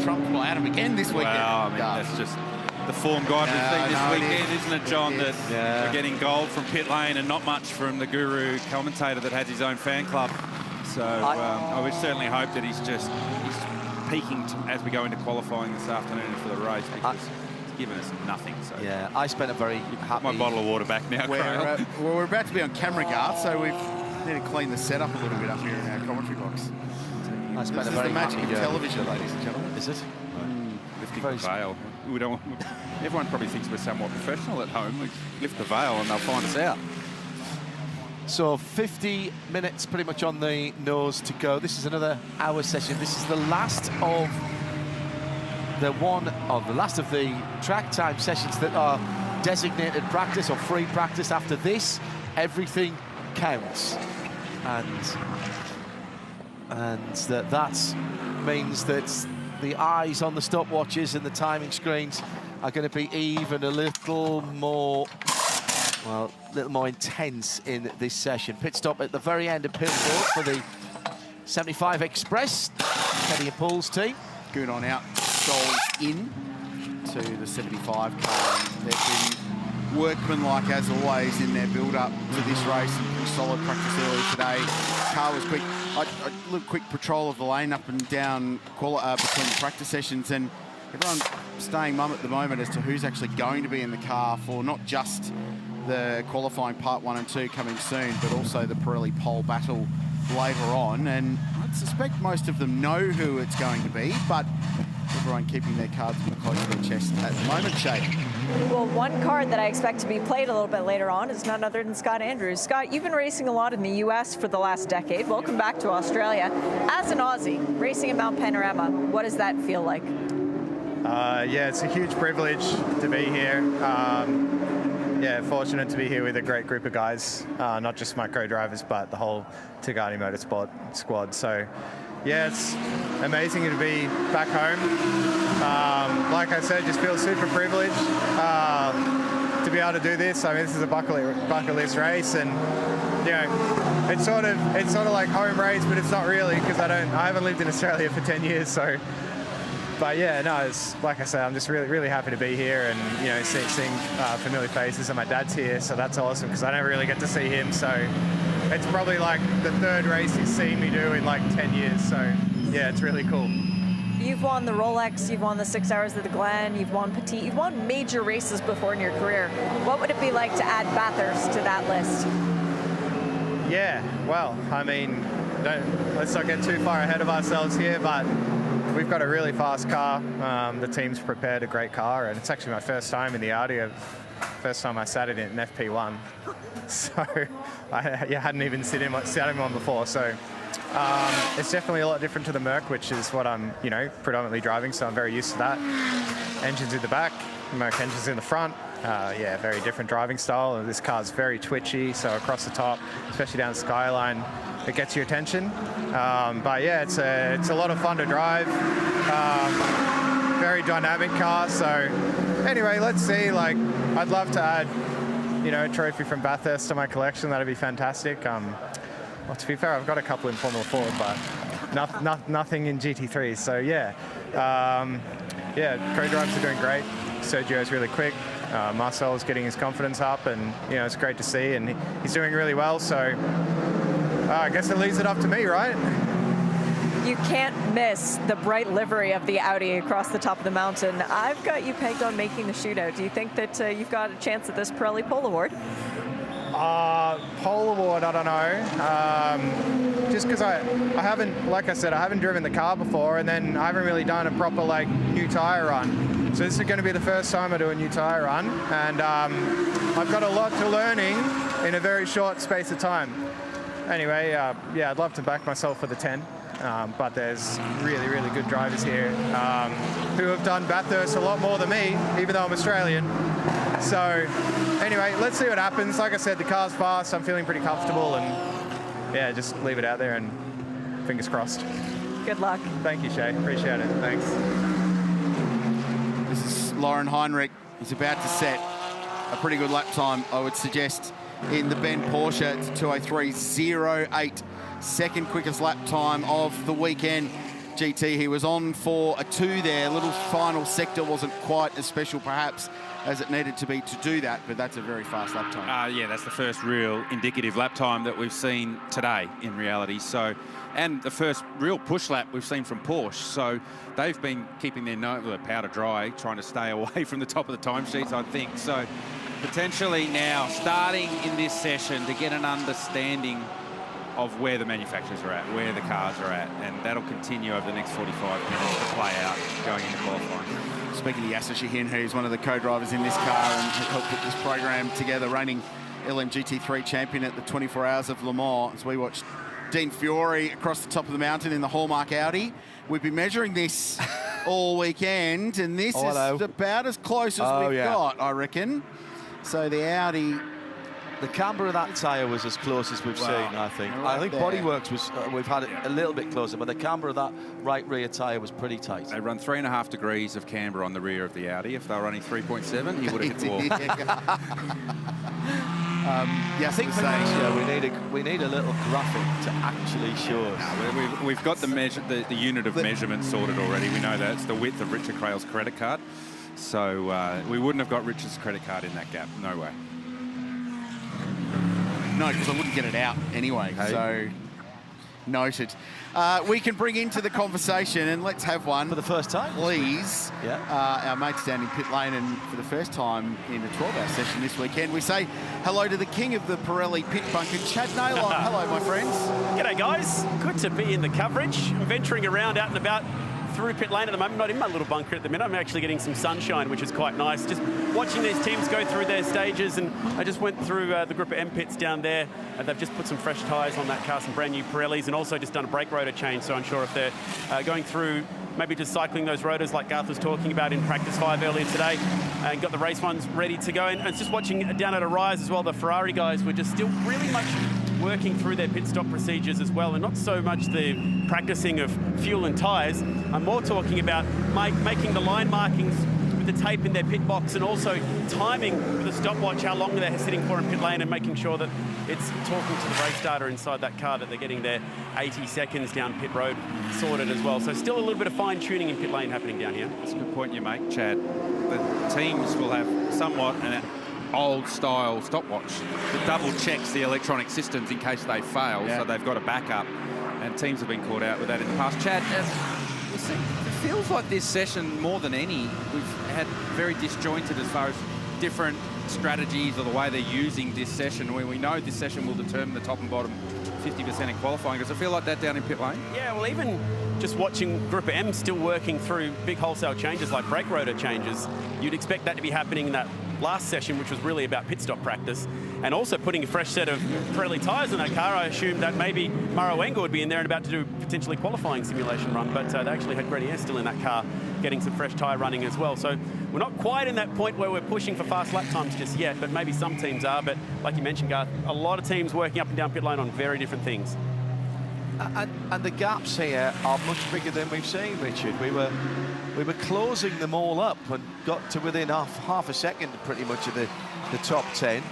Trumped by Adam again this weekend. Wow, I mean, that's just the form guide we've seen this weekend, isn't it, John? That we're getting gold from pit lane and not much from the guru commentator that has his own fan club. So I would certainly hope that he's peaking as we go into qualifying this afternoon for the race, because he's given us nothing. So yeah, I spent a very happy... My bottle of water back now, Craig. We're about to be on camera, Garth, so we need to clean the setup a little bit up here in our commentary box. I spent this a very is the magic happy of television, ladies and gentlemen. Is it? Lifting the veil. We don't. Everyone probably thinks we're somewhat professional at home. We lift the veil and they'll find us out. So 50 minutes pretty much on the nose to go. This is another hour session. This is the last of the track time sessions that are designated practice or free practice. After this, everything counts, and that means that the eyes on the stopwatches and the timing screens are going to be even a little more intense in this session. Pit stop at the very end of pit board for the 75 Express, Teddy Paul's team. Good on out, goals in to the 75 car. They've been workmanlike as always in their build-up to this race, and pretty solid practice early today. Car was quick. A little quick patrol of the lane up and down between the practice sessions, and everyone's staying mum at the moment as to who's actually going to be in the car for not just the qualifying part 1 and 2 coming soon, but also the Pirelli Pole Battle later on. And I suspect most of them know who it's going to be, but everyone keeping their cards close to their chest at the moment, Shay. Well, one card that I expect to be played a little bit later on is none other than Scott Andrews. Scott, you've been racing a lot in the US for the last decade. Welcome back to Australia. As an Aussie, racing at Mount Panorama, what does that feel like? Yeah, it's a huge privilege to be here. Yeah, fortunate to be here with a great group of guys, not just my co-drivers, but the whole Tagani Motorsport squad. So, yeah, it's amazing to be back home. Like I said, just feel super privileged to be able to do this. I mean, this is a bucket list race, and you know, it's sort of like home race, but it's not really, because I haven't lived in Australia for 10 years, so. But yeah, no, it's like I said, I'm just really happy to be here, and you know, seeing familiar faces, and my dad's here, so that's awesome because I never really get to see him. So it's probably like the third race he's seen me do in like 10 years. So yeah, it's really cool. You've won the Rolex, you've won the 6 Hours of the Glen, you've won Petit, you've won major races before in your career. What would it be like to add Bathurst to that list? Yeah, well, I mean, let's not get too far ahead of ourselves here, but we've got a really fast car. The team's prepared a great car, and it's actually my first time in the Audi. First time I sat in it in FP1. So I hadn't even sat in one before. So it's definitely a lot different to the Merc, which is what I'm, you know, predominantly driving. So I'm very used to that. Engines in the back, Merc engines in the front. Yeah, very different driving style. This car's very twitchy, so across the top, especially down Skyline, it gets your attention. But yeah, it's a lot of fun to drive. Very dynamic car. So anyway, let's see. Like, I'd love to add, you know, a trophy from Bathurst to my collection. That'd be fantastic. Well, to be fair, I've got a couple in Formula Ford, but nothing in GT3. So yeah, yeah, co-drives are doing great. Sergio's really quick. Marcel's getting his confidence up, and you know, it's great to see, and he's doing really well. So I guess it leaves it up to me, right? You can't miss the bright livery of the Audi across the top of the mountain. I've got you pegged on making the shootout. Do you think that you've got a chance at this Pirelli Pole Award? Pole Award, I don't know. Just because I haven't, like I said, I haven't driven the car before, and then I haven't really done a proper like new tyre run. So this is going to be the first time I do a new tyre run, and I've got a lot to learning in a very short space of time. Anyway, yeah, I'd love to back myself for the 10. But there's really good drivers here who have done Bathurst a lot more than me, even though I'm Australian. So anyway, let's see what happens. Like I said, the car's fast. I'm feeling pretty comfortable, and yeah, just leave it out there and fingers crossed. Good luck. Thank you, Shay. Appreciate it. Thanks. This is Lauren Heinrich. He's about to set a pretty good lap time, I would suggest, in the Ben Porsche. It's 2:03.08. Second quickest lap time of the weekend. GT, he was on for a 2 there. Little final sector wasn't quite as special perhaps as it needed to be to do that, but that's a very fast lap time. Yeah, that's the first real indicative lap time that we've seen today in reality. So, and the first real push lap we've seen from Porsche. So they've been keeping their powder dry, trying to stay away from the top of the timesheets, I think. So potentially now starting in this session to get an understanding of where the manufacturers are at, where the cars are at, and that'll continue over the next 45 minutes to play out going into qualifying. Speaking to Yasser Shahin, who's one of the co-drivers in this car and helped put this program together, reigning LMGT3 champion at the 24 Hours of Le Mans, as we watched Dean Fiore across the top of the mountain in the Hallmark Audi. We've been measuring this all weekend, and this is about as close as we've got, I reckon. So the Audi... The camber of that tyre was as close as we've seen, I think. Right I think there. Bodyworks was, we've had it a little bit closer, but the camber of that right rear tyre was pretty tight. They run 3.5 degrees of camber on the rear of the Audi. If they were running 3.7, he would have hit the wall. Yes, I think for next year we need a little graphic to actually show us. No, we've got the unit of measurement sorted already. We know that it's the width of Richard Crail's credit card. So we wouldn't have got Richard's credit card in that gap. No way. No, because I wouldn't get it out anyway, so noted. We can bring into the conversation, and let's have one. For the first time? Please. Yeah. Our mates down in pit lane, and for the first time in a 12-hour session this weekend, we say hello to the king of the Pirelli pit bunker, Chad Naylon. Hello, my friends. G'day, guys. Good to be in the coverage. I'm venturing around out and about through pit lane at the moment, not in my little bunker at the minute. I'm actually getting some sunshine, which is quite nice. Just watching these teams go through their stages, and I just went through the group of M pits down there, and they've just put some fresh tyres on that car, some brand new Pirellis, and also just done a brake rotor change, so I'm sure if they're going through maybe just cycling those rotors like Garth was talking about in practice 5 earlier today, and got the race ones ready to go. And just watching down at Arise as well, the Ferrari guys were just still really much working through their pit stop procedures as well, and not so much the practicing of fuel and tyres. I'm more talking about making the line markings with the tape in their pit box, and also timing with a stopwatch how long they're sitting for in pit lane, and making sure that it's talking to the race data inside that car that they're getting their 80 seconds down pit road sorted as well. So still a little bit of fine tuning in pit lane happening down here. That's a good point you make, Chad. The teams will have somewhat an old style stopwatch that double checks the electronic systems in case they fail, so they've got a backup, and teams have been caught out with that in the past. Chad, it feels like this session, more than any, we've had very disjointed as far as different strategies or the way they're using this session, where we know this session will determine the top and bottom 50% in qualifying. Does it feel like that down in pit lane? Yeah, well, even just watching Group M still working through big wholesale changes like brake rotor changes, you'd expect that to be happening in that last session, which was really about pit stop practice, and also putting a fresh set of Pirelli tyres in that car. I assumed that maybe Maro Wenger would be in there and about to do potentially qualifying simulation run, but they actually had Grenier still in that car getting some fresh tyre running as well. So we're not quite in that point where we're pushing for fast lap times just yet, but maybe some teams are. But like you mentioned, Garth, a lot of teams working up and down pit lane on very different things. And the gaps here are much bigger than we've seen, Richard. We were closing them all up and got to within half a second pretty much of the top 10.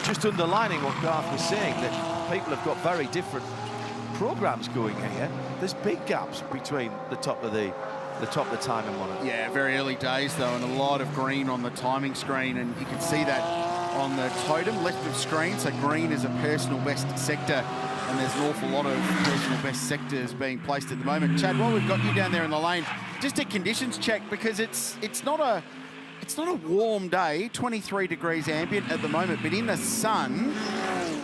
Just underlining what Garth was saying, that people have got very different programs going here. There's big gaps between the top of the timing monitor. Yeah, very early days though, and a lot of green on the timing screen, and you can see that on the totem left of screen. So green is a personal best sector, and there's an awful lot of personal best sectors being placed at the moment. Chad, while we've got you down there in the lane, just a conditions check, because it's not a warm day, 23 degrees ambient at the moment, but in the sun,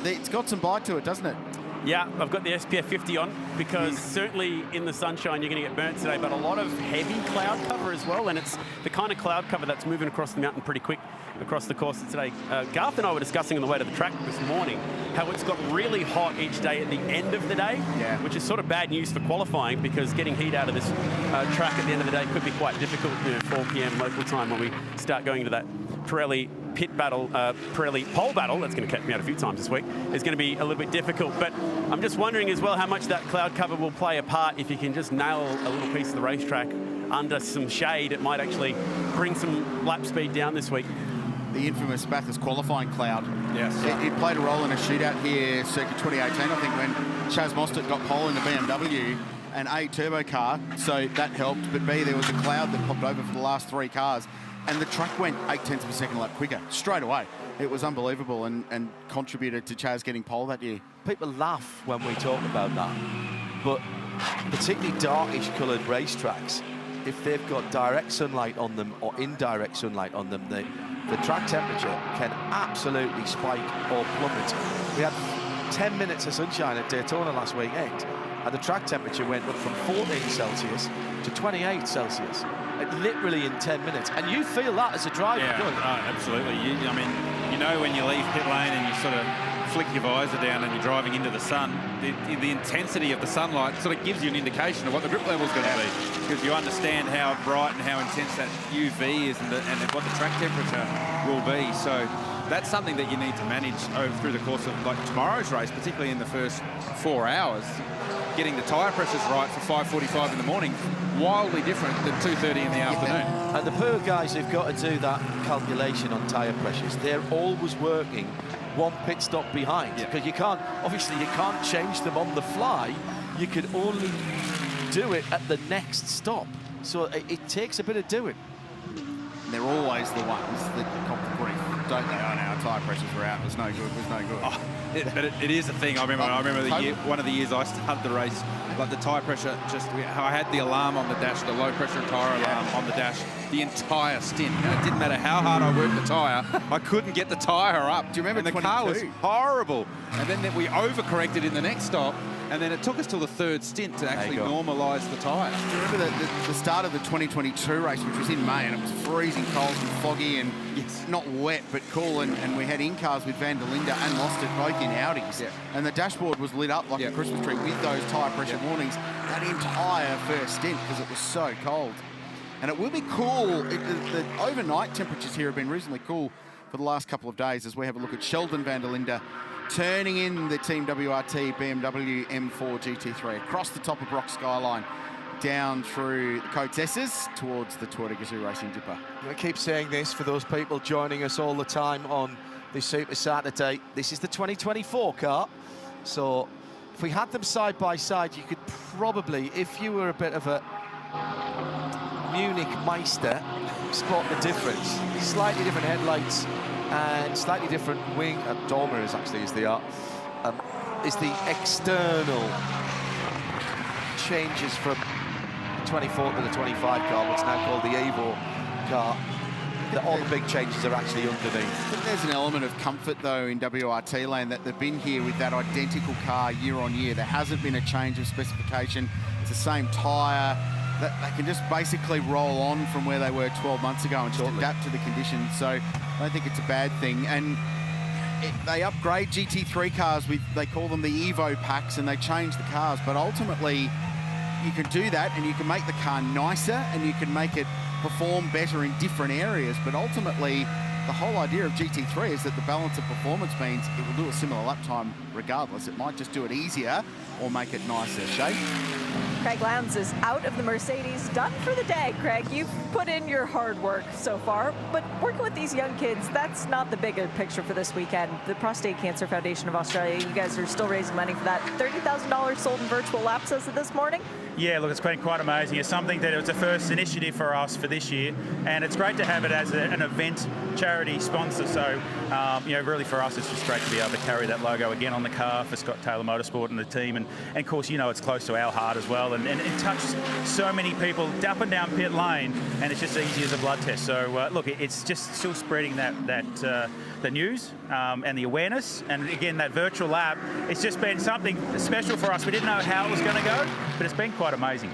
it's got some bite to it, doesn't it? Yeah, I've got the SPF 50 on, because certainly in the sunshine you're going to get burnt today, but a lot of heavy cloud cover as well, and it's the kind of cloud cover that's moving across the mountain pretty quick across the course of today. Garth and I were discussing on the way to the track this morning how it's got really hot each day at the end of the day, which is sort of bad news for qualifying, because getting heat out of this track at the end of the day could be quite difficult, 4 p.m. local time when we start going into that Pirelli pit battle, Pirelli Pole Battle, that's going to catch me out a few times this week, is going to be a little bit difficult. But I'm just wondering as well how much that cloud cover will play a part. If you can just nail a little piece of the racetrack under some shade, it might actually bring some lap speed down this week. The infamous Bathurst qualifying cloud. Yes. It played a role in a shootout here circa 2018, I think, when Chaz Mostert got pole in the BMW, an A turbo car, so that helped. But B, there was a cloud that popped over for the last 3 cars, and the truck went 0.8 of a second lap quicker, straight away. It was unbelievable, and contributed to Chaz getting pole that year. People laugh when we talk about that, but particularly darkish coloured racetracks, if they've got direct sunlight on them or indirect sunlight on them, the track temperature can absolutely spike or plummet. We had 10 minutes of sunshine at Daytona last weekend, and the track temperature went up from 14 Celsius to 28 Celsius, literally in 10 minutes. And you feel that as a driver. Yeah, absolutely. I mean, you know when you leave pit lane and you sort of flick your visor down and you're driving into the sun, the intensity of the sunlight sort of gives you an indication of what the grip level is going to be, because you understand how bright and how intense that UV is and what the track temperature will be. So that's something that you need to manage through the course of like tomorrow's race, particularly in the first 4 hours. Getting the tyre pressures right for 5:45 in the morning, wildly different than 2:30 in the afternoon. And the poor guys who've got to do that calculation on tyre pressures, they're always working one pit stop behind, because you can't change them on the fly. You could only do it at the next stop. So it takes a bit of doing. They're always the ones that cop the grief, don't they? Oh, no, our tyre pressures were out. It was no good. Oh, but it is a thing. I remember one of the years I started the race, like the tyre pressure, I had the alarm on the dash, the low pressure tyre alarm on the dash, the entire stint. It didn't matter how hard I worked the tyre, I couldn't get the tyre up. Do you remember and the car was horrible. And then we overcorrected in the next stop, and then it took us till the third stint to actually normalise the tyre. Do you remember the start of the 2022 race, which was in May, and it was freezing cold and foggy and not wet but cool, and we had in-cars with Van der Linde and Lost it both in Audis. Yeah. And the dashboard was lit up like a Christmas tree with those tyre pressure warnings that entire first stint because it was so cold. And it will be cool. The overnight temperatures here have been reasonably cool for the last couple of days as we have a look at Sheldon Van der Linde turning in the Team WRT BMW M4 GT3 across the top of Rock Skyline, down through the Coates S's towards the Tour de Gazoo Racing Dipper. I keep saying this for those people joining us all the time on this Super Saturday. This is the 2024 car. So if we had them side by side, you could probably, if you were a bit of a Munich Meister, spot the difference. Slightly different headlights and slightly different wing. Dormer is the art. Is the external changes from the 24 to the 25 car, what's now called the Evo car. All the big changes are actually underneath. I think there's an element of comfort, though, in WRT land that they've been here with that identical car year on year. There hasn't been a change of specification. It's the same tyre. That they can just basically roll on from where they were 12 months ago and just adapt to the conditions. So I don't think it's a bad thing. And they upgrade GT3 cars with, they call them the Evo packs, and they change the cars. But ultimately, you can do that and you can make the car nicer and you can make it perform better in different areas. But ultimately, the whole idea of GT3 is that the balance of performance means it will do a similar lap time regardless. It might just do it easier or make it nicer. Shay? Craig Lowndes is out of the Mercedes, done for the day. Craig, you've put in your hard work so far, but working with these young kids, that's not the bigger picture for this weekend. The Prostate Cancer Foundation of Australia, you guys are still raising money for that. $30,000 sold in virtual laps as of this morning. Yeah, look, it's been quite amazing. It's something that it was a first initiative for us for this year, and it's great to have it as an event charity sponsor. So, really for us, it's just great to be able to carry that logo again on the car for Scott Taylor Motorsport and the team. And of course, it's close to our heart as well, and it touches so many people up and down pit lane, and it's just easy as a blood test. So, look, it's just still spreading the news and the awareness, and again, that virtual lap, it's just been something special for us. We didn't know how it was going to go, but it's been quite amazing.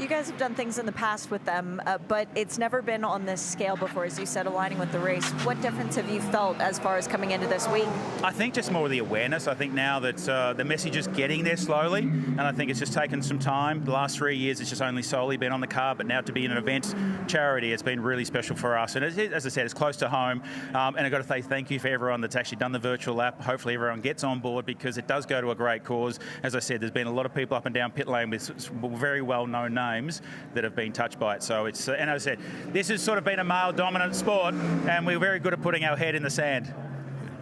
You guys have done things in the past with them, but it's never been on this scale before, as you said, aligning with the race. What difference have you felt as far as coming into this week? I think just more of the awareness. I think now that the message is getting there slowly, and I think it's just taken some time. The last 3 years, it's just only solely been on the car, but now to be an event charity, it's been really special for us. And as I said, it's close to home. And I've got to say thank you for everyone that's actually done the virtual lap. Hopefully everyone gets on board because it does go to a great cause. As I said, there's been a lot of people up and down pit lane with very well-known names that have been touched by it. So it's, and as I said, this has sort of been a male-dominant sport, and we're very good at putting our head in the sand.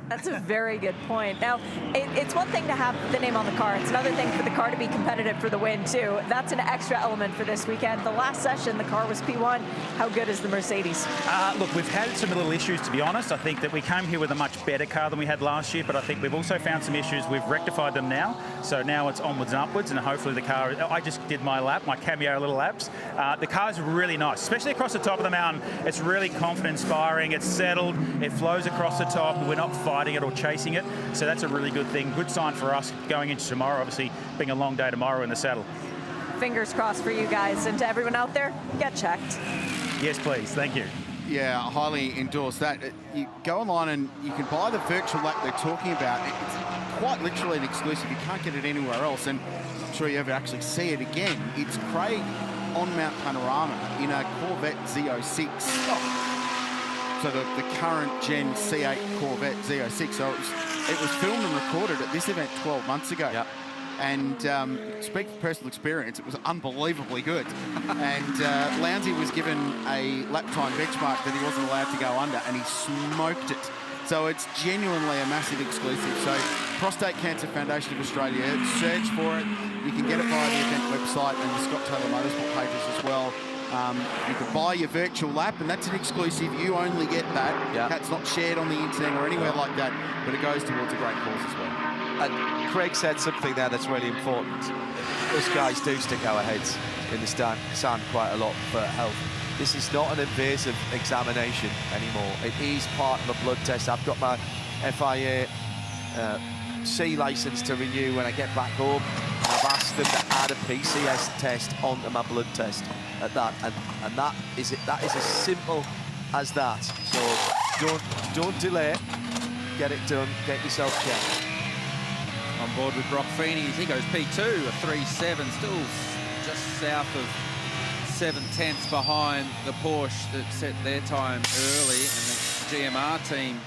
That's a very good point. Now, it's one thing to have the name on the car. It's another thing for the car to be competitive for the win, too. That's an extra element for this weekend. The last session, the car was P1. How good is the Mercedes? Look, we've had some little issues, to be honest. I think that we came here with a much better car than we had last year, but I think we've also found some issues. We've rectified them now. So now it's onwards and upwards, and hopefully the car... I just did my lap, my cameo little laps. The car's really nice, especially across the top of the mountain. It's really confidence-inspiring. It's settled. It flows across the top. We're not fighting it or chasing it, so that's a really good thing. Good sign for us going into tomorrow, obviously being a long day tomorrow in the saddle. Fingers crossed for you guys, and to everyone out there, get checked. Yes, please. Thank you. Yeah, I highly endorse that. You go online and you can buy the virtual lap they're talking about. It's quite literally an exclusive. You can't get it anywhere else, and I'm sure you ever actually see it again. It's Craig on Mount Panorama in a Corvette Z06. So the current gen C8 Corvette Z06. So it was filmed and recorded at this event 12 months ago. Yep. And speak from personal experience, it was unbelievably good. And Lounsey was given a lap time benchmark that he wasn't allowed to go under, and he smoked it. So it's genuinely a massive exclusive. So Prostate Cancer Foundation of Australia, search for it. You can get it via the event website and the Scott Taylor Motorsport pages as well. You can buy your virtual lap, and that's an exclusive. You only get that. Yeah. That's not shared on the internet or anywhere like that, but it goes towards a great cause as well. And Craig said something there that's really important. Us guys do stick our heads in the sand quite a lot for health. This is not an invasive examination anymore. It is part of a blood test. I've got my FIA C licence to renew when I get back home. I've asked them to add a PCS test onto my blood test at that, and that is it. That is as simple as that. So don't delay. Get it done. Get yourself checked. On board with Brock Feeney, he goes P2, a 3.7, still just south of 7/10 behind the Porsche that set their time early, and the GMR team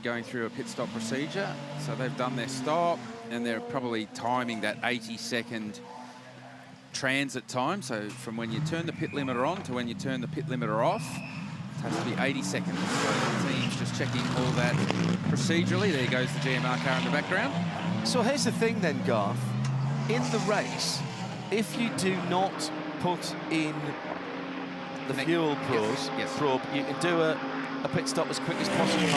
going through a pit stop procedure. So they've done their stop, and they're probably timing that 80-second transit time. So from when you turn the pit limiter on to when you turn the pit limiter off, it has to be 80 seconds. So the team's just checking all that procedurally. There goes the GMR car in the background. So here's the thing then, Garth. In the race, if you do not put in the fuel probe, you can do a pit stop as quick as possible.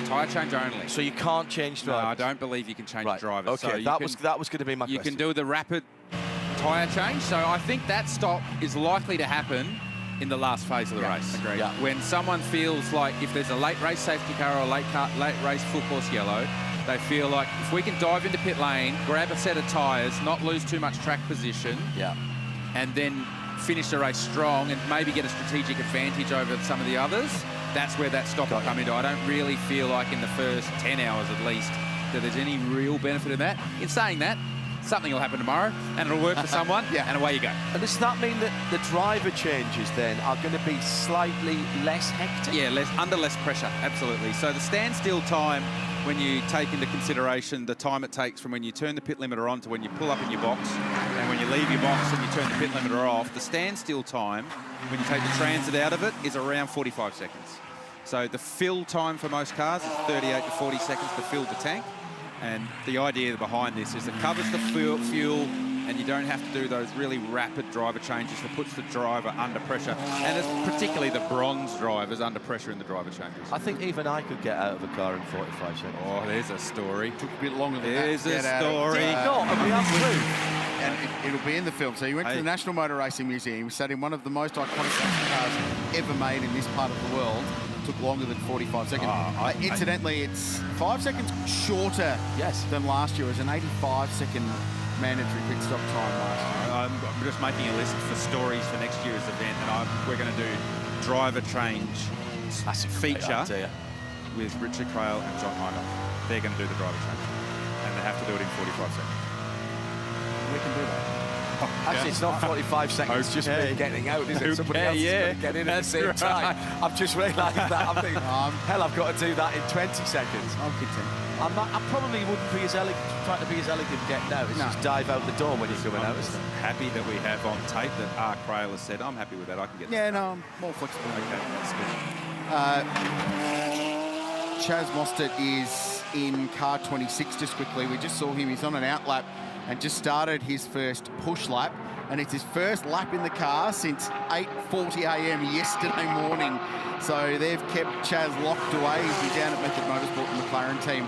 Tyre change only. So you can't change drivers? No, I don't believe you can change drivers. Okay, So that was going to be my question. You can do the rapid tyre change. So I think that stop is likely to happen in the last phase of the race. Agreed. Yeah. When someone feels like if there's a late race safety car or a late race full course yellow, they feel like if we can dive into pit lane, grab a set of tyres, not lose too much track position, and then finish the race strong and maybe get a strategic advantage over some of the others, that's where that stop will come into. I don't really feel like in the first 10 hours at least that there's any real benefit in that. In saying that, something will happen tomorrow and it'll work for someone, and away you go. And does that mean that the driver changes then are going to be slightly less hectic? Yeah, under less pressure, absolutely. So the standstill time, when you take into consideration the time it takes from when you turn the pit limiter on to when you pull up in your box, and when you leave your box and you turn the pit limiter off, the standstill time, when you take the transit out of it, is around 45 seconds. So the fill time for most cars is 38 to 40 seconds to fill the tank. And the idea behind this is it covers the fuel, and you don't have to do those really rapid driver changes that puts the driver under pressure. And it's particularly the bronze drivers under pressure in the driver changes. I think even I could get out of a car in 45 seconds. Oh, there's a story. Took a bit longer than there's that. There's a story. And it'll be in the film. So you went to the National Motor Racing Museum. You sat in one of the most iconic cars ever made in this part of the world. Took longer than 45 seconds. Incidentally, it's 5 seconds shorter than last year. It was an 85-second mandatory pit stop time last year. I'm just making a list for stories for next year's event, and we're going to do driver change feature with Richard Craill and John Hyder. They're going to do the driver change, and they have to do it in 45 seconds. We can do that. Actually, it's not 45 seconds, it's just me getting out, is it? Somebody else is going to get in at the same time. I've just realised that. I'm thinking, hell, I've got to do that in 20 seconds. I'm content. I probably wouldn't be as elegant, trying to be as elegant getting out. It's just dive out the door when you're coming out. I'm happy that we have on tape that R. Craill has said, I'm happy with that, I can get that. No, I'm more flexible. Okay, that's good. Chaz Mostert is in car 26, just quickly. We just saw him, he's on an outlap and just started his first push lap. And it's his first lap in the car since 8:40 a.m. yesterday morning. So they've kept Chaz locked away. He's been down at Method Motorsport and the McLaren team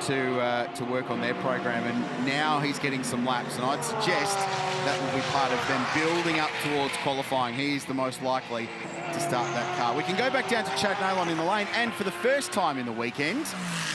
to work on their program. And now he's getting some laps. And I'd suggest that will be part of them building up towards qualifying. He's the most likely to start that car. We can go back down to Chad Nalon in the lane, and for the first time in the weekend,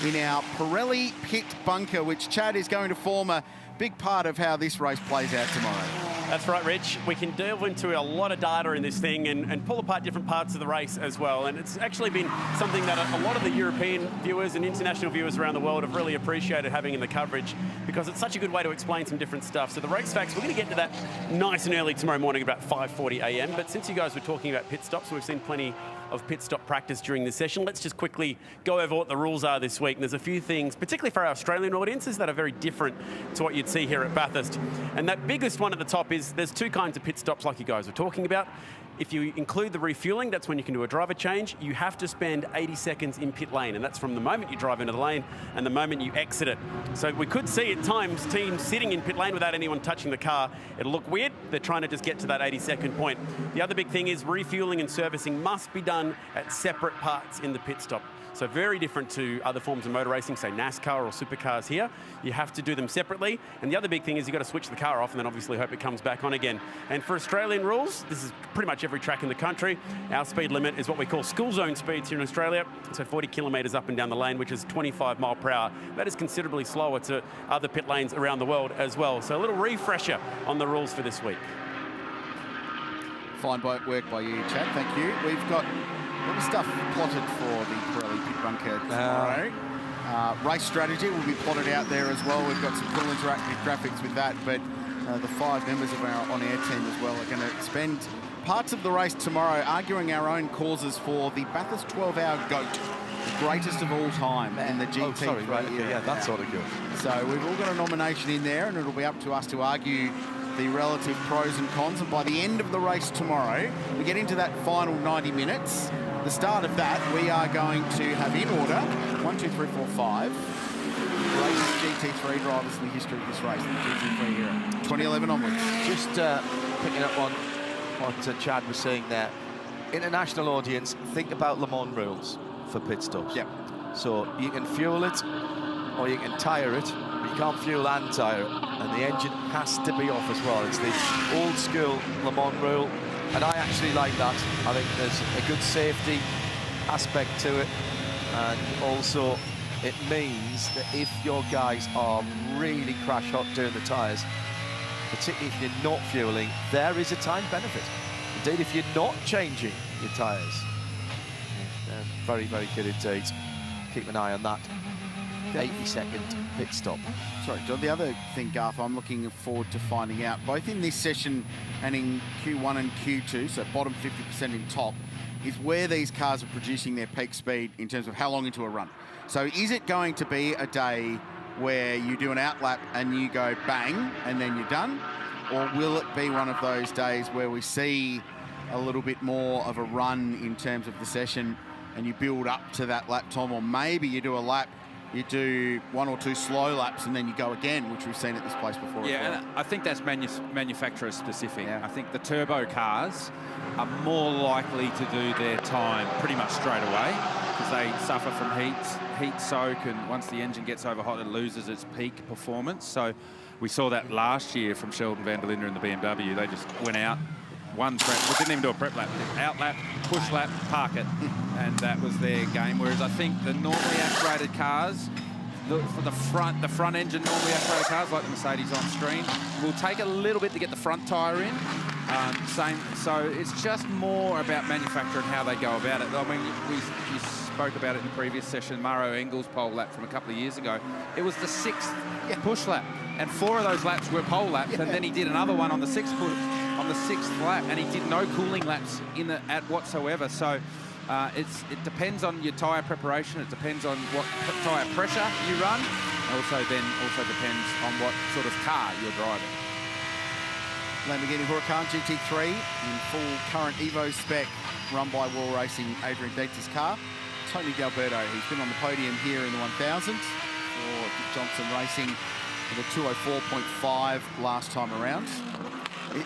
in our Pirelli pit bunker, which Chad is going to form a big part of how this race plays out tomorrow. That's right, Rich. We can delve into a lot of data in this thing and pull apart different parts of the race as well. And it's actually been something that a lot of the European viewers and international viewers around the world have really appreciated having in the coverage, because it's such a good way to explain some different stuff. So the race facts, we're going to get to that nice and early tomorrow morning about 5:40 a.m. But since you guys were talking about pit stops, we've seen plenty of pit stop practice during this session. Let's just quickly go over what the rules are this week. And there's a few things, particularly for our Australian audiences, that are very different to what you'd see here at Bathurst. And that biggest one at the top is there's two kinds of pit stops like you guys were talking about. If you include the refueling, that's when you can do a driver change. You have to spend 80 seconds in pit lane, and that's from the moment you drive into the lane and the moment you exit it. So we could see at times teams sitting in pit lane without anyone touching the car. It'll look weird. They're trying to just get to that 80-second point. The other big thing is refueling and servicing must be done at separate parts in the pit stop. So very different to other forms of motor racing, say NASCAR or supercars here. You have to do them separately. And the other big thing is you've got to switch the car off and then obviously hope it comes back on again. And for Australian rules, this is pretty much every track in the country. Our speed limit is what we call school zone speeds here in Australia. So 40 kilometres up and down the lane, which is 25 mile per hour. That is considerably slower to other pit lanes around the world as well. So a little refresher on the rules for this week. Fine work by you, Chad. Thank you. We've got a lot of stuff plotted for the Pirelli Pit Bunker tomorrow. Race strategy will be plotted out there as well. We've got some cool interactive graphics with that, but the 5 members of our on-air team as well are going to spend parts of the race tomorrow arguing our own causes for the Bathurst 12-hour GOAT, the greatest of all time, and the GT3 era. Yeah, that's sort of good. So we've all got a nomination in there, and it'll be up to us to argue the relative pros and cons. And by the end of the race tomorrow, we get into that final 90 minutes. The start of that, we are going to have in order 1, 2, 3, 4, 5 GT3 drivers in the history of this race, the GT3 era, 2011 onwards. Just picking up on what Chad was saying there. International audience, think about Le Mans rules for pit stops. Yep. So you can fuel it or you can tyre it, but you can't fuel and tyre it. And the engine has to be off as well. It's the old school Le Mans rule. And I actually like that. I think there's a good safety aspect to it. And also, it means that if your guys are really crash hot doing the tyres, particularly if you're not fueling, there is a time benefit. Indeed, if you're not changing your tyres, they're very, very good indeed. Keep an eye on that 80-second pit stop. Sorry, John, the other thing, Garth, I'm looking forward to finding out, both in this session and in Q1 and Q2, so bottom 50% in top, is where these cars are producing their peak speed in terms of how long into a run. So is it going to be a day where you do an outlap and you go bang and then you're done? Or will it be one of those days where we see a little bit more of a run in terms of the session and you build up to that lap time, or maybe you do a lap, you do 1 or 2 slow laps and then you go again, which we've seen at this place before. Yeah, and I think that's manufacturer specific. Yeah. I think the turbo cars are more likely to do their time pretty much straight away because they suffer from heat soak, and once the engine gets over hot, it loses its peak performance. So we saw that last year from Sheldon van der Linde in the BMW. They just went out, one prep, we didn't even do a prep lap, out lap, push lap, park it, and that was their game. Whereas I think the normally aspirated cars, for the front engine normally aspirated cars like the Mercedes on screen, will take a little bit to get the front tyre in. So it's just more about manufacturer and how they go about it. I mean, you spoke about it in the previous session, Mauro Engel's pole lap from a couple of years ago. It was the 6th push lap, and 4 of those laps were pole laps, and then he did another one on the 6th lap, and he did no cooling laps at whatsoever. So it depends on your tyre preparation. It depends on what tyre pressure you run. Also depends on what sort of car you're driving. Lamborghini Huracan GT3 in full current Evo spec, run by Wall Racing, Adrian Dietz's car. Tony D'Alberto, he's been on the podium here in the 1000 for Dick Johnson Racing with a 204.5 last time around.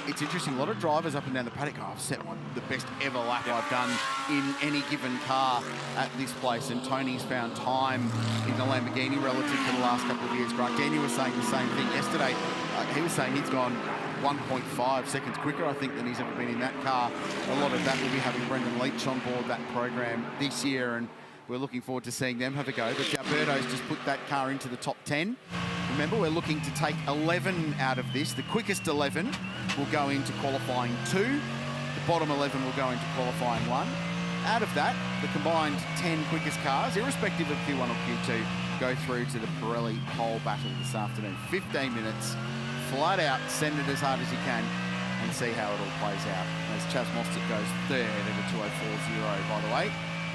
It's interesting, a lot of drivers up and down the paddock, I've set the best ever lap I've done in any given car at this place, and Tony's found time in the Lamborghini relative to the last couple of years. Grant Daniel was saying the same thing yesterday. He was saying he's gone 1.5 seconds quicker, I think, than he's ever been in that car. A lot of that will be having Brendan Leach on board that program this year, and we're looking forward to seeing them have a go. But D'Alberto's just put that car into the top 10. Remember, we're looking to take 11 out of this, the quickest 11 will go into qualifying 2. The bottom 11 will go into qualifying 1. Out of that, the combined 10 quickest cars, irrespective of Q1 or Q2, go through to the Pirelli Pole Battle this afternoon. 15 minutes, flat out, send it as hard as you can, and see how it all plays out. As Chaz Mostert goes third at a 2:04.0, by the way,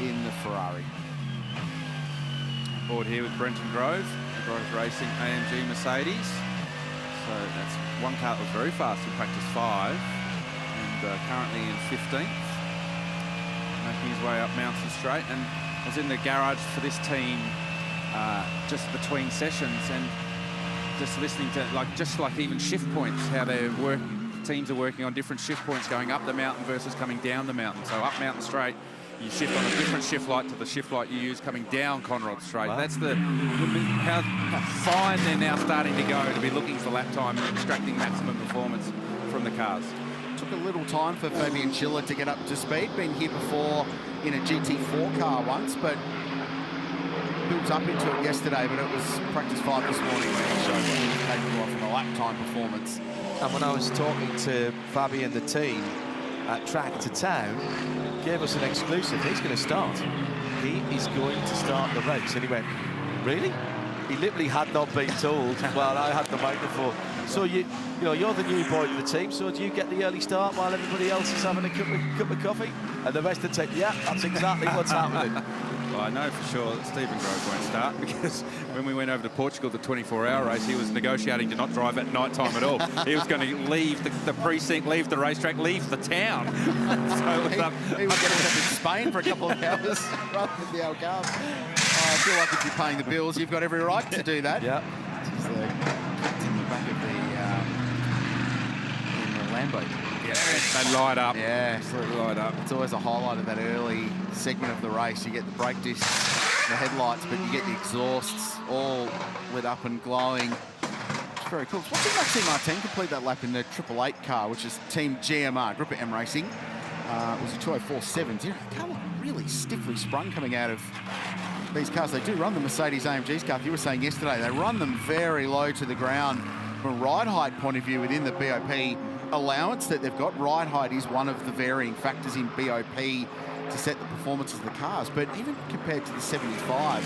in the Ferrari. Board here with Brenton Grove Racing AMG Mercedes. So that's one car that was very fast in practice 5 and currently in 15th. Making his way up Mountain Straight, and I was in the garage for this team just between sessions and just listening to just like even shift points, how they're working. Teams are working on different shift points going up the mountain versus coming down the mountain. So up Mountain Straight, you shift on a different shift light to the shift light you use coming down Conrod Straight. Wow. That's how fine they're now starting to go, to be looking for lap time and extracting maximum performance from the cars. Took a little time for Fabian Schiller to get up to speed. Been here before in a GT4 car once, but built up into it yesterday, but it was practice 5 this morning when he showed what he was capable of from a lap time performance. And when I was talking to Fabi and the team at Track to Town, gave us an exclusive. He's going to start. He is going to start the race. And he went, really? He literally had not been told. Well, I had the microphone. So you know, you're the new boy to the team. So do you get the early start while everybody else is having a cup of coffee? And the rest of the team, yeah, that's exactly what's happening. Well, I know for sure that Stephen Grove won't start, because when we went over to Portugal, the 24-hour race, he was negotiating to not drive at night time at all. He was going to leave the precinct, leave the racetrack, leave the town. So he was going to have in Spain for a couple of hours rather than the Algarve. I feel like if you're paying the bills, you've got every right to do that. Yeah. Just in the back of the Lambo. Yeah, they light up. Yeah, absolutely light up. It's always a highlight of that early segment of the race. You get the brake discs, the headlights, but you get the exhausts all lit up and glowing. It's very cool. Watching Maxime Martin complete that lap in the 888 car, which is Team GMR, Group of M Racing. It was a 2:04.7. The car looked really stiffly sprung coming out of these cars. They do run the Mercedes AMG's car. You were saying yesterday, they run them very low to the ground from a ride height point of view within the BOP allowance that they've got. Ride height is one of the varying factors in BOP to set the performances of the cars, but even compared to the 75,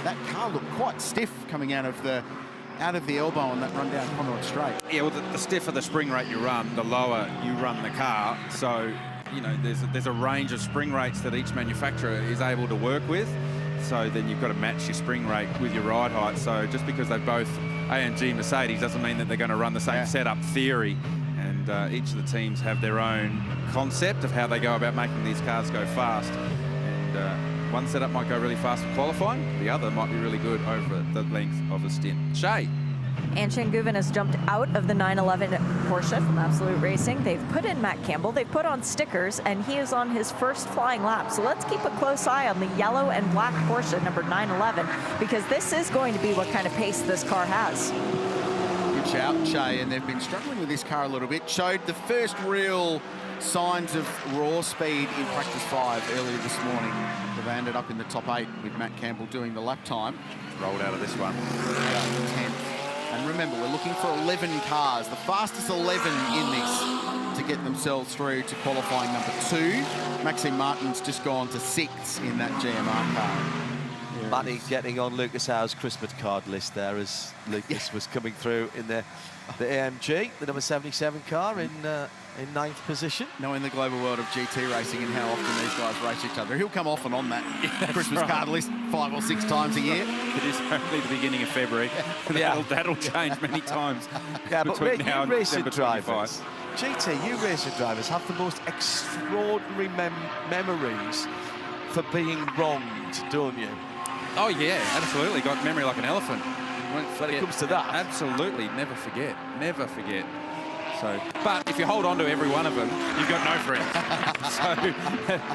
that car looked quite stiff coming out of the elbow on that run down Conrod Straight. Yeah, well, the stiffer the spring rate you run, the lower you run the car. So, you know, there's a range of spring rates that each manufacturer is able to work with. So then you've got to match your spring rate with your ride height. So just because they're both AMG Mercedes doesn't mean that they're going to run the same setup theory. And each of the teams have their own concept of how they go about making these cars go fast. And one setup might go really fast for qualifying, the other might be really good over the length of a stint. Shay. Anshan Guven has jumped out of the 911 Porsche from Absolute Racing. They've put in Matt Campbell, they've put on stickers, and he is on his first flying lap. So let's keep a close eye on the yellow and black Porsche number 911, because this is going to be what kind of pace this car has. Good shout, Shay, and they've been struggling with this car a little bit. Showed the first real signs of raw speed in practice 5 earlier this morning. They've ended up in the top 8 with Matt Campbell doing the lap time. Rolled out of this one. 10th. And remember, we're looking for 11 cars, the fastest 11 in this, to get themselves through to qualifying number 2. Maxime Martin's just gone to 6th in that GMR car. Matty getting on Lucas Howe's Christmas card list there as Lucas was coming through in the AMG, the number 77 car in 9th position. Knowing the global world of GT racing and how often these guys race each other, he'll come often on that Christmas card list 5 or 6 times a year. It is only the beginning of February. That'll change many times. Yeah, but between now and racing December drivers, GT, you racing drivers have the most extraordinary memories for being wronged, don't you? Oh yeah, absolutely. Got memory like an elephant. When it comes to that, absolutely, never forget, never forget. So, but if you hold on to every one of them, you've got no friends. So,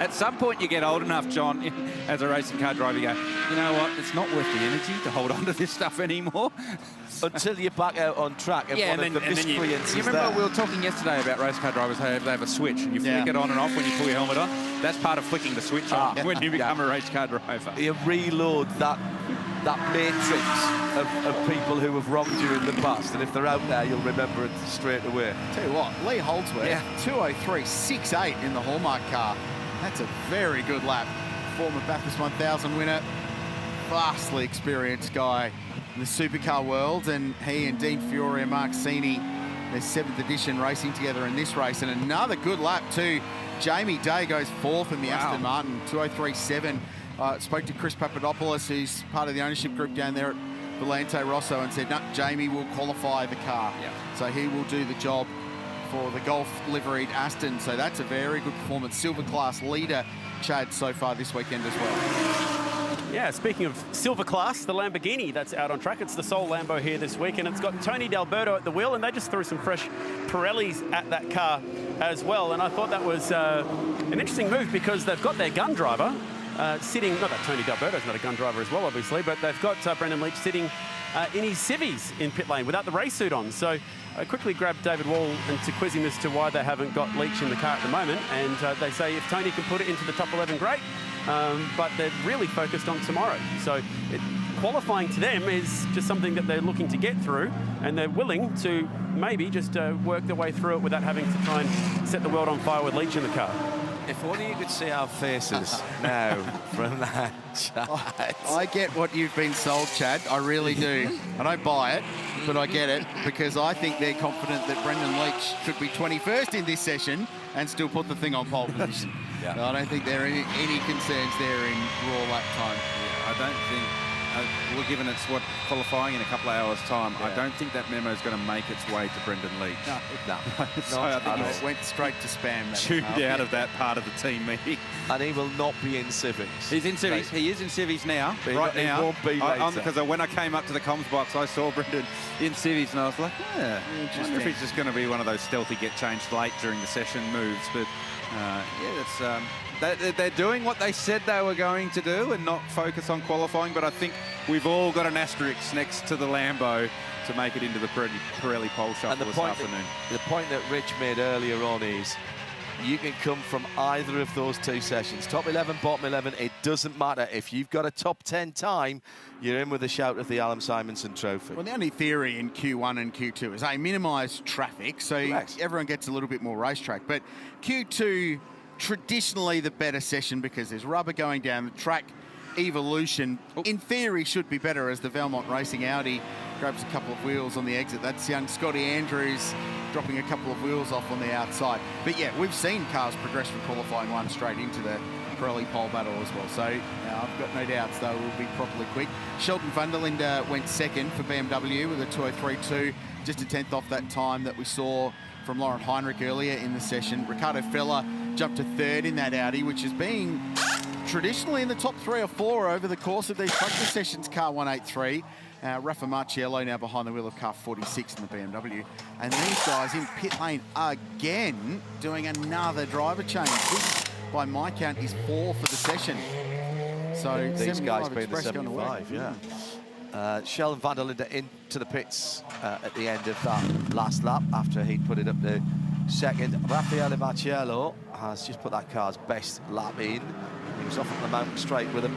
at some point you get old enough, John, as a racing car driver, you go, you know what, it's not worth the energy to hold on to this stuff anymore. Until you're back out on track, and one of the miscreants you remember we were talking yesterday about race car drivers, how they have a switch and you flick it on and off when you pull your helmet on. That's part of flicking the switch on when you become a race car driver. You reload that matrix of people who have wronged you in the past, and if they're out there, you'll remember it straight away. Tell you what, Lee Holdsworth, 2:03.68 in the Hallmark car. That's a very good lap. Former Bathurst 1000 winner, vastly experienced guy in the supercar world, and he and Dean Fiore and Mark Sini, their 7th edition, racing together in this race. And another good lap too. Jamie Day goes 4th in the Aston Martin, 2:03.7. Spoke to Chris Papadopoulos, who's part of the ownership group down there at Volante Rosso, and said, no, Jamie will qualify the car. So he will do the job for the Golf liveried Aston. So that's a very good performance. Silver class leader, Chad, so far this weekend as well. Yeah, speaking of silver class, the Lamborghini that's out on track. It's the sole Lambo here this week, and it's got Tony D'Alberto at the wheel, and they just threw some fresh Pirellis at that car as well. And I thought that was an interesting move because they've got their gun driver sitting, not that Tony D'Alberto's not a gun driver as well, obviously, but they've got Brendan Leach sitting in his civvies in pit lane without the race suit on. So I quickly grabbed David Wall and to quiz him as to why they haven't got Leach in the car at the moment. And they say if Tony can put it into the top 11, great. But they're really focused on tomorrow. So qualifying to them is just something that they're looking to get through, and they're willing to maybe just work their way through it without having to try and set the world on fire with Leach in the car. If only you could see our faces now from that chat. I get what you've been sold, Chad. I really do. I don't buy it, but I get it, because I think they're confident that Brendan Leach could be 21st in this session and still put the thing on pole position. I don't think there are any concerns there in raw lap time. I don't think, well, given it's qualifying in a couple of hours' time, I don't think that memo is going to make its way to Brendan Leach. No. So I think it went straight to spam. Tuned out of that part of the team meeting. And he will not be in civics. He's in civics. He is in civics now, right now. He won't be later. Because when I came up to the comms box, I saw Brendan in civics, and I was like, I wonder if he's just going to be one of those stealthy get changed late during the session moves. But they're doing what they said they were going to do and not focus on qualifying. But I think we've all got an asterisk next to the Lambo to make it into the Pirelli Pole Shuffle this afternoon. The point that Rich made earlier on is you can come from either of those two sessions. Top 11, bottom 11, it doesn't matter. If you've got a top 10 time, you're in with a shout at the Alan Simonson Trophy. Well, the only theory in Q1 and Q2 is, minimise traffic, so everyone gets a little bit more racetrack. But Q2, traditionally the better session because there's rubber going down the track. Evolution, in theory, should be better as the Valmont Racing Audi grabs a couple of wheels on the exit. That's young Scotty Andrews dropping a couple of wheels off on the outside. But yeah, we've seen cars progress from qualifying one straight into the Pirelli Pole Battle as well. So I've got no doubts they will be properly quick. Shelton van der Linde went second for BMW with a 2:03.2, just a 10th off that time that we saw from Lauren Heinrich earlier in the session. Ricardo Feller jumped to third in that Audi, which is being traditionally in the top 3 or 4 over the course of these practice sessions. Car 183. Rafa Marciello now behind the wheel of car 46 in the BMW. And these guys in pit lane again doing another driver change. This, by my count, is 4 for the session. So these guys being the Express 75, Sheldon van der Linde into the pits at the end of that last lap after he'd put it up to second. Raffaele Marciello has just put that car's best lap in. He was off on the mountain straight with a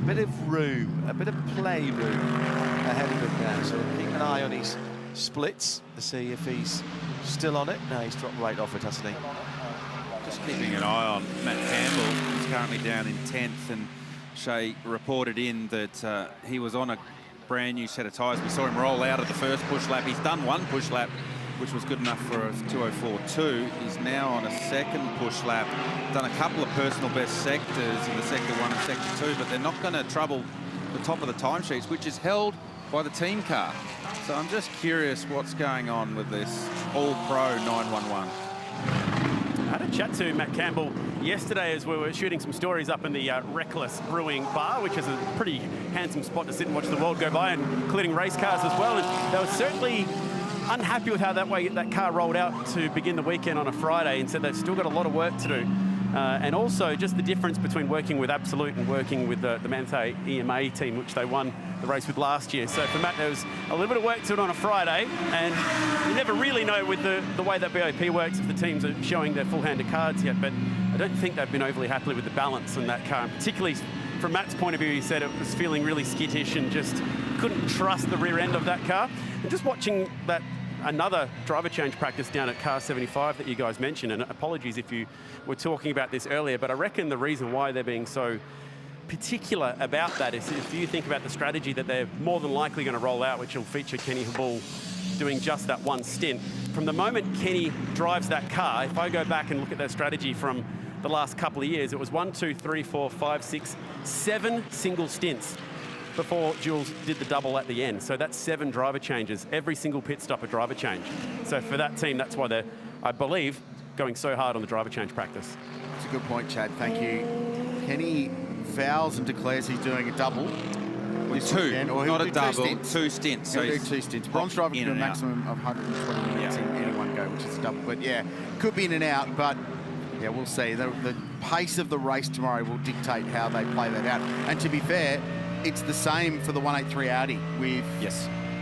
bit of room, a bit of play room ahead of him now. So keep an eye on his splits to see if he's still on it. No, he's dropped right off it, hasn't he? Just keeping an eye on Matt Campbell. He's currently down in 10th, and Shay reported in that he was on a brand new set of tyres. We saw him roll out of the first push lap. He's done one push lap, which was good enough for a 2:04.2. He's now on a second push lap. Done a couple of personal best sectors in the Sector 1 and Sector 2, but they're not going to trouble the top of the timesheets, which is held by the team car. So I'm just curious what's going on with this All-Pro 911. I had a chat to Matt Campbell yesterday as we were shooting some stories up in the Reckless Brewing Bar, which is a pretty handsome spot to sit and watch the world go by, including race cars as well. And they were certainly unhappy with how that car rolled out to begin the weekend on a Friday, and said they've still got a lot of work to do. and also just the difference between working with Absolute and working with the Manthe EMA team, which they won the race with last year. So for Matt, there was a little bit of work to do on a Friday, and you never really know with the way that BOP works if the teams are showing their full hand of cards yet, but I don't think they've been overly happy with the balance in that car, and particularly from Matt's point of view, he said it was feeling really skittish and just couldn't trust the rear end of that car. And just watching that another driver change practice down at car 75 that you guys mentioned, and apologies if you were talking about this earlier, but I reckon the reason why they're being so particular about that is if you think about the strategy that they're more than likely going to roll out, which will feature Kenny Habul doing just that one stint. From the moment Kenny drives that car, if I go back and look at their strategy from the last couple of years, it was 1, 2, 3, 4, 5, 6, 7 single stints before Jules did the double at the end. So that's 7 driver changes, every single pit stop a driver change. So for that team, that's why they're, I believe, going so hard on the driver change practice. That's a good point, Chad. Thank you. Kenny vows and declares he's doing a double. With 2, weekend, or not a double, 2 stints. He'll do 2 stints. Bronze driver can do a and maximum of 120 minutes in any one go, which is a double. But yeah, could be in and out, but yeah, we'll see. The pace of the race tomorrow will dictate how they play that out. And to be fair, it's the same for the 183 Audi with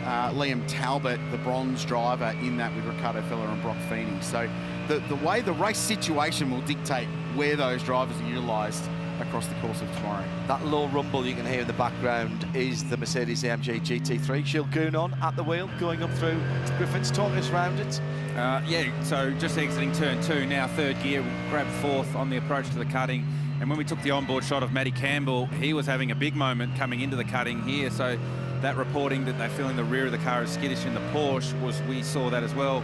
Liam Talbot, the bronze driver in that with Ricardo Feller and Brock Feeney. So the way the race situation will dictate where those drivers are utilised across the course of tomorrow. That low rumble you can hear in the background is the Mercedes-AMG GT3. Gilles Gounon at the wheel, going up through Griffin's. Talk us round it. Yeah, so just exiting turn 2, now third gear, grabbed 4th on the approach to the cutting. And when we took the onboard shot of Matty Campbell, he was having a big moment coming into the cutting here. So that reporting that they're feeling the rear of the car is skittish in the Porsche, we saw that as well.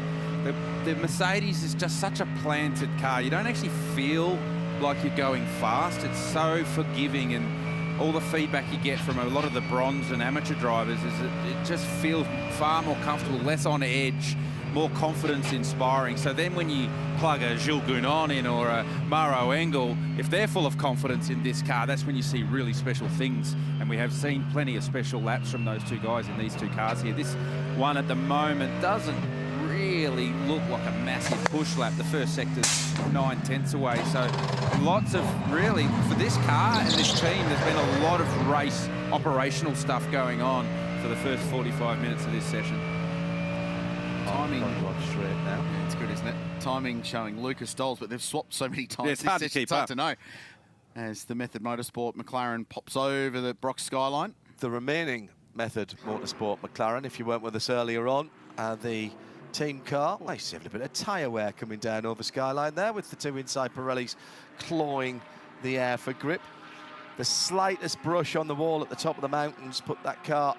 The Mercedes is just such a planted car. You don't actually feel like you're going fast. It's so forgiving, and all the feedback you get from a lot of the bronze and amateur drivers is it just feels far more comfortable, less on edge, more confidence inspiring. So then when you plug a Gilles Gounon in or a Mauro Engel, if they're full of confidence in this car, that's when you see really special things. And we have seen plenty of special laps from those 2 guys in these 2 cars here. This one at the moment doesn't really look like a massive push lap. The first sector's 9/10 away. So lots of, really, for this car and this team, there's been a lot of race operational stuff going on for the first 45 minutes of this session. Timing straight now. Yeah, it's good, isn't it? Timing showing Lucas Stoles, but they've swapped so many times. Yeah, it's hard to keep up. It's hard to know. As the Method Motorsport McLaren pops over the Brock skyline. The remaining Method Motorsport McLaren, if you weren't with us earlier on, the team car, nice, a bit of tyre wear coming down over skyline there with the 2 inside Pirellis clawing the air for grip. The slightest brush on the wall at the top of the mountains put that car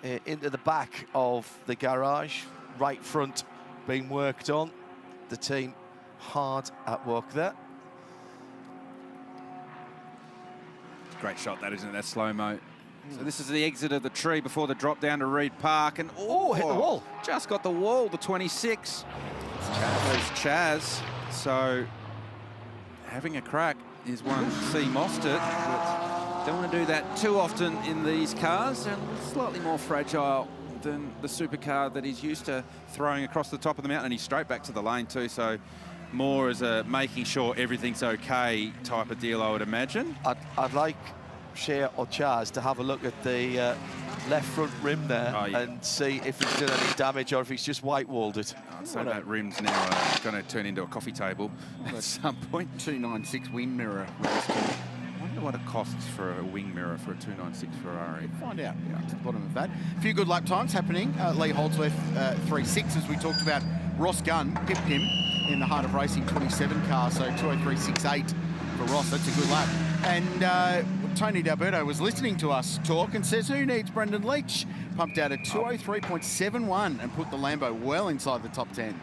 into the back of the garage. Right front being worked on. The team hard at work there. Great shot that, isn't it? That slow-mo. So this is the exit of the tree before the drop down to Reed Park. And hit the wall. Just got the wall, the 26. There's Chaz. So having a crack is one C. Mostert. But don't want to do that too often in these cars. And slightly more fragile than the supercar that he's used to throwing across the top of the mountain. And he's straight back to the lane too. So more as a making sure everything's okay type of deal, I would imagine. I'd like Shea or Chaz to have a look at the left front rim there and see if he's done any damage or if he's just white-walled it. So that rim's now going to turn into a coffee table at some point. 296 wing mirror. I wonder what it costs for a wing mirror for a 296 Ferrari. Find out to the bottom of that. A few good lap times happening. Lee Holdsworth 3.6, as we talked about. Ross Gunn pipped him in the Heart of Racing 27 car, so 2:03.68 for Ross. That's a good lap. And Tony D'Alberto was listening to us talk and says, who needs Brendan Leach? Pumped out a 2:03.71 and put the Lambo well inside the top 10.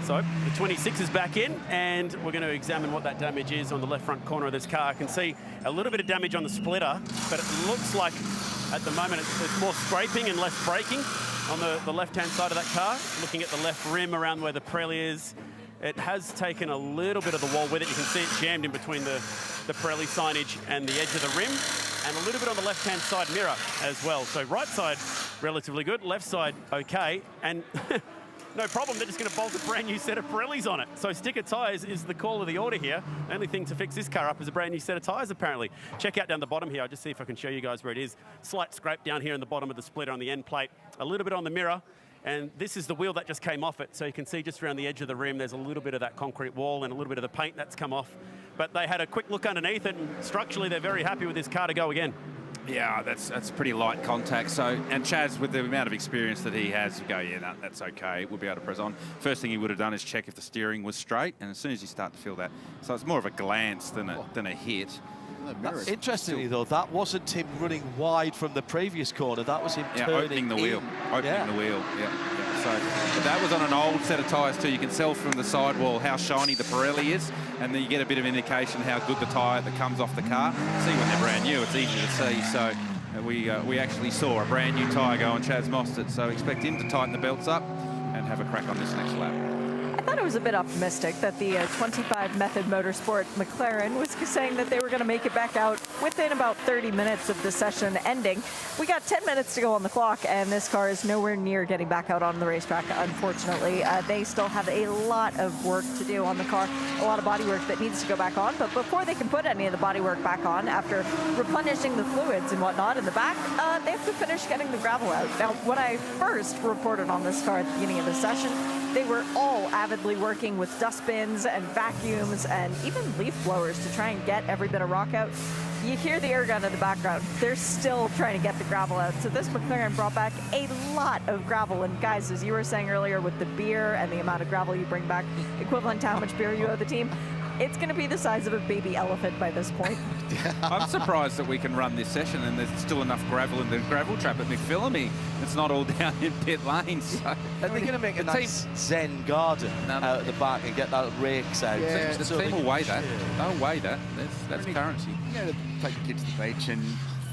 So the 26 is back in, and we're going to examine what that damage is on the left front corner of this car. I can see a little bit of damage on the splitter, but it looks like at the moment it's more scraping and less braking on the left-hand side of that car. Looking at the left rim around where the Pirelli is, it has taken a little bit of the wall with it. You can see it jammed in between the Pirelli signage and the edge of the rim, and a little bit on the left-hand side mirror as well. So right side, relatively good. Left side, okay. And no problem. They're just going to bolt a brand new set of Pirellis on it. So sticker tyres is the call of the order here. The only thing to fix this car up is a brand new set of tyres, apparently. Check out down the bottom here. I'll just see if I can show you guys where it is. Slight scrape down here in the bottom of the splitter on the end plate. A little bit on the mirror. And this is the wheel that just came off it. So you can see just around the edge of the rim, there's a little bit of that concrete wall and a little bit of the paint that's come off. But they had a quick look underneath it, and structurally, they're very happy with this car to go again. Yeah, that's pretty light contact. So, and Chaz, with the amount of experience that he has, go, yeah, no, that's okay. We'll be able to press on. First thing he would have done is check if the steering was straight, and as soon as you start to feel that, so it's more of a glance than a hit. Interestingly, though, that wasn't him running wide from the previous corner. That was him turning opening the wheel. Yeah. The wheel. Yeah. So but that was on an old set of tyres too. You can tell from the sidewall how shiny the Pirelli is, and then you get a bit of indication how good the tyre that comes off the car. See when they're brand new, it's easy to see. So we actually saw a brand new tyre go on Chaz Mostert. So expect him to tighten the belts up and have a crack on this next lap. I thought it was a bit optimistic that the 25 Method Motorsport McLaren was saying that they were going to make it back out within about 30 minutes of the session ending. We got 10 minutes to go on the clock, and this car is nowhere near getting back out on the racetrack, unfortunately. They still have a lot of work to do on the car, a lot of body work that needs to go back on. But before they can put any of the body work back on, after replenishing the fluids and whatnot in the back, they have to finish getting the gravel out. Now, when I first reported on this car at the beginning of the session, they were all avidly working with dustbins and vacuums and even leaf blowers to try and get every bit of rock out. You hear the air gun in the background. They're still trying to get the gravel out. So this McLaren brought back a lot of gravel. And guys, as you were saying earlier, with the beer and the amount of gravel you bring back, equivalent to how much beer you owe the team, it's going to be the size of a baby elephant by this point. I'm surprised that we can run this session and there's still enough gravel in the gravel trap at McPhillamy. It's not all down in pit lanes. So. Are they going to make a nice Zen garden out at the back and get that rakes out? Yeah, the team will weigh that. They'll weigh that. That's currency. You know, take the kids to the beach and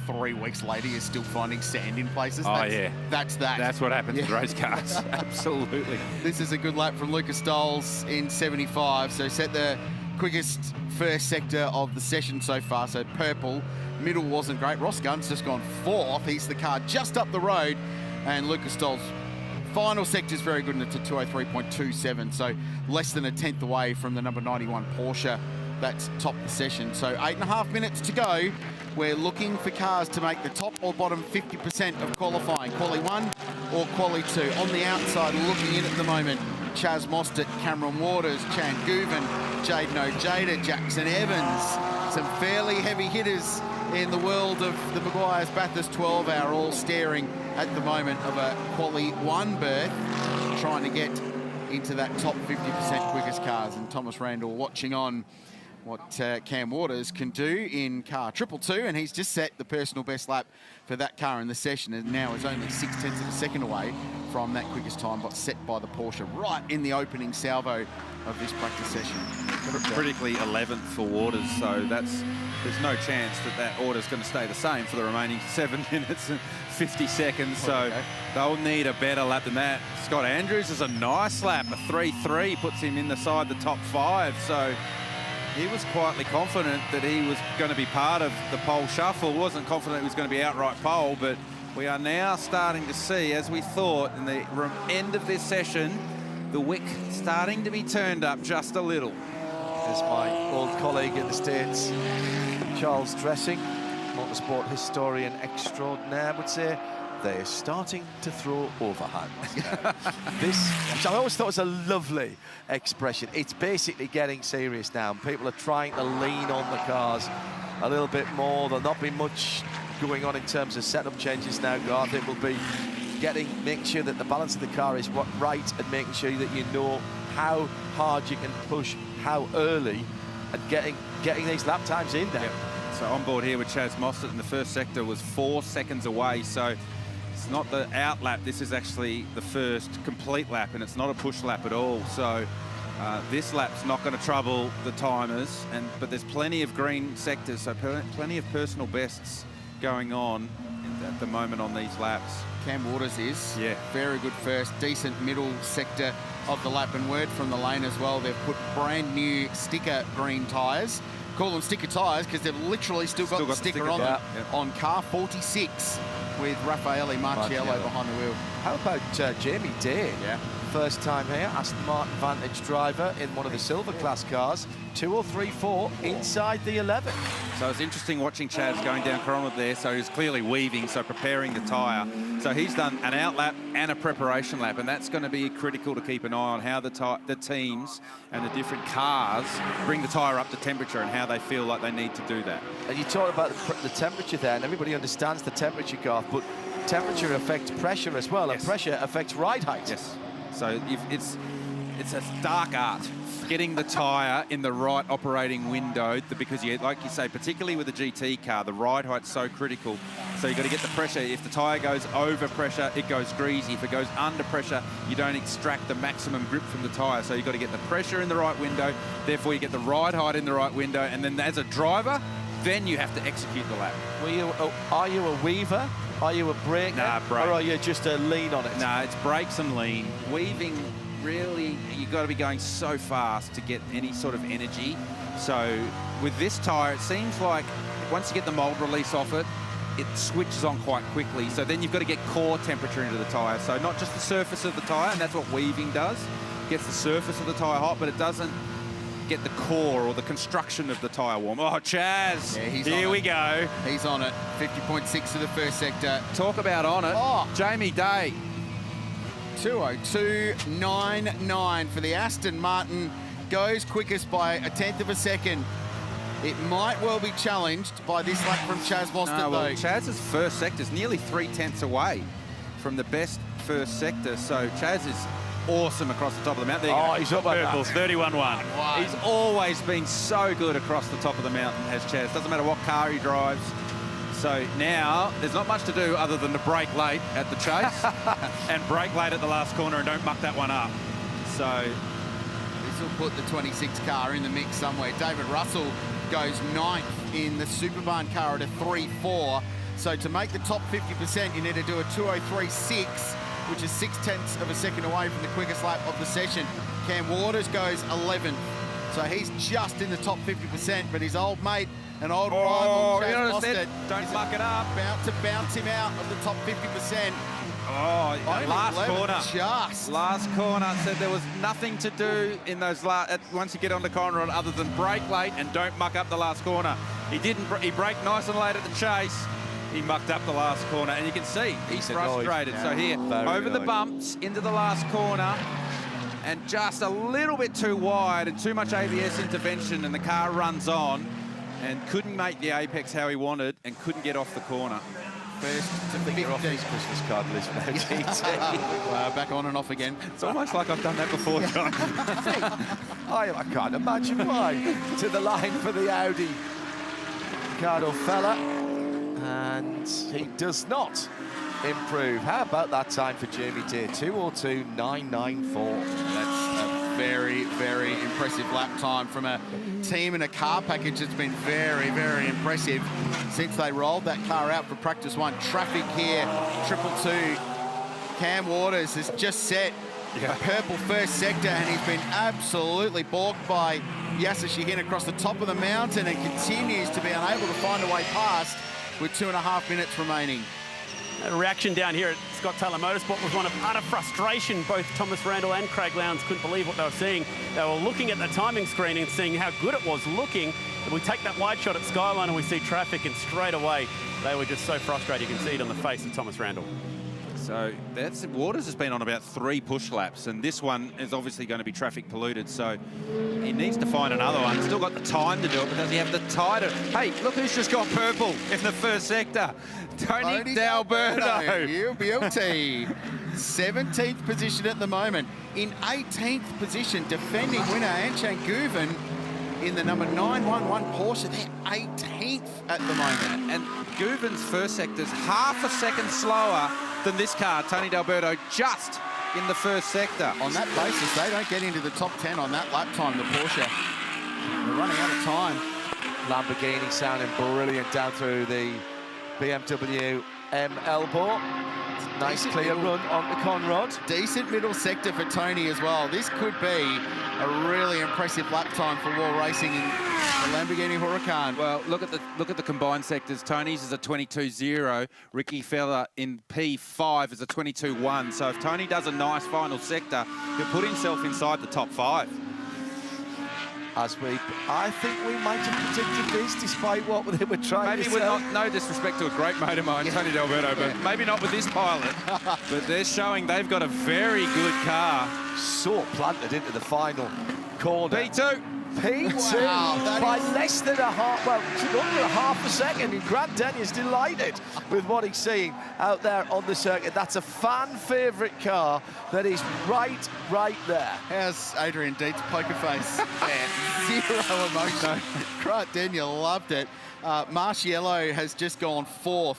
3 weeks later you're still finding sand in places. That's that. That's what happens with race cars. Absolutely. This is a good lap from Lucas Stoles in 75. So set the quickest first sector of the session so far. So purple, middle wasn't great. Ross Gunn's just gone 4th. He's the car just up the road. And Lucas Stoles' final sector is very good, and it's a 203.27. So less than a 10th away from the number 91 Porsche that's topped the session. So 8.5 minutes to go. We're looking for cars to make the top or bottom 50% of qualifying. Quali 1 or Quali 2. On the outside, looking in at the moment, Chaz Mostert, Cameron Waters, Chan Guven, Jaden Ojeda, Jackson Evans. Some fairly heavy hitters in the world of the Meguiar's Bathurst 12-hour, all staring at the moment of a Quali 1 berth, trying to get into that top 50% quickest cars. And Thomas Randall watching on what Cam Waters can do in car 222, and he's just set the personal best lap for that car in the session, and now is only 0.6 of a second away from that quickest time, but set by the Porsche right in the opening salvo of this practice session. Critically 11th for Waters, so there's no chance that order's going to stay the same for the remaining 7 minutes and 50 seconds, so they'll need a better lap than that. Scott Andrews is a nice lap, a 3.3, puts him inside the top 5, so he was quietly confident that he was going to be part of the pole shuffle. Wasn't confident he was going to be outright pole, but we are now starting to see, as we thought in the end of this session, the wick starting to be turned up just a little. There's my old colleague in the States, Charles Dressing, motorsport historian extraordinaire, would say they're starting to throw overhands. This, which I always thought was a lovely expression. It's basically getting serious now. People are trying to lean on the cars a little bit more. There'll not be much going on in terms of setup changes now, Garth. It will be making sure that the balance of the car is right, and making sure that you know how hard you can push, how early, and getting these lap times in there. Yep. So on board here with Chaz Mostert in the first sector was 4 seconds away, so it's not the out lap, this is actually the first complete lap, and it's not a push lap at all. So this lap's not going to trouble the timers, but there's plenty of green sectors, so plenty of personal bests going on at the moment on these laps. Cam Waters is very good first, decent middle sector of the lap, and word from the lane as well, they've put brand new sticker green tyres. Call them sticker tyres because they've literally still got the sticker on them on car 46 with Raffaele Marciello behind the wheel. How about Jamie Day? first time here. Aston Martin Vantage driver in one of the silver class cars. 2-3-4 inside the 11. So it's interesting watching Chaz going down Coronado there. So he's clearly weaving, so preparing the tyre. So he's done an out lap and a preparation lap, and that's going to be critical to keep an eye on how the teams and the different cars bring the tyre up to temperature and how they feel like they need to do that. And you talk about the temperature there, and everybody understands the temperature, Garth, but temperature affects pressure as well, and pressure affects ride height. Yes. So it's a dark art, getting the tyre in the right operating window, because like you say, particularly with a GT car, the ride height's so critical. So you've got to get the pressure. If the tyre goes over pressure, it goes greasy. If it goes under pressure, you don't extract the maximum grip from the tyre. So you've got to get the pressure in the right window, therefore you get the ride height in the right window, and then as a driver, then you have to execute the lap. Are you a weaver? Are you a braker? Nah, brake. Or are you just a lean on it? Nah, it's brakes and lean. Weaving, really, you've got to be going so fast to get any sort of energy. So with this tyre, it seems like once you get the mould release off it, it switches on quite quickly. So then you've got to get core temperature into the tyre. So not just the surface of the tyre, and that's what weaving does. It gets the surface of the tyre hot, but it doesn't get the core or the construction of the tyre warm. Oh, Chaz, here we go. He's on it. 50.6 to the first sector. Talk about on it. Oh. Jamie Day. 2:02.99 for the Aston Martin. Goes quickest by a tenth of a second. It might well be challenged by this lap from Chaz Mostert, though. Chaz's first sector is nearly 3/10 away from the best first sector. So Chaz is awesome across the top of the mountain. He's up like Purples, 31-1. Wow. He's always been so good across the top of the mountain, has Chaz. Doesn't matter what car he drives. So now there's not much to do other than to brake late at the chase and brake late at the last corner and don't muck that one up. So this will put the 26 car in the mix somewhere. David Russell goes 9th in the Superbarn car at a 3.4. So to make the top 50%, you need to do a 2:03.6, which is 0.6 of a second away from the quickest lap of the session. Cam Waters goes 11th. So he's just in the top 50%, but his old mate and old rival, Chaz Mostert, don't muck it up. About to bounce him out of the top 50%. Oh, last corner. Just. Last corner. Said there was nothing to do in those once you get onto corner other than brake late and don't muck up the last corner. He didn't. He braked nice and late at the chase. He mucked up the last corner, and you can see he's frustrated. Yeah, so here, over the bumps, into the last corner, and just a little bit too wide and too much ABS intervention, and the car runs on and couldn't make the apex how he wanted and couldn't get off the corner. First to 50. You're off his Christmas card list now, GT. Back on and off again. It's almost like I've done that before, John. I can't imagine why. To the line for the Audi. Ricardo Fella. And he does not improve. How about that time for Jamie Deere? 2:02.994. That's a very, very impressive lap time from a team and a car package that's been very, very impressive since they rolled that car out for practice one. Traffic here, 222. Cam Waters has just set a purple first sector, and he's been absolutely balked by Yasser Shahin across the top of the mountain and continues to be unable to find a way past with 2.5 minutes remaining. A reaction down here at Scott Taylor Motorsport was one of utter frustration. Both Thomas Randall and Craig Lowndes couldn't believe what they were seeing. They were looking at the timing screen and seeing how good it was looking. And we take that wide shot at Skyline and we see traffic, and straight away they were just so frustrated. You can see it on the face of Thomas Randall. So Waters has been on about 3 push laps, and this one is obviously going to be traffic polluted, so he needs to find another one. Still got the time to do it, but does he have the tie to... Hey, look who's just got purple in the first sector. Tony D'Alberto. Beauty. 17th position at the moment. In 18th position, defending winner Anshan Guven in the number 911 Porsche. They're 18th at the moment. And Guven's first sector's half a second slower than this car, Tony D'Alberto, just in the first sector. On that basis, they don't get into the top 10 on that lap time, the Porsche. They're running out of time. Lamborghini sounding brilliant down through the BMW M elbow. Nice clear run on the Conrod. Decent middle sector for Tony as well. This could be a really impressive lap time for Wall Racing in Lamborghini Huracan. Well, look at the combined sectors. Tony's is a 22.0. Ricky Feller in P5 is a 22.1. So if Tony does a nice final sector, he'll put himself inside the top 5. I think we might have predicted this, despite what they were trying to say. Maybe with no disrespect to a great mate of mine, Tony D'Alberto, but maybe not with this pilot. But they're showing they've got a very good car. So planted into the final corner. P2. P2 Wow, by less than a half, well, under a half a second. And Grant Denny's delighted with what he's seeing out there on the circuit. That's a fan favourite car that is right there. How's Adrian Deet's poker face? Zero emotion. Grant Denny loved it. Marciello has just gone 4th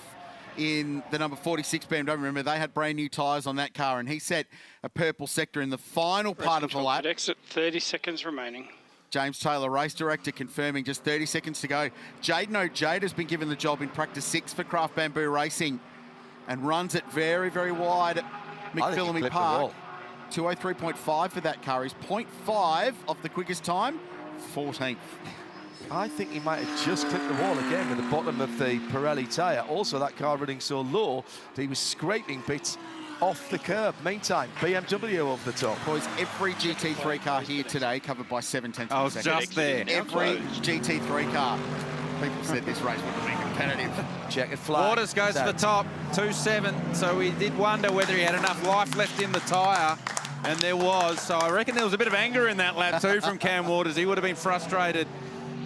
in the number 46 BM. Don't remember, they had brand new tyres on that car, and he set a purple sector in the final part of the lap. Exit, 30 seconds remaining. James Taylor, race director, confirming just 30 seconds to go. Jaden O'Jade has been given the job in practice 6 for Craft Bamboo Racing and runs it very, very wide at McPhillamy Park. 203.5 for that car. He's 0.5 off the quickest time, 14th. I think he might have just clipped the wall again with the bottom of the Pirelli tyre. Also, that car running so low that he was scraping bits off the curb. Meantime, BMW over the top. Boys, every GT3 car here today covered by 7/10 I of was a second. just there. Every GT3 car. People said this race would be competitive. Checkered flag. Waters goes to the top, 2.7. So we did wonder whether he had enough life left in the tyre, and there was. So I reckon there was a bit of anger in that lap too from Cam Waters. He would have been frustrated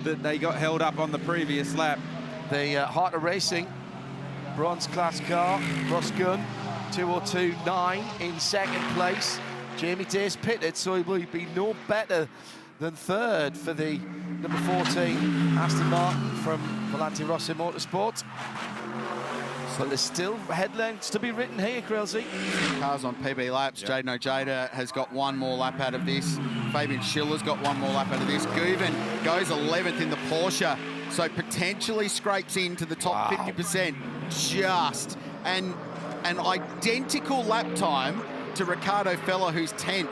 that they got held up on the previous lap. The Heart of Racing bronze class car, Ross Gunn, 2:02.9 in second place. Jamie Day's pitted, so he will be no better than third for the number 14 Aston Martin from Valenti Rossi Motorsport. But there's still headlines to be written here, Krelzy. Cars on PB laps. Jaden Ojeda has got one more lap out of this. Fabian Schiller's got one more lap out of this. Guven goes 11th in the Porsche, so potentially scrapes into the top 50% just. And an identical lap time to Ricardo Feller, who's 10th.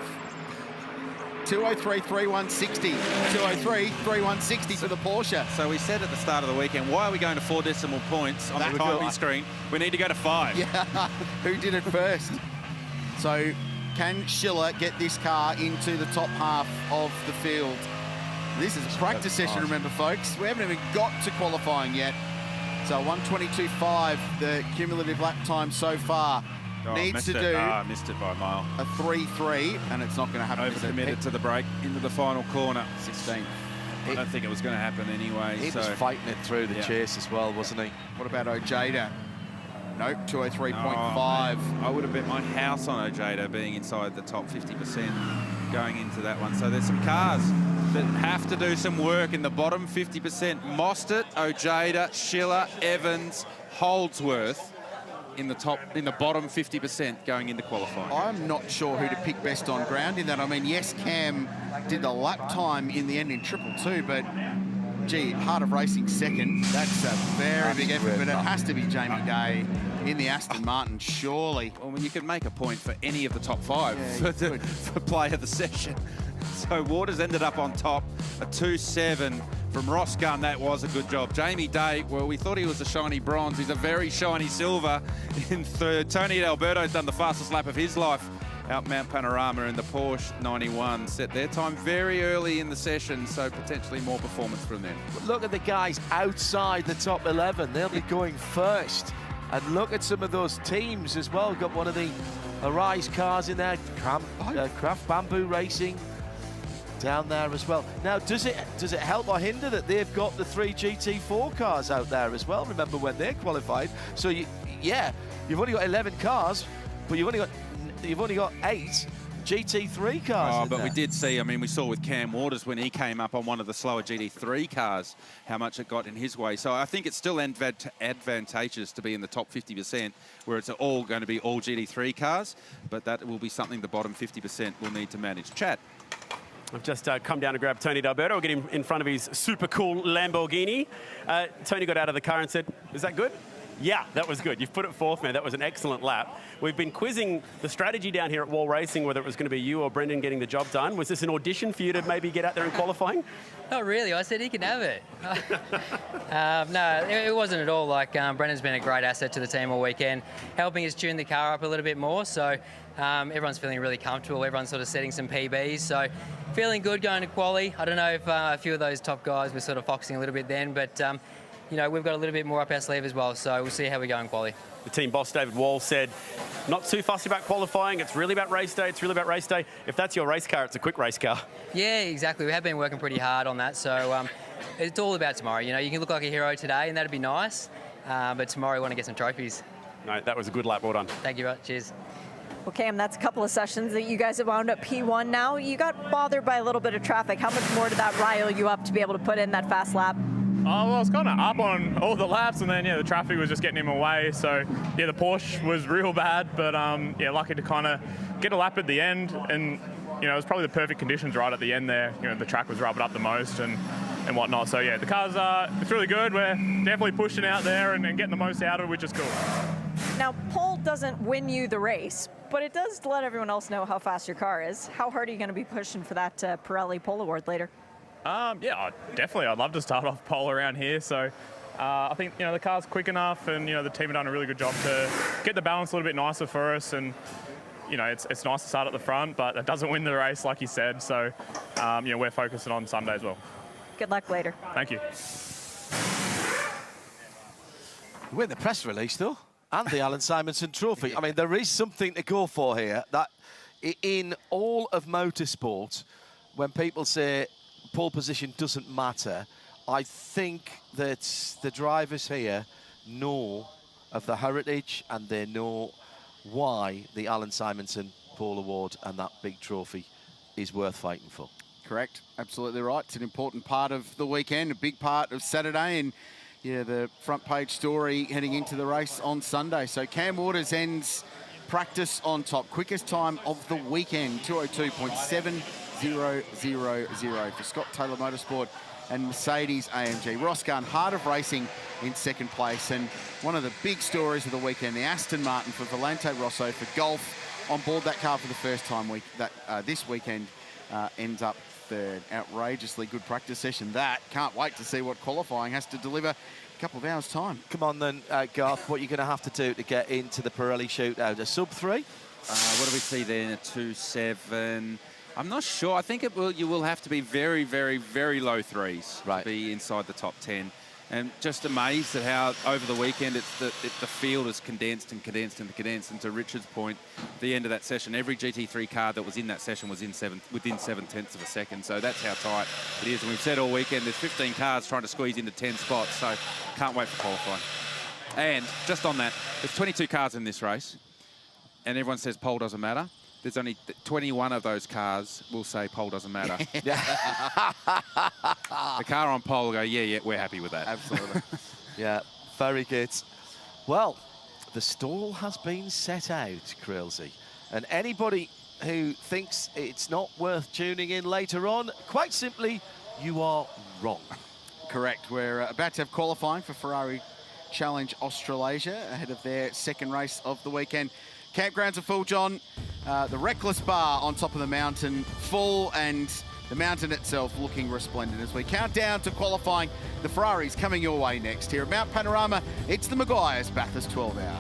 203.3160. 203.3160 for the Porsche. So we said at the start of the weekend, why are we going to 4 decimal points on the timing screen? We need to go to 5. Yeah, who did it first? So can Schiller get this car into the top half of the field? This is a practice session, remember, folks. We haven't even got to qualifying yet. So 122.5, the cumulative lap time so far. Needs to do missed it by a mile. A 3.3, and it's not going to happen. Over-committed to the break into the final corner. 16th. I don't think it was going to happen anyway. He was fighting it through the chase as well, wasn't he? What about Ojeda? Nope, 203.5. I would have bet my house on Ojeda being inside the top 50% going into that one. So there's some cars that have to do some work in the bottom 50%. Mostert, Ojeda, Schiller, Evans, Holdsworth in the bottom 50% going into qualifying. I'm not sure who to pick best on ground in that. I mean, yes, Cam did the lap time in the end in 222, but gee, Heart of Racing second. That's a very big effort, but it has to be Jamie Day in the Aston Martin, surely. Well, you could make a point for any of the top 5 for play of the session. So Waters ended up on top, a 2.7 from Ross Gunn. That was a good job. Jamie Day, well, we thought he was a shiny bronze. He's a very shiny silver in third. Tony D'Alberto's done the fastest lap of his life out Mount Panorama, in the Porsche 91 set their time very early in the session, so potentially more performance from them. But look at the guys outside the top 11. They'll be going first. And look at some of those teams as well. Got one of the Arise cars in there, Craft Bamboo Racing down there as well. Now, does it help or hinder that they've got the 3 GT4 cars out there as well? Remember when they qualified? So you've only got 11 cars, but you've only got 8 GT3 cars. But we did see, I mean, we saw with Cam Waters when he came up on one of the slower GT3 cars, how much it got in his way. So I think it's still advantageous to be in the top 50%, where it's all going to be all GT3 cars, but that will be something the bottom 50% will need to manage. Chad. I've just come down to grab Tony D'Alberto. I'll get him in front of his super cool Lamborghini. Tony got out of the car and said, "Is that good?" Yeah, that was good. You've put it forth, man. That was an excellent lap. We've been quizzing the strategy down here at Wall Racing, whether it was going to be you or Brendan getting the job done. Was this an audition for you to maybe get out there in qualifying? Not really. I said he can have it. No, it wasn't at all. Like, Brendan's been a great asset to the team all weekend, helping us tune the car up a little bit more. So everyone's feeling really comfortable. Everyone's sort of setting some PBs. So feeling good going to quali. I don't know if a few of those top guys were sort of foxing a little bit then, but you know, we've got a little bit more up our sleeve as well, so we'll see how we go in quali. The team boss, David Wall, said, not too fussy about qualifying. It's really about race day. It's really about race day. If that's your race car, it's a quick race car. Yeah, exactly. We have been working pretty hard on that, so it's all about tomorrow. You know, you can look like a hero today, and that'd be nice, but tomorrow we want to get some trophies. No, that was a good lap. Well done. Thank you, cheers. Well, Cam, that's a couple of sessions that you guys have wound up P1 now. You got bothered by a little bit of traffic. How much more did that rile you up to be able to put in that fast lap? Oh, well, I was kind of up on all the laps, and then, yeah, the traffic was just getting him away. So, yeah, the Porsche was real bad, but, yeah, lucky to kind of get a lap at the end. And, you know, it was probably the perfect conditions right at the end there. You know, the track was rubbing up the most and whatnot. So, yeah, the car's, it's really good. We're definitely pushing out there and getting the most out of it, which is cool. Now, pole doesn't win you the race, but it does let everyone else know how fast your car is. How hard are you going to be pushing for that Pirelli Pole Award later? Yeah, definitely. I'd love to start off pole around here. So I think, you know, the car's quick enough, and, you know, the team have done a really good job to get the balance a little bit nicer for us. And, you know, it's nice to start at the front, but it doesn't win the race, like you said. So, you know, we're focusing on Sunday as well. Good luck later. Thank you. We're in the press release, though, and the Alan Simonson Trophy. I mean, there is something to go for here. That in all of motorsport, when people say pole position doesn't matter, I think that the drivers here know of the heritage, and they know why the Alan Simonson Pole Award and that big trophy is worth fighting for. Correct, absolutely right. It's an important part of the weekend, a big part of Saturday, and yeah, the front page story heading into the race on Sunday. So Cam Waters ends practice on top. Quickest time of the weekend, 202.7000 for Scott Taylor Motorsport and Mercedes AMG. Ross Gunn, heart of racing, in second place. And one of the big stories of the weekend, the Aston Martin for Valente Rosso for golf, on board that car for the first time this weekend, ends up third. Outrageously good practice session. That, can't wait to see what qualifying has to deliver a couple of hours' time. Come on then, Garth, what are you going to have to do to get into the Pirelli shootout? A sub-3? What do we see there? 2.7. I'm not sure. I think you will have to be very, very, very low threes to be inside the top 10. And just amazed at how over the weekend the field is condensed and condensed and condensed. And to Richard's point, at the end of that session, every GT3 car that was in that session was within 7/10 of a second. So that's how tight it is. And we've said all weekend there's 15 cars trying to squeeze into 10 spots. So can't wait for qualifying. And just on that, there's 22 cars in this race, and everyone says pole doesn't matter. There's only 21 of those cars will say pole doesn't matter. The car on pole will go, yeah, we're happy with that. Absolutely. Yeah, very good. Well, the stall has been set out, Krilsey. And anybody who thinks it's not worth tuning in later on, quite simply, you are wrong. Correct. We're about to have qualifying for Ferrari Challenge Australasia ahead of their second race of the weekend. Campgrounds are full, John. The Reckless Bar on top of the mountain full, and the mountain itself looking resplendent as we count down to qualifying. The Ferraris coming your way next here at Mount Panorama. It's the Meguiar's Bathurst 12 Hour.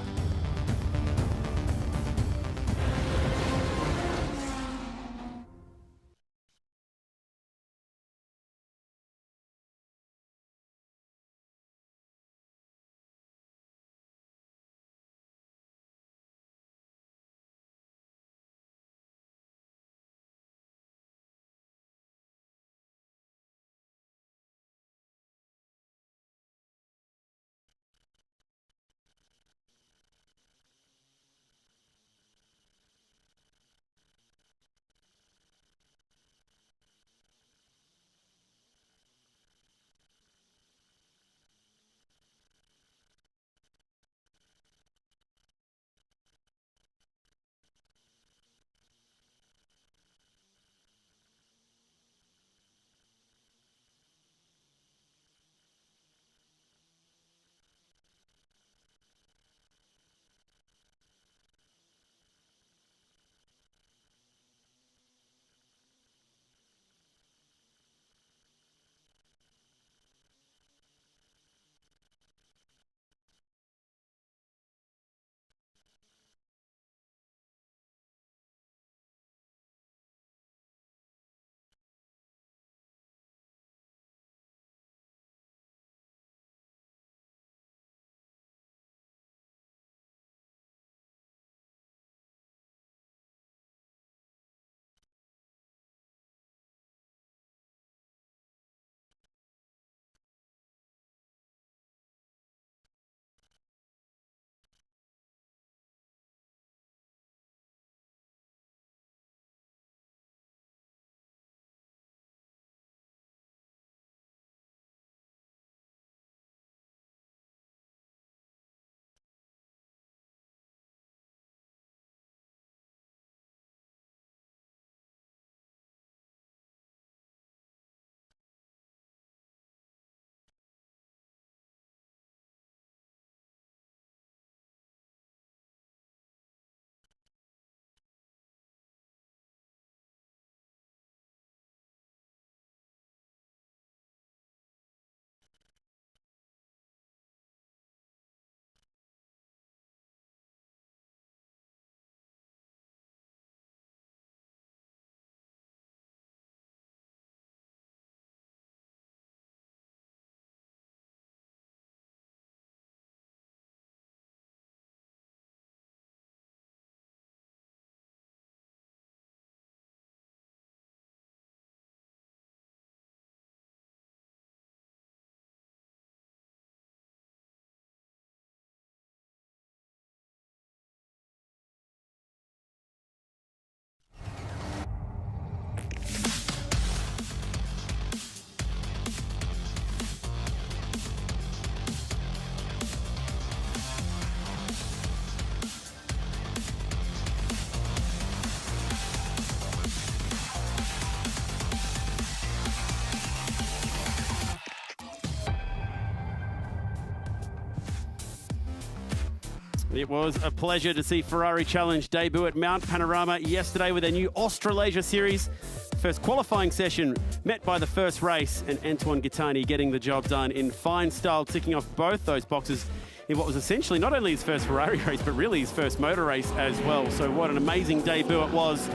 It was a pleasure to see Ferrari Challenge debut at Mount Panorama yesterday with their new Australasia Series. First qualifying session met by the first race, and Antoine Gattani getting the job done in fine style, ticking off both those boxes in what was essentially not only his first Ferrari race, but really his first motor race as well. So what an amazing debut it was.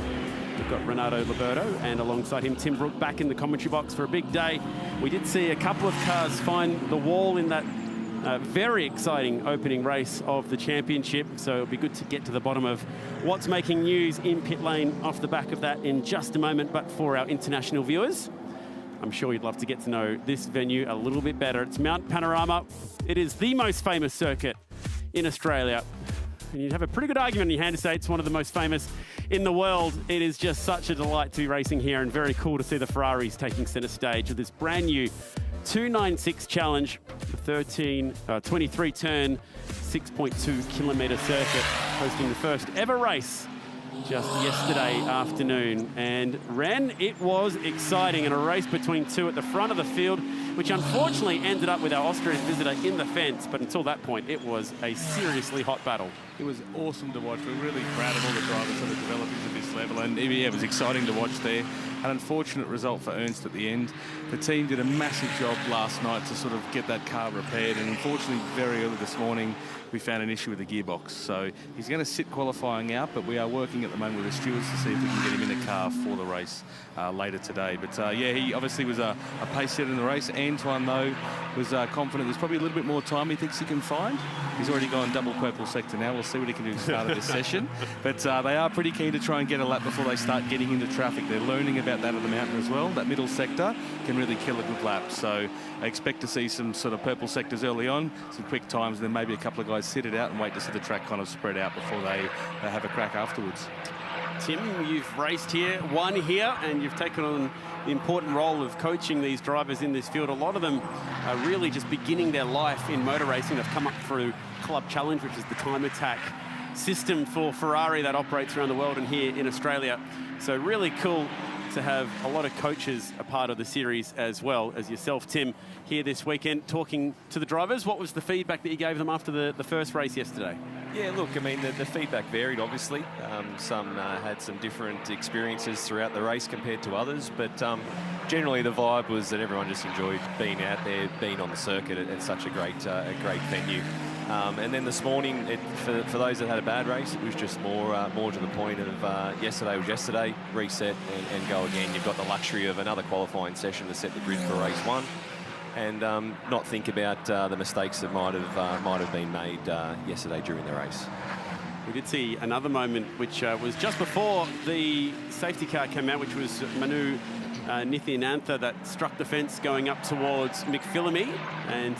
We've got Renato Liberto and alongside him Tim Brook back in the commentary box for a big day. We did see a couple of cars find the wall in that very exciting opening race of the championship, so it'll be good to get to the bottom of what's making news in pit lane off the back of that in just a moment. But for our international viewers, I'm sure you'd love to get to know this venue a little bit better. It's Mount Panorama. It is the most famous circuit in Australia, and you'd have a pretty good argument in your hand to say it's one of the most famous in the world. It is just such a delight to be racing here, and very cool to see the Ferraris taking centre stage of this brand new 296 Challenge, 23 turn, 6.2 kilometre circuit, hosting the first ever race just yesterday afternoon. And Ren, it was exciting, and a race between two at the front of the field, which unfortunately ended up with our Austrian visitor in the fence. But until that point, it was a seriously hot battle. It was awesome to watch. We're really proud of all the drivers that are developing to this level, and yeah, it was exciting to watch there. An unfortunate result for Ernst at the end. The team did a massive job last night to sort of get that car repaired, and unfortunately very early this morning we found an issue with the gearbox. So he's going to sit qualifying out, but we are working at the moment with the stewards to see if we can get him in a car for the race later today. But yeah, he obviously was a pace setter in the race. Antoine, though, was confident there's probably a little bit more time he thinks he can find. He's already gone double purple sector now. We'll see what he can do at the start of this session. But they are pretty keen to try and get a lap before they start getting into traffic. They're learning about that at the mountain as well. That middle sector can really kill a good lap. So I expect to see some sort of purple sectors early on, some quick times, and then maybe a couple of guys sit it out and wait to see the track kind of spread out before they have a crack afterwards. Tim, you've raced here, won here, and you've taken on the important role of coaching these drivers in this field. A lot of them are really just beginning their life in motor racing. They've come up through Club Challenge, which is the time attack system for Ferrari that operates around the world and here in Australia. So really cool to have a lot of coaches a part of the series, as well as yourself, Tim, here this weekend talking to the drivers. What was the feedback that you gave them after the first race yesterday? Yeah, look, I mean, the feedback varied, obviously. Some had some different experiences throughout the race compared to others, but generally the vibe was that everyone just enjoyed being out there, being on the circuit at such a great venue. And then this morning, for those that had a bad race, it was just more to the point of yesterday was yesterday, reset and go again. You've got the luxury of another qualifying session to set the grid for race one, and not think about the mistakes that might have been made yesterday during the race. We did see another moment, which was just before the safety car came out, which was Manu Nityanantha that struck the fence going up towards McPhillamy, and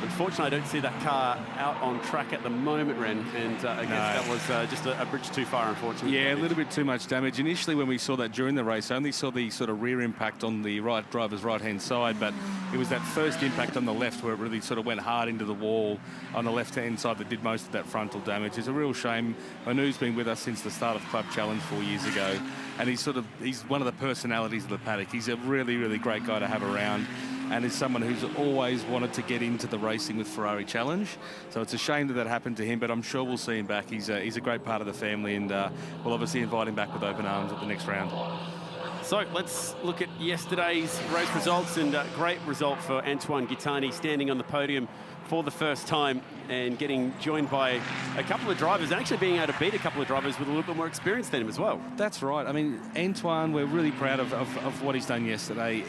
unfortunately, I don't see that car out on track at the moment, Ren, and I guess that was just a bridge too far, unfortunately. Yeah, a little bit too much damage. Initially, when we saw that during the race, I only saw the sort of rear impact on the driver's right-hand side, but it was that first impact on the left where it really sort of went hard into the wall on the left-hand side that did most of that frontal damage. It's a real shame. Manu's been with us since the start of Club Challenge 4 years ago, and he's one of the personalities of the paddock. He's a really, really great guy to have around, and is someone who's always wanted to get into the racing with Ferrari Challenge. So it's a shame that happened to him, but I'm sure we'll see him back. He's a great part of the family, and we'll obviously invite him back with open arms at the next round. So let's look at yesterday's race results, and a great result for Antoine Gattani, standing on the podium for the first time and getting joined by a couple of drivers, and actually being able to beat a couple of drivers with a little bit more experience than him as well. That's right. I mean, Antoine, we're really proud of what he's done yesterday.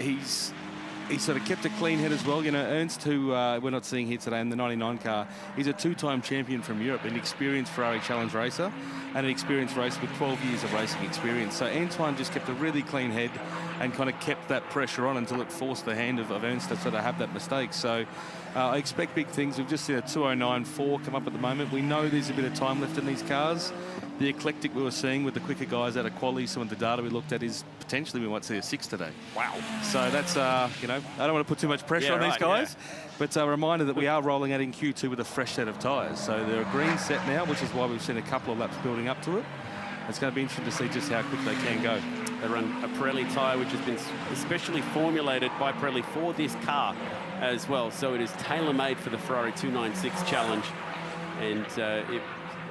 He sort of kept a clean head as well. You know, Ernst, who we're not seeing here today in the 99 car, he's a two-time champion from Europe, an experienced Ferrari Challenge racer and an experienced racer with 12 years of racing experience. So Antoine just kept a really clean head and kind of kept that pressure on until it forced the hand of Ernst to sort of have that mistake. So I expect big things. We've just seen a 209.4 come up at the moment. We know there's a bit of time left in these cars. The eclectic we were seeing with the quicker guys out of quali, some of the data we looked at is potentially we might see a 6 today. Wow. So that's, you know, I don't want to put too much pressure on these guys, but a reminder that we are rolling out in Q2 with a fresh set of tyres. So they're a green set now, which is why we've seen a couple of laps building up to it. It's going to be interesting to see just how quick they can go. They run a Pirelli tyre, which has been especially formulated by Pirelli for this car as well. So it is tailor-made for the Ferrari 296 Challenge. and it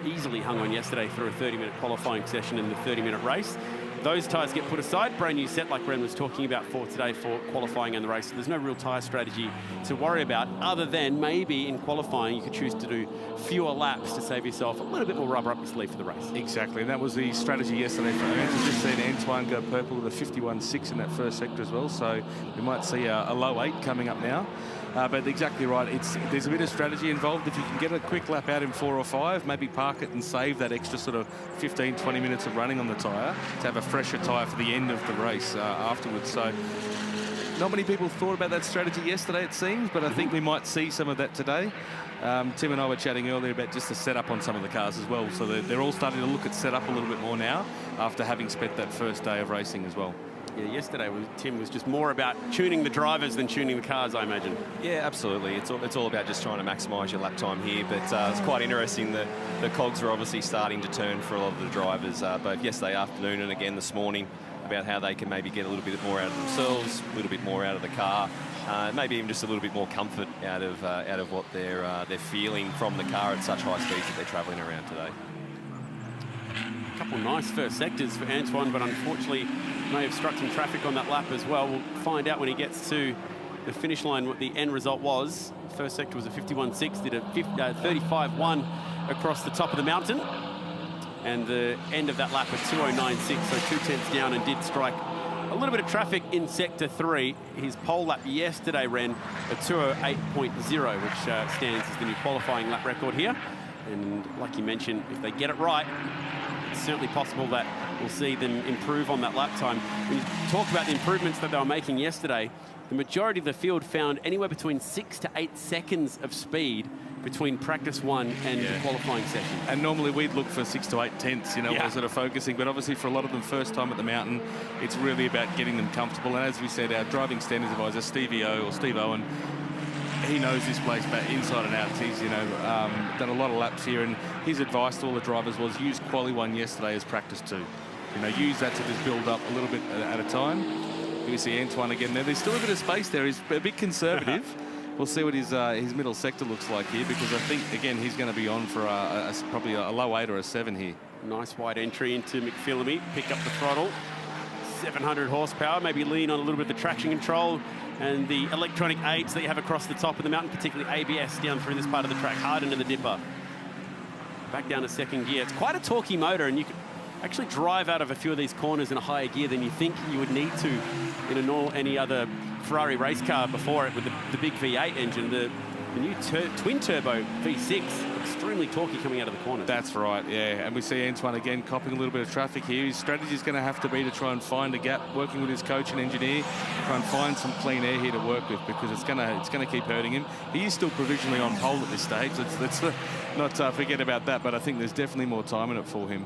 easily hung on yesterday through a 30-minute qualifying session and the 30-minute race. Those tyres get put aside. Brand new set like Ren was talking about for today for qualifying and the race. So there's no real tyre strategy to worry about other than maybe in qualifying you could choose to do fewer laps to save yourself a little bit more rubber up your sleeve for the race. Exactly, and that was the strategy yesterday for Ernst. We've just seen Antoine go purple with a 51.6 in that first sector as well, so we might see a low 8 coming up now. But exactly right, there's a bit of strategy involved. If you can get a quick lap out in 4 or 5, maybe park it and save that extra sort of 15, 20 minutes of running on the tyre to have a fresher tyre for the end of the race afterwards. So not many people thought about that strategy yesterday, it seems, but I think we might see some of that today. Tim and I were chatting earlier about just the setup on some of the cars as well. So they're all starting to look at setup a little bit more now after having spent that first day of racing as well. Yeah, yesterday Tim was just more about tuning the drivers than tuning the cars, I imagine. Yeah, absolutely. It's all about just trying to maximise your lap time here. But it's quite interesting that the cogs are obviously starting to turn for a lot of the drivers, both yesterday afternoon and again this morning, about how they can maybe get a little bit more out of themselves, a little bit more out of the car, maybe even just a little bit more comfort out of what they're feeling from the car at such high speeds that they're travelling around today. A couple of nice first sectors for Antoine, but unfortunately may have struck some traffic on that lap as well. We'll find out when he gets to the finish line what the end result was. First sector was a 51.6, did a 35.1 across the top of the mountain. And the end of that lap at 2:09.6, so 2/10 down, and did strike a little bit of traffic in sector 3. His pole lap yesterday ran a 2:08.0, which stands as the new qualifying lap record here. And like you mentioned, if they get it right, it's certainly possible that we'll see them improve on that lap time. When you talk about the improvements that they were making yesterday, the majority of the field found anywhere between 6 to 8 seconds of speed between practice 1 and the qualifying session. And normally we'd look for 6 to 8 tenths, you know, we're sort of focusing, but obviously for a lot of them first time at the mountain, it's really about getting them comfortable. And as we said, our driving standards advisor, Steve Owen, he knows this place back inside and out. He's, you know, done a lot of laps here, and his advice to all the drivers was use quali 1 yesterday as practice 2. You know, use that to just build up a little bit at a time. You see Antoine again there. There's still a bit of space there. He's a bit conservative. We'll see what his middle sector looks like here, because I think, again, he's going to be on for probably a low 8 or a 7 here. Nice wide entry into McPhillamy. Pick up the throttle. 700 horsepower. Maybe lean on a little bit of the traction control and the electronic aids that you have across the top of the mountain, particularly ABS down through this part of the track, hard into the dipper. Back down to second gear. It's quite a torquey motor, and you can actually drive out of a few of these corners in a higher gear than you think you would need to in any other Ferrari race car before it, with the big V8 engine. The new twin-turbo V6, extremely torquey coming out of the corners. That's right, yeah. And we see Antoine again copping a little bit of traffic here. His strategy is going to have to be to try and find a gap, working with his coach and engineer, try and find some clean air here to work with, because it's going to keep hurting him. He is still provisionally on pole at this stage. Let's not forget about that, but I think there's definitely more time in it for him.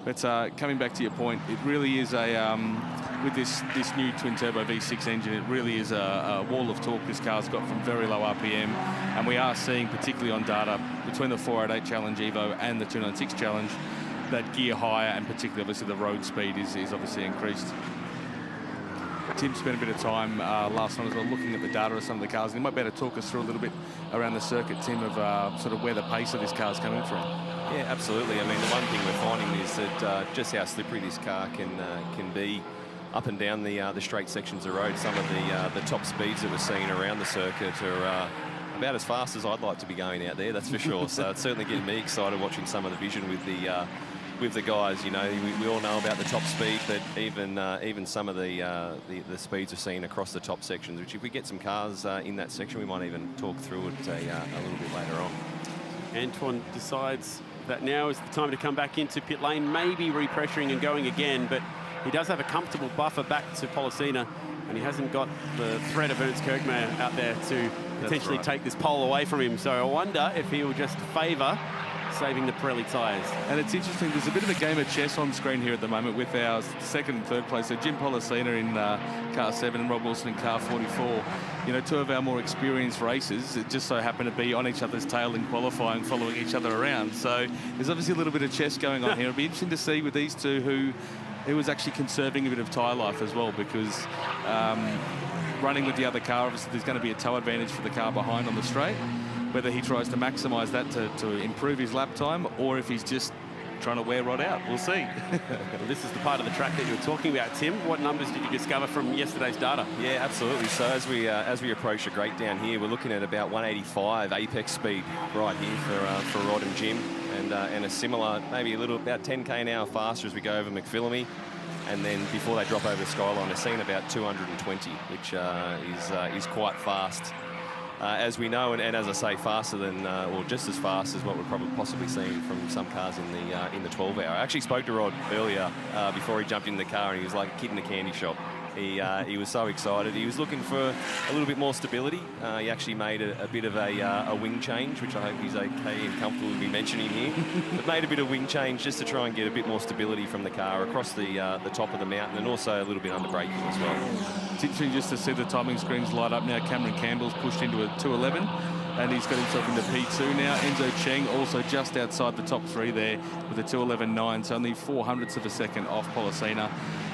But coming back to your point, it really is with this new twin-turbo V6 engine, it really is a wall of torque this car's got from very low RPM. And we are seeing, particularly on data, between the 488 Challenge Evo and the 296 Challenge, that gear higher, and particularly, obviously, the road speed is obviously increased. Tim spent a bit of time last night as well looking at the data of some of the cars. And he might be able to talk us through a little bit around the circuit, Tim, of sort of where the pace of this car is coming from. Yeah, absolutely. I mean, the one thing we're finding is that just how slippery this car can be up and down the straight sections of road. Some of the top speeds that we're seeing around the circuit are about as fast as I'd like to be going out there, that's for sure. So it's certainly getting me excited watching some of the vision with the guys. You know, we all know about the top speed, but even some of the speeds we're seeing across the top sections, which if we get some cars in that section, we might even talk through it a little bit later on. Antoine decides that now is the time to come back into pit lane, maybe repressuring and going again, but he does have a comfortable buffer back to Pollicina, and he hasn't got the threat of Ernst Kirchmeier out there to potentially take this pole away from him. So I wonder if he will just favour saving the Pirelli tyres. And it's interesting, there's a bit of a game of chess on screen here at the moment with our second and third place. So Jim Pollicina in car 7 and Rob Wilson in car 44. You know, two of our more experienced racers, it just so happen to be on each other's tail in qualifying, following each other around. So there's obviously a little bit of chess going on here. It'll be interesting to see with these two who was actually conserving a bit of tyre life as well, because running with the other car, obviously there's going to be a tow advantage for the car behind on the straight. whether he tries to maximise that to improve his lap time, or if he's just trying to wear Rod out. We'll see. Well, this is the part of the track that you were talking about, Tim. What numbers did you discover from yesterday's data? Yeah, absolutely. So as we approach the grate down here, we're looking at about 185 apex speed right here for Rod and Jim, and a similar, maybe a little, about 10k an hour faster as we go over McPhillamy. And then before they drop over the Skyline, they're seeing about 220, which is quite fast. As we know, and as I say, faster than, or just as fast as what we're probably possibly seeing from some cars in the 12-hour. I actually spoke to Rod earlier before he jumped in the car, and he was like a kid in a candy shop. He was so excited. He was looking for a little bit more stability. He actually made a bit of a wing change, which I hope he's okay and comfortable with me mentioning here. But made a bit of wing change just to try and get a bit more stability from the car across the top of the mountain, and also a little bit under braking as well. It's interesting just to see the timing screens light up now. Cameron Campbell's pushed into a 211. And he's got himself into P2 now. Enzo Cheng also just outside the top three there with a 211.9, so only 0.04 of a second off Policina.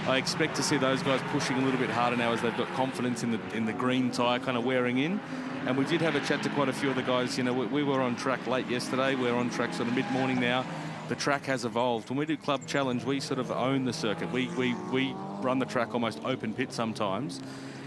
I expect to see those guys pushing a little bit harder now as they've got confidence in the green tyre kind of wearing in. And we did have a chat to quite a few of the guys. You know, we were on track late yesterday. We're on track sort of mid-morning now. The track has evolved. When we do Club Challenge, we sort of own the circuit. We run the track almost open pit sometimes.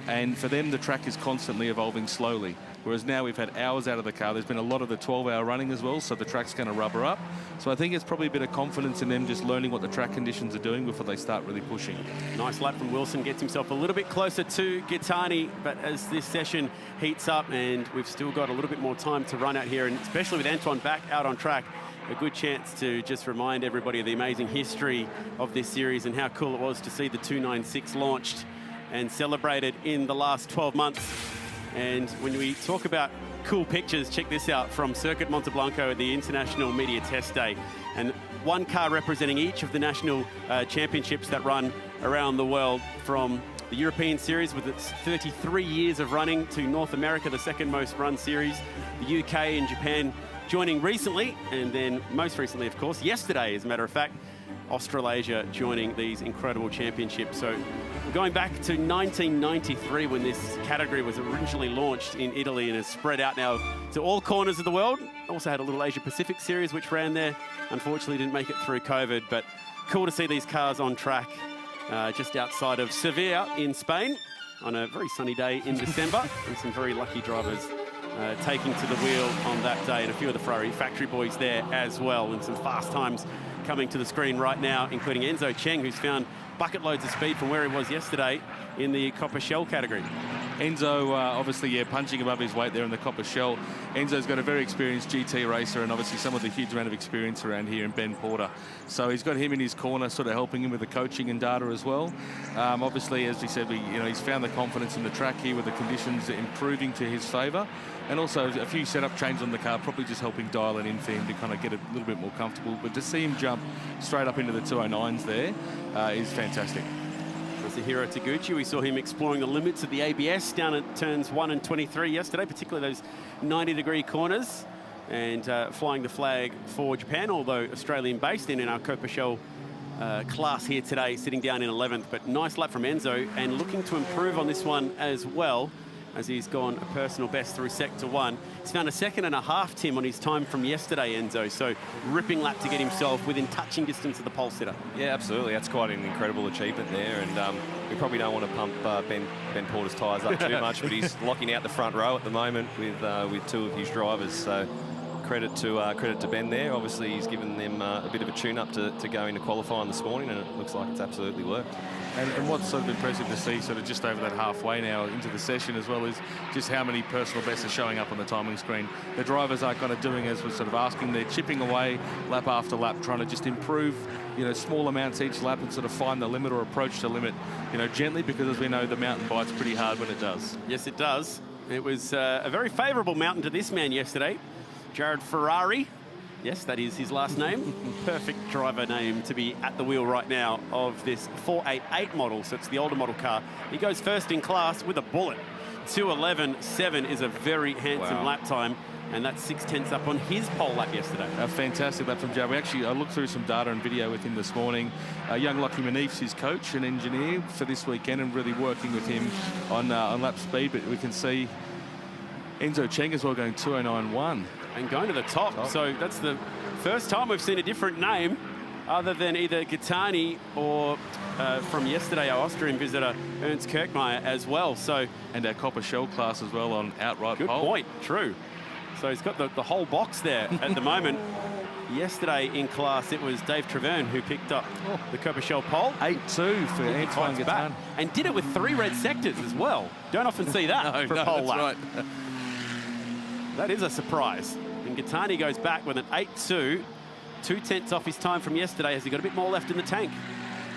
And for them, the track is constantly evolving slowly. Whereas now we've had hours out of the car. There's been a lot of the 12-hour running as well, so the track's going to rubber up. So I think it's probably a bit of confidence in them just learning what the track conditions are doing before they start really pushing. Nice lap from Wilson, gets himself a little bit closer to Gaetani, but as this session heats up and we've still got a little bit more time to run out here, and especially with Anton back out on track, a good chance to just remind everybody of the amazing history of this series and how cool it was to see the 296 launched and celebrated in the last 12 months. And when we talk about cool pictures, check this out from Circuit Monteblanco at the International Media Test Day. And one car representing each of the national championships that run around the world, from the European Series with its 33 years of running to North America, the second most run series, the UK and Japan joining recently, and then most recently, of course, yesterday, as a matter of fact, Australasia joining these incredible championships. So going back to 1993 when this category was originally launched in Italy and has spread out now to all corners of the world. Also had a little Asia Pacific series which ran there. Unfortunately didn't make it through COVID, but cool to see these cars on track just outside of Sevilla in Spain on a very sunny day in December, and some very lucky drivers taking to the wheel on that day, and a few of the Ferrari factory boys there as well, and some fast times coming to the screen right now, including Enzo Cheng, who's found bucket loads of speed from where he was yesterday in the copper shell category. Enzo, obviously, punching above his weight there in the copper shell. Enzo's got a very experienced GT racer, and obviously some of the huge amount of experience around here in Ben Porter. So he's got him in his corner, sort of helping him with the coaching and data as well. Obviously, as we said, he's found the confidence in the track here with the conditions improving to his favour. And also a few setup changes on the car, probably just helping dial it in for him to kind of get a little bit more comfortable. But to see him jump straight up into the 209s there is fantastic. Masahiro Taguchi, we saw him exploring the limits of the ABS down at turns 1 and 23 yesterday, particularly those 90-degree corners, and flying the flag for Japan, although Australian-based in our Copa Shell class here today, sitting down in 11th. But nice lap from Enzo, and looking to improve on this one as well, as he's gone a personal best through Sector 1. He's found a 2.5 seconds, Tim, on his time from yesterday, Enzo. So ripping lap to get himself within touching distance of the pole sitter. Yeah, absolutely. That's quite an incredible achievement there. And we probably don't want to pump Ben Porter's tyres up too much, but he's locking out the front row at the moment with two of his drivers. So credit to Ben there. Obviously, he's given them a bit of a tune-up to go into qualifying this morning, and it looks like it's absolutely worked. And what's sort of impressive to see sort of just over that halfway now into the session as well is just how many personal bests are showing up on the timing screen. The drivers are kind of doing as we're sort of asking. They're chipping away lap after lap, trying to just improve, small amounts each lap and sort of find the limit or approach to limit, gently, because as we know, the mountain bites pretty hard when it does. Yes, it does. It was a very favourable mountain to this man yesterday. Jared Ferrari. Yes, that is his last name. Perfect driver name to be at the wheel right now of this 488 model. So it's the older model car. He goes first in class with a bullet. 2:11.7 is a very handsome lap time, and that's 0.6 up on his pole lap yesterday. A fantastic lap from Jared. I looked through some data and video with him this morning. Young Lockie Manif's his coach and engineer for this weekend, and really working with him on lap speed. But we can see Enzo Cheng as well going 209.1. And going to the top. So that's the first time we've seen a different name other than either Gattani or from yesterday, our Austrian visitor, Ernst Kirkmeyer as well. So, and our Copper Shell class as well on outright good pole. Good point, true. So he's got the whole box there at the moment. Yesterday in class, it was Dave Traverne who picked up the Copper Shell pole. 8-2 for Antoine Gattani. And did it with 3 red sectors as well. Don't often see that for a pole lap. Right. That is a surprise. And Gattani goes back with an 8-2. 2/10 off his time from yesterday. Has he got a bit more left in the tank?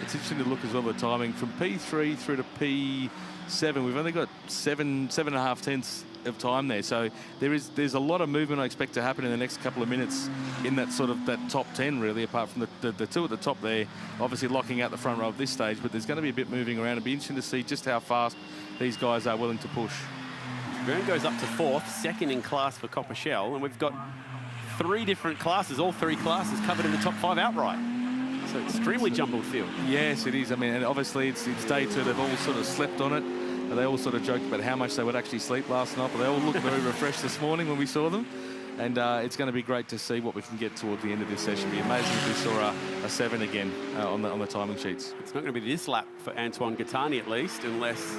It's interesting to look as well, the timing from P3 through to P7. We've only got 7.5 tenths of time there. So there's a lot of movement I expect to happen in the next couple of minutes in that top 10, really, apart from the two at the top there, obviously locking out the front row at this stage. But there's going to be a bit moving around. It'll be interesting to see just how fast these guys are willing to push. Verne goes up to 4th, 2nd in class for Copper Shell, and we've got 3 different classes, all 3 classes covered in the top 5 outright. So extremely jumbled field. Yes, it is. I mean, and obviously it's day 2. They've all sort of slept on it. And they all sort of joked about how much they would actually sleep last night, but they all looked very refreshed this morning when we saw them. And it's going to be great to see what we can get toward the end of this session. It'd be amazing if we saw a 7 again on the timing sheets. It's not going to be this lap for Antoine Gattani at least, unless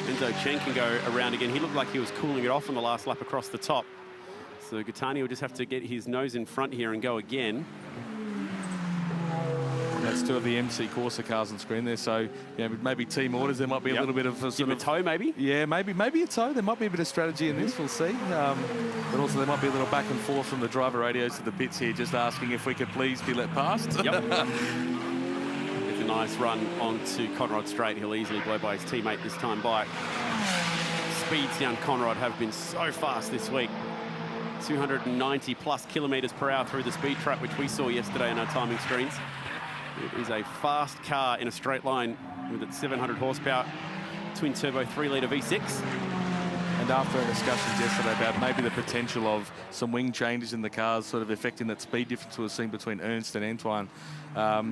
Enzo Chen can go around again. He looked like he was cooling it off on the last lap across the top. So Gattani will just have to get his nose in front here and go again. That's 2 of the MC Corsa cars on screen there. So, maybe team orders. There might be a little bit of a tow, maybe. Yeah, maybe a tow. There might be a bit of strategy in this. We'll see. But also there might be a little back and forth from the driver radios to the pits here, just asking if we could please be let past. Yep. It's a nice run onto Conrod Straight. He'll easily blow by his teammate this time by. Speeds down Conrod have been so fast this week. 290 plus kilometres per hour through the speed trap, which we saw yesterday on our timing screens. It is a fast car in a straight line with its 700 horsepower twin-turbo 3-litre V6. And after our discussions yesterday about maybe the potential of some wing changes in the cars sort of affecting that speed difference we've seen between Ernst and Antoine,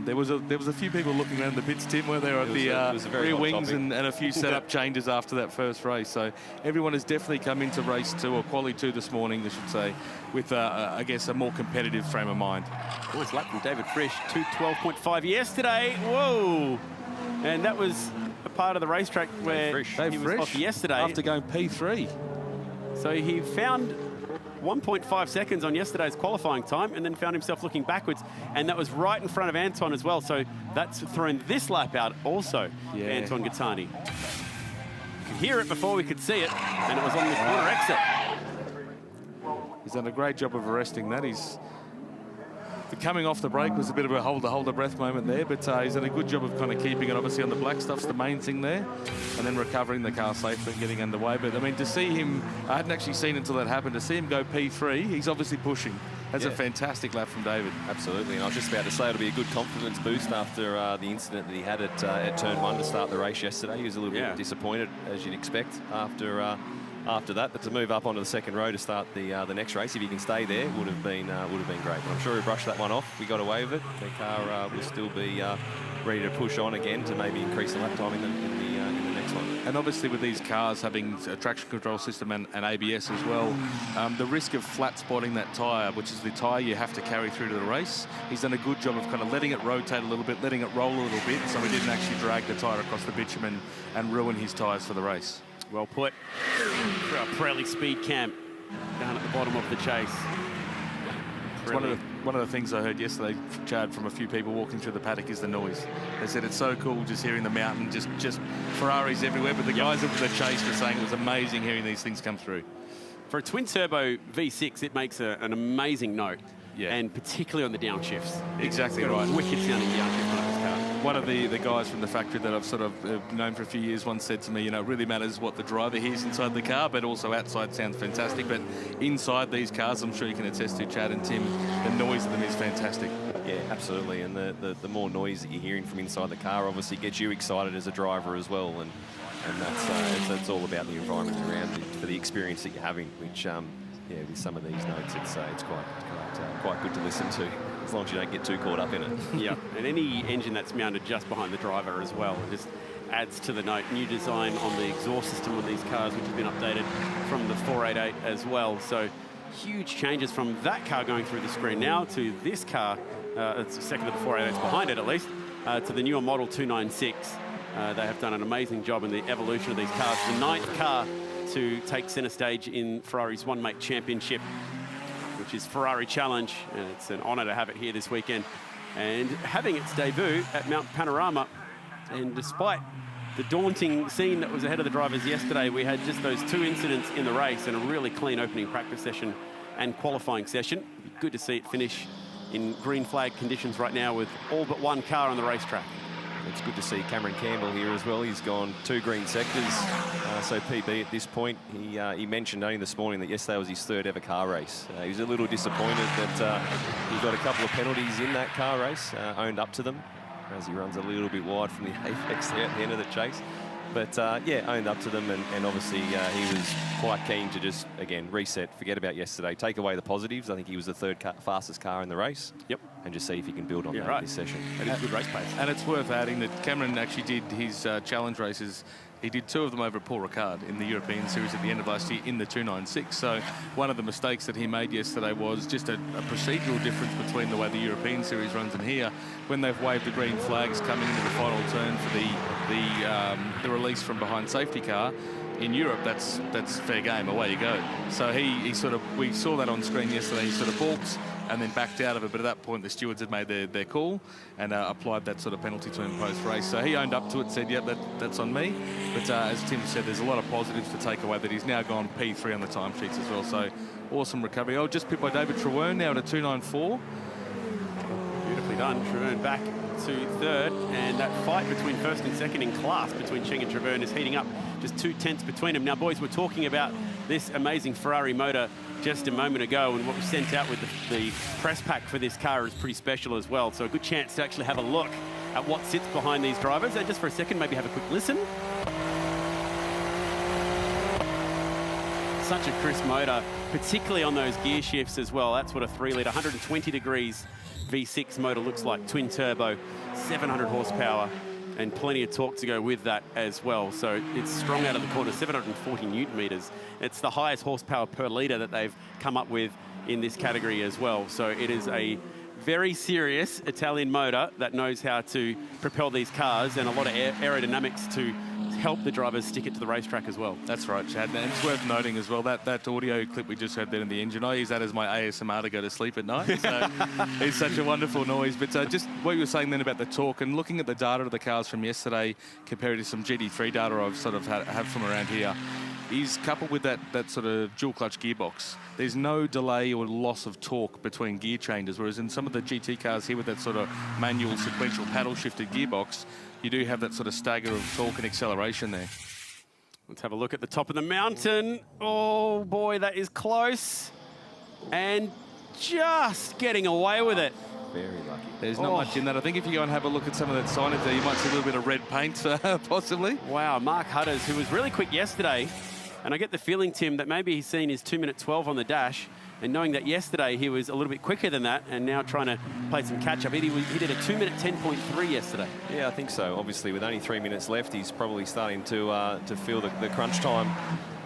there was a few people looking around the pits, Tim, where they were at the rear wings and a few setup changes after that first race. So everyone has definitely come into race 2, or quali 2 this morning, I should say, with, I guess, a more competitive frame of mind. Nice lap from David Frisch, 2:12.5 yesterday. Whoa! And that was a part of the racetrack where he was off yesterday. After going P3. So he found 1.5 seconds on yesterday's qualifying time and then found himself looking backwards. And that was right in front of Anton as well. So that's thrown this lap out also for Antoine Gattani. You could hear it before we could see it, and it was on the corner exit. He's done a great job of arresting that. The coming off the brake was a bit of a hold the breath moment there, but he's done a good job of kind of keeping it obviously on the black stuff's the main thing there, and then recovering the car safely and getting underway. But I mean, to see him, I hadn't actually seen until that happened, to see him go P3, he's obviously pushing. That's a fantastic lap from David. Absolutely, and I was just about to say it'll be a good confidence boost after the incident that he had at turn 1 to start the race yesterday. He was a little bit disappointed, as you'd expect, after that, but to move up onto the second row to start the next race, if he can stay there, would have been great. But I'm sure he brushed that one off. We got away with it. The car will still be ready to push on again to maybe increase the lap time in the next one. And obviously with these cars having a traction control system and ABS as well, the risk of flat spotting that tyre, which is the tyre you have to carry through to the race, he's done a good job of kind of letting it rotate a little bit, letting it roll a little bit, so he didn't actually drag the tyre across the bitumen and ruin his tyres for the race. Well put. For our Pirelli speed camp down at the bottom of the chase. It's one of the things I heard yesterday, Chad, from a few people walking through the paddock is the noise. They said it's so cool just hearing the mountain, just Ferraris everywhere. But the guys at the chase were saying it was amazing hearing these things come through. For a twin-turbo V6, it makes an amazing note. Yeah. And particularly on the downshifts. Exactly right. Wicked sounding downshift on this car. One of the guys from the factory that I've sort of known for a few years once said to me, it really matters what the driver hears inside the car, but also outside sounds fantastic. But inside these cars, I'm sure you can attest to, Chad and Tim, the noise of them is fantastic. Yeah, absolutely. And the more noise that you're hearing from inside the car obviously gets you excited as a driver as well. And that's all about the environment around it, for the experience that you're having, which, with some of these notes, it's quite good to listen to, as long as you don't get too caught up in it. Yeah, and any engine that's mounted just behind the driver as well, just adds to the note. New design on the exhaust system on these cars, which have been updated from the 488 as well. So huge changes from that car going through the screen now to this car. It's the second of the 488s behind it, at least, to the newer model 296. They have done an amazing job in the evolution of these cars. The 9th car to take centre stage in Ferrari's One Make Championship, which is Ferrari Challenge, and it's an honour to have it here this weekend. And having its debut at Mount Panorama, and despite the daunting scene that was ahead of the drivers yesterday, we had just those 2 incidents in the race and a really clean opening practice session and qualifying session. Good to see it finish in green flag conditions right now with all but 1 car on the racetrack. It's good to see Cameron Campbell here as well. He's gone 2 green sectors, so PB at this point. He mentioned only this morning that yesterday was his 3rd ever car race. He was a little disappointed that he got a couple of penalties in that car race, owned up to them, as he runs a little bit wide from the apex there at the end of the chase. But yeah, owned up to them, and obviously he was quite keen to just, again, reset, forget about yesterday, take away the positives. I think he was the 3rd fastest car in the race. Yep. And just see if he can build on that this session. That is good race pace. And it's worth adding that Cameron actually did his challenge races. He did 2 of them over Paul Ricard in the European Series at the end of last year in the 296. So one of the mistakes that he made yesterday was just a procedural difference between the way the European Series runs and here. When they've waved the green flags coming into the final turn for the release from behind safety car, in Europe, that's fair game, away you go. So he sort of, we saw that on screen yesterday, he sort of balked and then backed out of it, but at that point the stewards had made their call and applied that sort of penalty to him post-race. So he owned up to it, said, yep, that's on me. But as Tim said, there's a lot of positives to take away, that he's now gone P3 on the timesheets as well. So awesome recovery. Oh, just pipped by David Trewern now at a 294. Beautifully done. Trewern back to 3rd, and that fight between 1st and 2nd in class between Cheng and Trewern is heating up. Just 2 tenths between them. Now, boys, we're talking about this amazing Ferrari motor just a moment ago, and what we sent out with the press pack for this car is pretty special as well. So a good chance to actually have a look at what sits behind these drivers, and just for a second, maybe have a quick listen. Such a crisp motor, particularly on those gear shifts as well. That's what a 3-litre, 120 degrees V6 motor looks like. Twin turbo, 700 horsepower, and plenty of torque to go with that as well. So it's strong out of the corner, 740 newton meters. It's the highest horsepower per litre that they've come up with in this category as well. So it is a very serious Italian motor that knows how to propel these cars, and a lot of aerodynamics to help the drivers stick it to the racetrack as well. That's right, Chad. And it's worth noting as well, that audio clip we just heard there in the engine, I use that as my ASMR to go to sleep at night. So it's such a wonderful noise. But just what you were saying then about the torque, and looking at the data of the cars from yesterday compared to some GT3 data I've sort of have from around here, is coupled with that sort of dual clutch gearbox. There's no delay or loss of torque between gear changes, whereas in some of the GT cars here with that sort of manual sequential paddle shifted gearbox, you do have that sort of stagger of torque and acceleration there. Let's have a look at the top of the mountain. Oh boy, that is close. And just getting away with it. Very lucky. There's not much in that. I think if you go and have a look at some of that signage there, you might see a little bit of red paint, possibly. Wow, Mark Hutters, who was really quick yesterday, and I get the feeling, Tim, that maybe he's seen his 2:12 on the dash, and knowing that yesterday he was a little bit quicker than that, and now trying to play some catch-up. He did a 2:10.3 yesterday. Yeah, I think so. Obviously, with only 3 minutes left, he's probably starting to feel the crunch time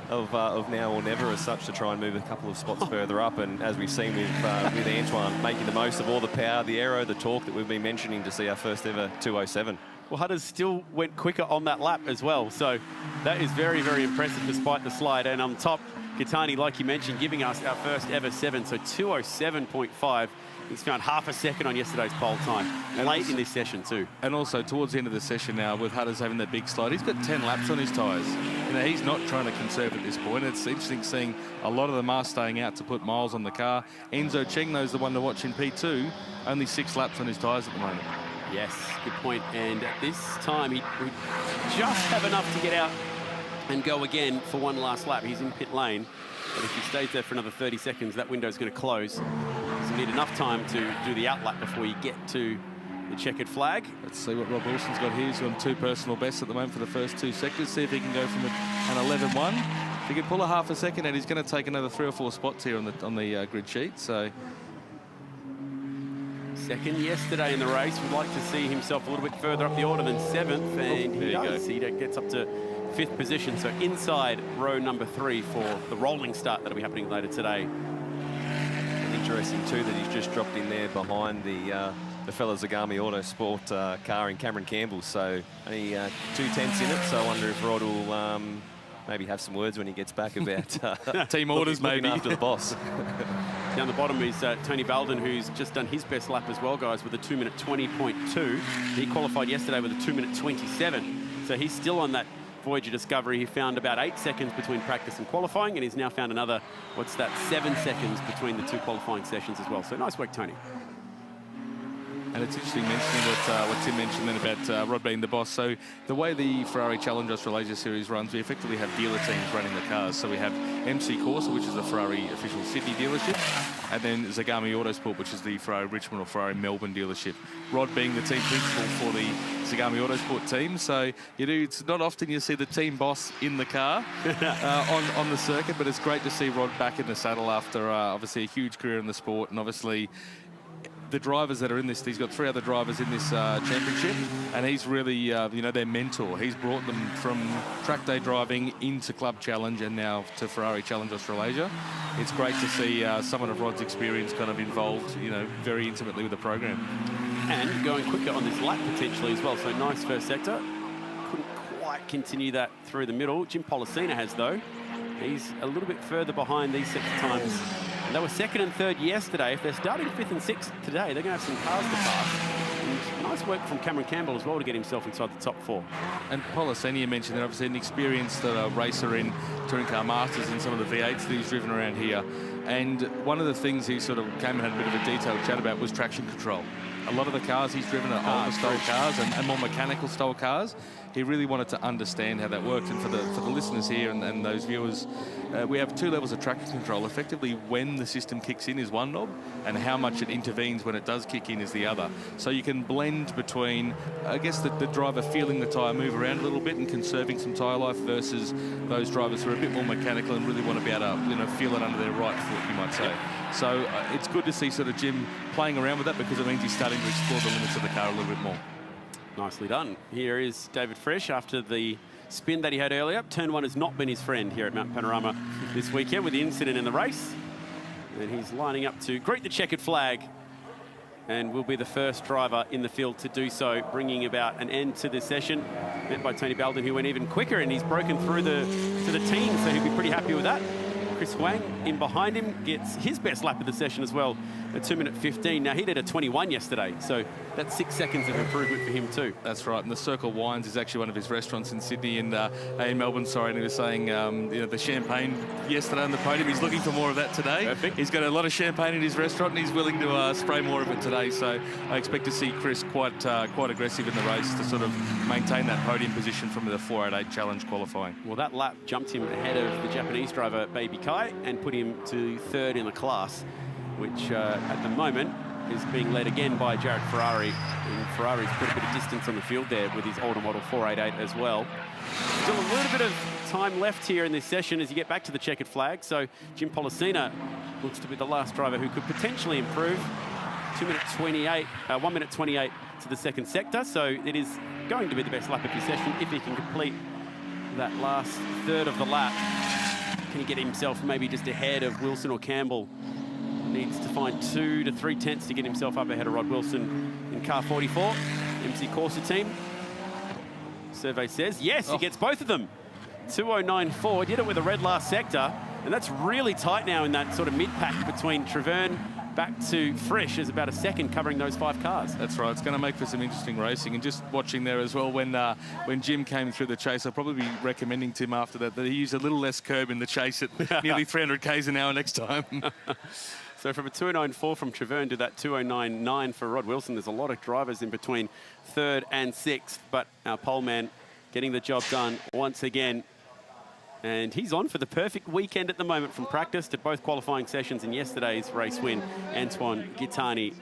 of now or never as such, to try and move a couple of spots further up. And as we've seen with Antoine, making the most of all the power, the aero, the torque that we've been mentioning to see our first ever 2:07. Well, Hutters still went quicker on that lap as well. So that is very, very impressive despite the slide. And on top, Gattani, like you mentioned, giving us our first ever 7. So 2:07.5. He's found half a second on yesterday's pole time, and late in this session too. And also towards the end of the session now, with Hutters having that big slide, he's got 10 laps on his tyres. You know, he's not trying to conserve at this point. It's interesting seeing a lot of them are staying out to put miles on the car. Enzo Chengno's the one to watch in P2, only 6 laps on his tyres at the moment. Yes, good point. And at this time, he would just have enough to get out and go again for one last lap. He's in pit lane, but if he stays there for another 30 seconds, that window's going to close. So you need enough time to do the out lap before you get to the checkered flag. Let's see what Rob Wilson's got here. He's on 2 personal bests at the moment for the first 2 sectors. See if he can go from an 11.1. If he can pull a half a second out, he's going to take another 3 or 4 spots here on the grid sheet. So second yesterday in the race. Would like to see himself a little bit further up the order than 7th, and he does. He gets up to 5th position, so inside row number 3 for the rolling start that'll be happening later today. And interesting too that he's just dropped in there behind the fellow Zagami Autosport car in Cameron Campbell, so only 2 tenths in it. So I wonder if Rod will maybe have some words when he gets back about team orders, looking maybe after the boss. Down the bottom is Tony Belden, who's just done his best lap as well, guys, with a 2 minute 20.2. He qualified yesterday with a 2 minute 27, so he's still on that Voyager Discovery. He found about 8 seconds between practice and qualifying, and he's now found another, 7 seconds between the 2 qualifying sessions as well. So nice work, Tony. And it's interesting mentioning what Tim mentioned then about Rod being the boss. So the way the Ferrari Challenge Australasia Series runs, we effectively have dealer teams running the cars. So we have MC Corsa, which is the Ferrari official Sydney dealership, and then Zagami Autosport, which is the Ferrari Richmond or Ferrari Melbourne dealership. Rod being the team principal for the Zagami Autosport team. So it's not often you see the team boss in the car on the circuit, but it's great to see Rod back in the saddle after obviously a huge career in the sport, and obviously the drivers that are in this, he's got 3 other drivers in this championship, and he's really, their mentor. He's brought them from track day driving into Club Challenge and now to Ferrari Challenge Australasia. It's great to see someone of Rod's experience kind of involved, very intimately with the program. And going quicker on this lap potentially as well, so nice first sector. Couldn't quite continue that through the middle. Jim Policina has, though. He's a little bit further behind these sector times. And they were 2nd and 3rd yesterday. If they're starting 5th and 6th today, they're going to have some cars to pass. And nice work from Cameron Campbell as well to get himself inside the top 4. And Policina mentioned that obviously an experienced racer in Touring Car Masters and some of the V8s that he's driven around here. And one of the things he sort of came and had a bit of a detailed chat about was traction control. A lot of the cars he's driven are older style cars and more mechanical style cars. He really wanted to understand how that worked. And for the listeners here and those viewers, we have 2 levels of traction control. Effectively, when the system kicks in is one knob, and how much it intervenes when it does kick in is the other. So you can blend between, I guess, the driver feeling the tyre move around a little bit and conserving some tyre life versus those drivers who are a bit more mechanical and really want to be able to, feel it under their right foot, you might say. So it's good to see sort of Jim playing around with that, because it means he's starting to explore the limits of the car a little bit more. Nicely done. Here is David Fresh after the spin that he had earlier. Turn 1 has not been his friend here at Mount Panorama this weekend with the incident in the race. And he's lining up to greet the checkered flag, and will be the first driver in the field to do so, bringing about an end to this session. Met by Tony Belden, who went even quicker, and he's broken through to the team, so he'll be pretty happy with that. Chris Wang in behind him gets his best lap of the session as well, a 2 minute 15. Now, he did a 21 yesterday, so that's 6 seconds of improvement for him too. That's right, and the Circle Wines is actually one of his restaurants in Sydney and in Melbourne, sorry, and he was saying the champagne yesterday on the podium, he's looking for more of that today. Perfect. He's got a lot of champagne in his restaurant and he's willing to spray more of it today, so I expect to see Chris quite aggressive in the race to sort of maintain that podium position from the 488 Challenge qualifying. Well, that lap jumped him ahead of the Japanese driver, Baby Kai, and put him to 3rd in the class, which at the moment is being led again by Jared Ferrari. And Ferrari's put a bit of distance on the field there with his older model 488 as well. Still a little bit of time left here in this session as you get back to the checkered flag. So Jim Policina looks to be the last driver who could potentially improve. 1 minute 28 to the second sector. So it is going to be the best lap of his session if he can complete that last third of the lap. Can he get himself maybe just ahead of Wilson or Campbell? Needs to find 2 to 3 tenths to get himself up ahead of Rod Wilson in car 44, MC Corsa team. Survey says, yes, he gets both of them. 2:09.4, did it with a red last sector, and that's really tight now in that sort of mid-pack between Treverne back to Frisch. Is about a second covering those 5 cars. That's right. It's going to make for some interesting racing. And just watching there as well, when Jim came through the chase, I'll probably be recommending Tim after that he use a little less curb in the chase at nearly 300 k's an hour next time. So from a 2:09.4 from Treverne to that 2:09.9 for Rod Wilson, there's a lot of drivers in between 3rd and 6th, but our pole man getting the job done once again. And he's on for the perfect weekend at the moment, from practice to both qualifying sessions and yesterday's race win. Antoine Gitani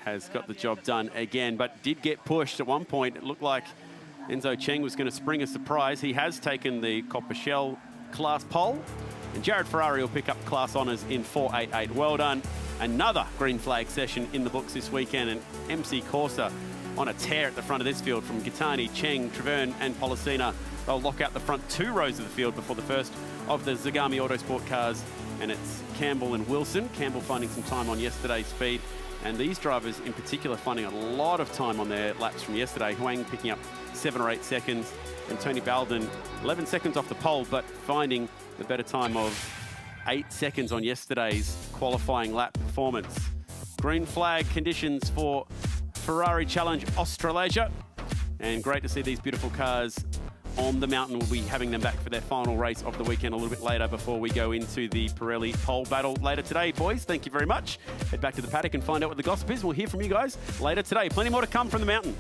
has got the job done again, but did get pushed at one point. It looked like Enzo Cheng was going to spring a surprise. He has taken the Copper Shell class pole, and Jared Ferrari will pick up class honours in 488. Well done Another green flag session in the books this weekend, and MC Corsa on a tear at the front of this field from Gitani, Cheng, Treverne and Policina. They'll lock out the front 2 rows of the field before the first of the Zagami Autosport cars, and it's Campbell and Wilson. Campbell finding some time on yesterday's speed, and these drivers in particular finding a lot of time on their laps from yesterday. Huang picking up 7 or 8 seconds, and Tony Baldwin 11 seconds off the pole, but finding the better time of 8 seconds on yesterday's qualifying lap performance. Green flag conditions for Ferrari Challenge Australasia, and great to see these beautiful cars on the mountain. We'll be having them back for their final race of the weekend a little bit later before we go into the Pirelli Pole Battle later today. Boys, thank you very much. Head back to the paddock and find out what the gossip is. We'll hear from you guys later today. Plenty more to come from the mountain.